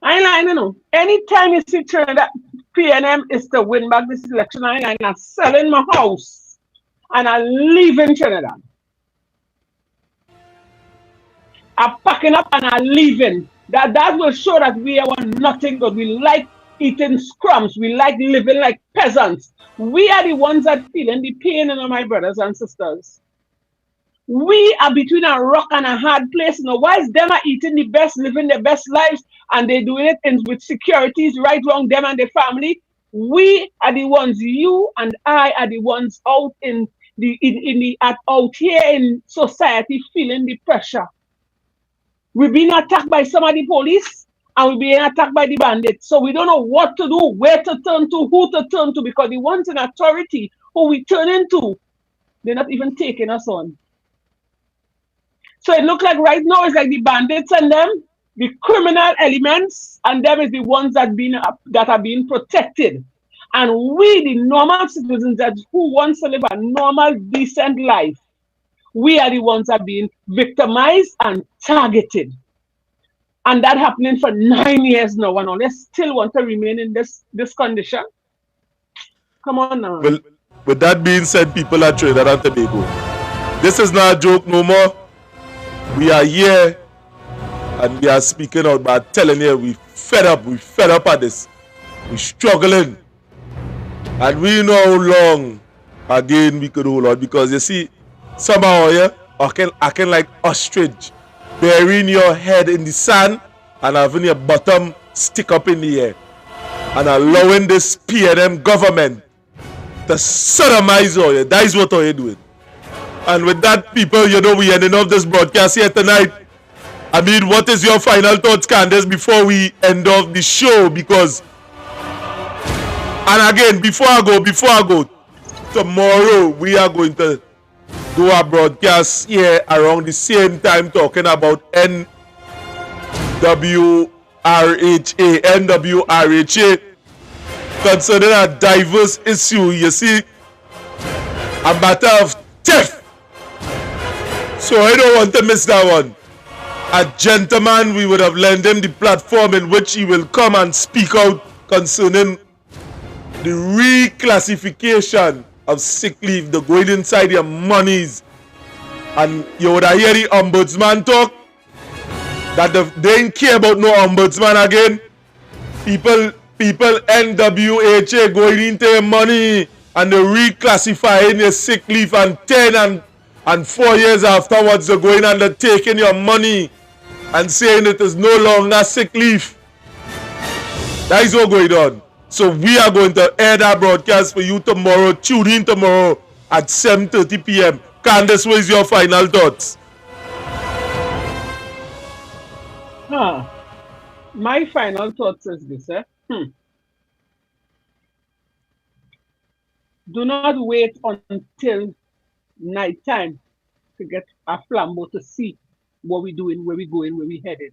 I ain't lying, you know. Anytime you see Trinidad, PNM is to win back this election. I ain't lying. I'm selling my house and I'm leaving Trinidad. I'm packing up and I'm leaving. That will show that we are nothing good. We like eating scrums. We like living like peasants. We are the ones that feeling the pain, you know, my brothers and sisters. We are between a rock and a hard place. You know, whilst them are eating the best, living their best lives, and they're doing it with securities, right, wrong, them and their family. We are the ones, you and I are the ones out out here in society feeling the pressure. We've been attacked by some of the police and we're being attacked by the bandits. So we don't know what to do, where to turn to, who to turn to, because the ones in authority who we turn into, they're not even taking us on. So it looks like right now it's like the bandits and them, the criminal elements, and them is the ones that are being protected. And we, the normal citizens who wants to live a normal, decent life, we are the ones that are being victimized and targeted. And that happening for 9 years now, and all they still want to remain in this condition. Come on now. Well, with that being said, people at Trinidad and Tobago, this is not a joke no more. We are here and we are speaking out, but telling you we fed up at this. We're struggling. And we know how long again we could hold on, because you see, somehow here, acting like ostrich, burying your head in the sand and having your bottom stick up in the air, and allowing this PNM government to sodomize you. That is what you're doing. And with that, people, you know, we ending up this broadcast here tonight. I mean, what is your final thoughts, Candace, before we end off the show? Because, and again, before I go, tomorrow we are going to do a broadcast here around the same time talking about NWRHA concerning a diverse issue. You see, a matter of theft. So I don't want to miss that one. A gentleman, we would have lent him the platform in which he will come and speak out concerning the reclassification of sick leave, the going inside your monies. And you would have heard the ombudsman talk that they didn't care about no ombudsman again. People NWHA going into your money and they reclassifying your sick leave, and 10 and 4 years afterwards they're going and they're taking your money and saying it is no longer sick leave. That is what's going on. So we are going to air that broadcast for you tomorrow. Tune in tomorrow at 7:30 p.m. Candace, what is your final thoughts? My final thoughts is this. Do not wait until night time to get a flambeau to see what we're doing, where we're going, where we're headed.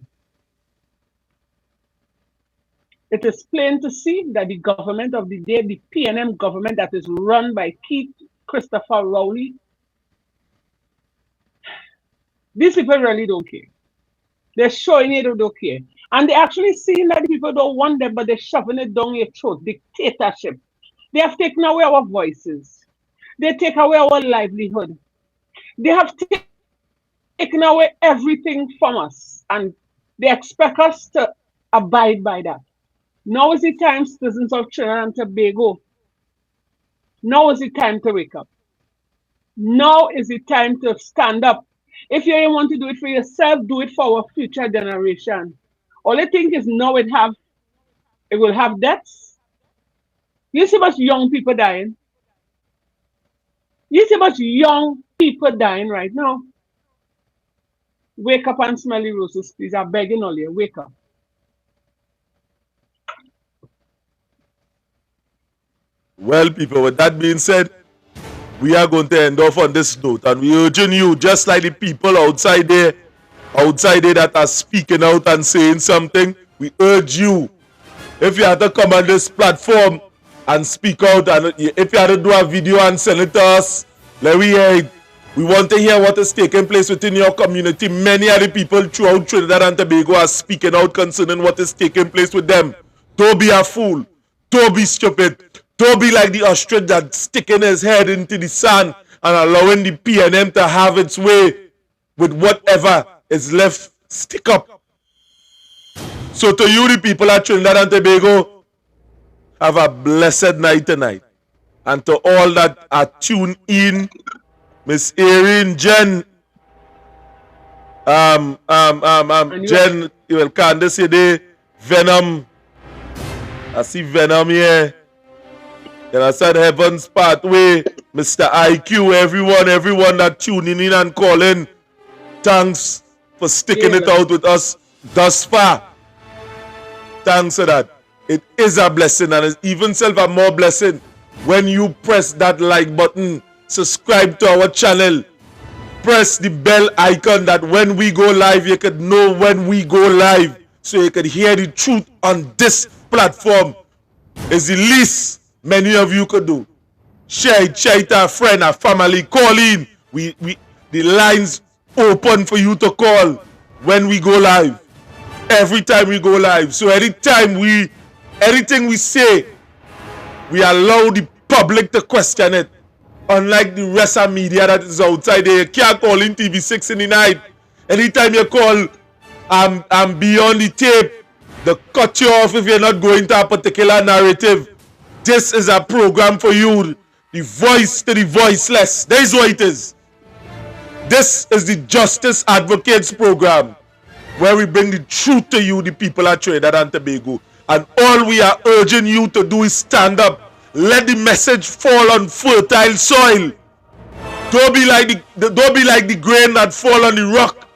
It is plain to see that the government of the day, the PNM government that is run by Keith Christopher Rowley, these people really don't care. They're showing it they don't care. And they're actually seeing that the people don't want them, but they're shoving it down your throat. Dictatorship. They have taken away our voices. They take away our livelihood. They have taken away everything from us. And they expect us to abide by that. Now is the time, citizens of Trinidad and Tobago. Now is the time to wake up. Now is the time to stand up. If you don't want to do it for yourself, do it for our future generation. All I think is now it will have deaths. You see much young people dying. You see much young people dying right now. Wake up and smell the roses, please. I'm begging all you. Wake up. Well, people, with that being said, we are going to end off on this note, and we urging you, just like the people outside there that are speaking out and saying something, we urge you, if you have to come on this platform and speak out, and if you have to do a video and send it to us, let we hear it. We want to hear what is taking place within your community. Many of the people throughout Trinidad and Tobago are speaking out concerning what is taking place with them. Don't be a fool. Don't be stupid. Don't be like the ostrich that's sticking his head into the sand and allowing the PNM to have its way with whatever is left. Stick up. So to you, the people at Trinidad and Tobago, have a blessed night tonight. And to all that are tuned in, Miss Erin, Jen, Jen, well, Candace today, Venom. I see Venom here. And I said Heaven's Pathway, Mr. IQ, everyone that tuning in and calling. Thanks for sticking it out with us thus far. Thanks for that. It is a blessing, and it's even self a more blessing when you press that like button, subscribe to our channel, press the bell icon that when we go live, you could know when we go live, so you could hear the truth on this platform. It's the least many of you could do. Share it to a friend, a family, call in. The lines open for you to call when we go live. Every time we go live. So anything we say, we allow the public to question it. Unlike the rest of media that is outside there. You can't call in TV6 in the night. Anytime you call, I'm beyond the tape. They cut you off if you're not going to a particular narrative. This is a program for you. The voice to the voiceless. That is what it is. This is the Justice Advocates program, where we bring the truth to you, the people at Trinidad and Tobago. And all we are urging you to do is stand up. Let the message fall on fertile soil. Don't be like the grain that fall on the rock.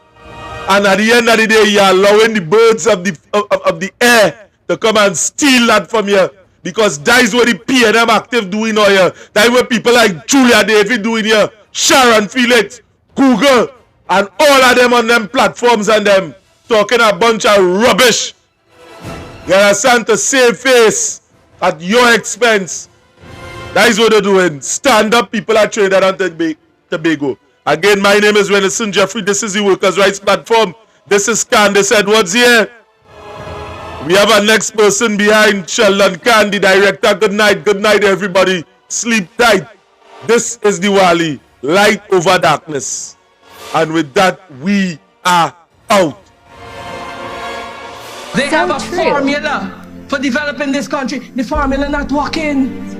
And at the end of the day, you are allowing the birds of the air to come and steal that from you. Because that is what the PNM active doing here. That is what people like Julia David doing here. Sharon Felix, Google, and all of them on them platforms and them talking a bunch of rubbish. You understand? To save face at your expense. That is what they're doing. Stand up, people at Trinidad and Tobago. Again, my name is Renison Jeffrey. This is the Workers' Rights Platform. This is Candace Edwards here. We have our next person behind, Sheldon Khan, the director. Good night. Good night, everybody. Sleep tight. This is Diwali. Light over darkness. And with that, we are out. They have a formula for developing this country. The formula not working.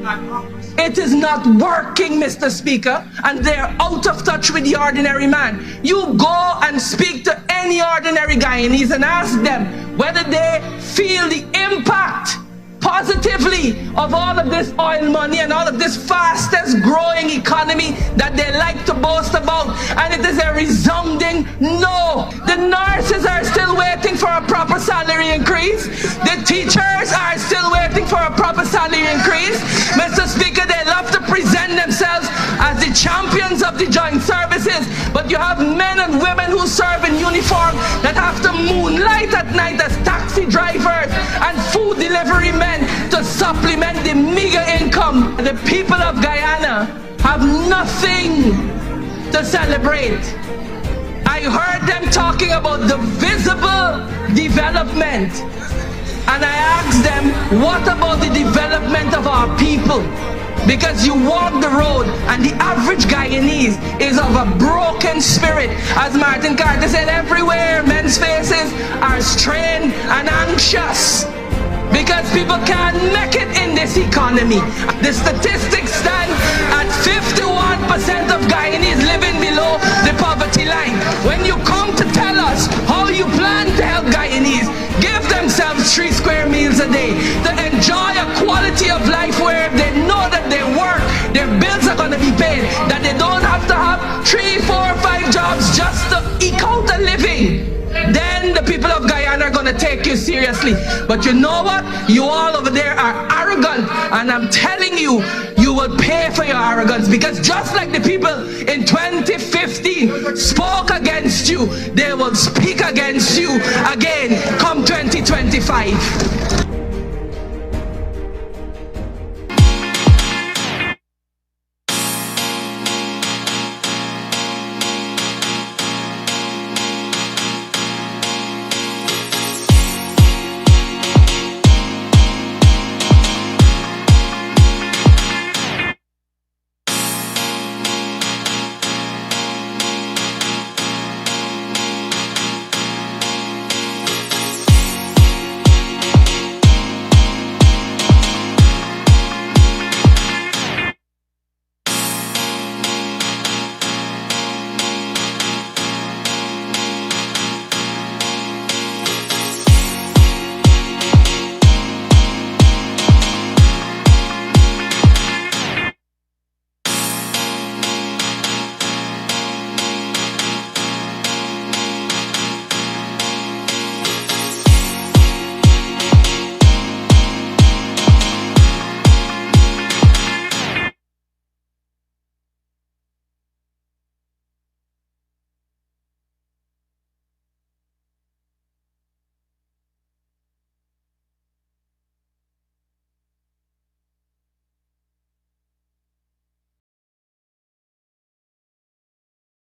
It is not working, Mr. Speaker, and they're out of touch with the ordinary man. You go and speak to any ordinary Guyanese and ask them whether they feel the impact positively of all of this oil money and all of this fastest growing economy that they like to boast about, and it is a resounding no. The nurses are still waiting for a proper salary increase. The teachers are still waiting for a proper salary increase. Mr. Speaker, they love to present themselves as the champions of the joint services, but you have men and women who serve in uniform that have to moonlight at night as taxi drivers and food delivery men to supplement the meager income. The people of Guyana have nothing to celebrate. I heard them talking about the visible development, and I asked them, what about the development of our people? Because you walk the road and the average Guyanese is of a broken spirit. As Martin Carter said, everywhere men's faces are strained and anxious because people can't make it in this economy. The statistics stand at 51% of Guyanese quality of life where they know that they work, their bills are going to be paid, that they don't have to have 3, 4, 5 jobs just to eke out a living, then the people of Guyana are going to take you seriously. But you know what? You all over there are arrogant, and I'm telling you, you will pay for your arrogance, because just like the people in 2015 spoke against you, they will speak against you again come 2025.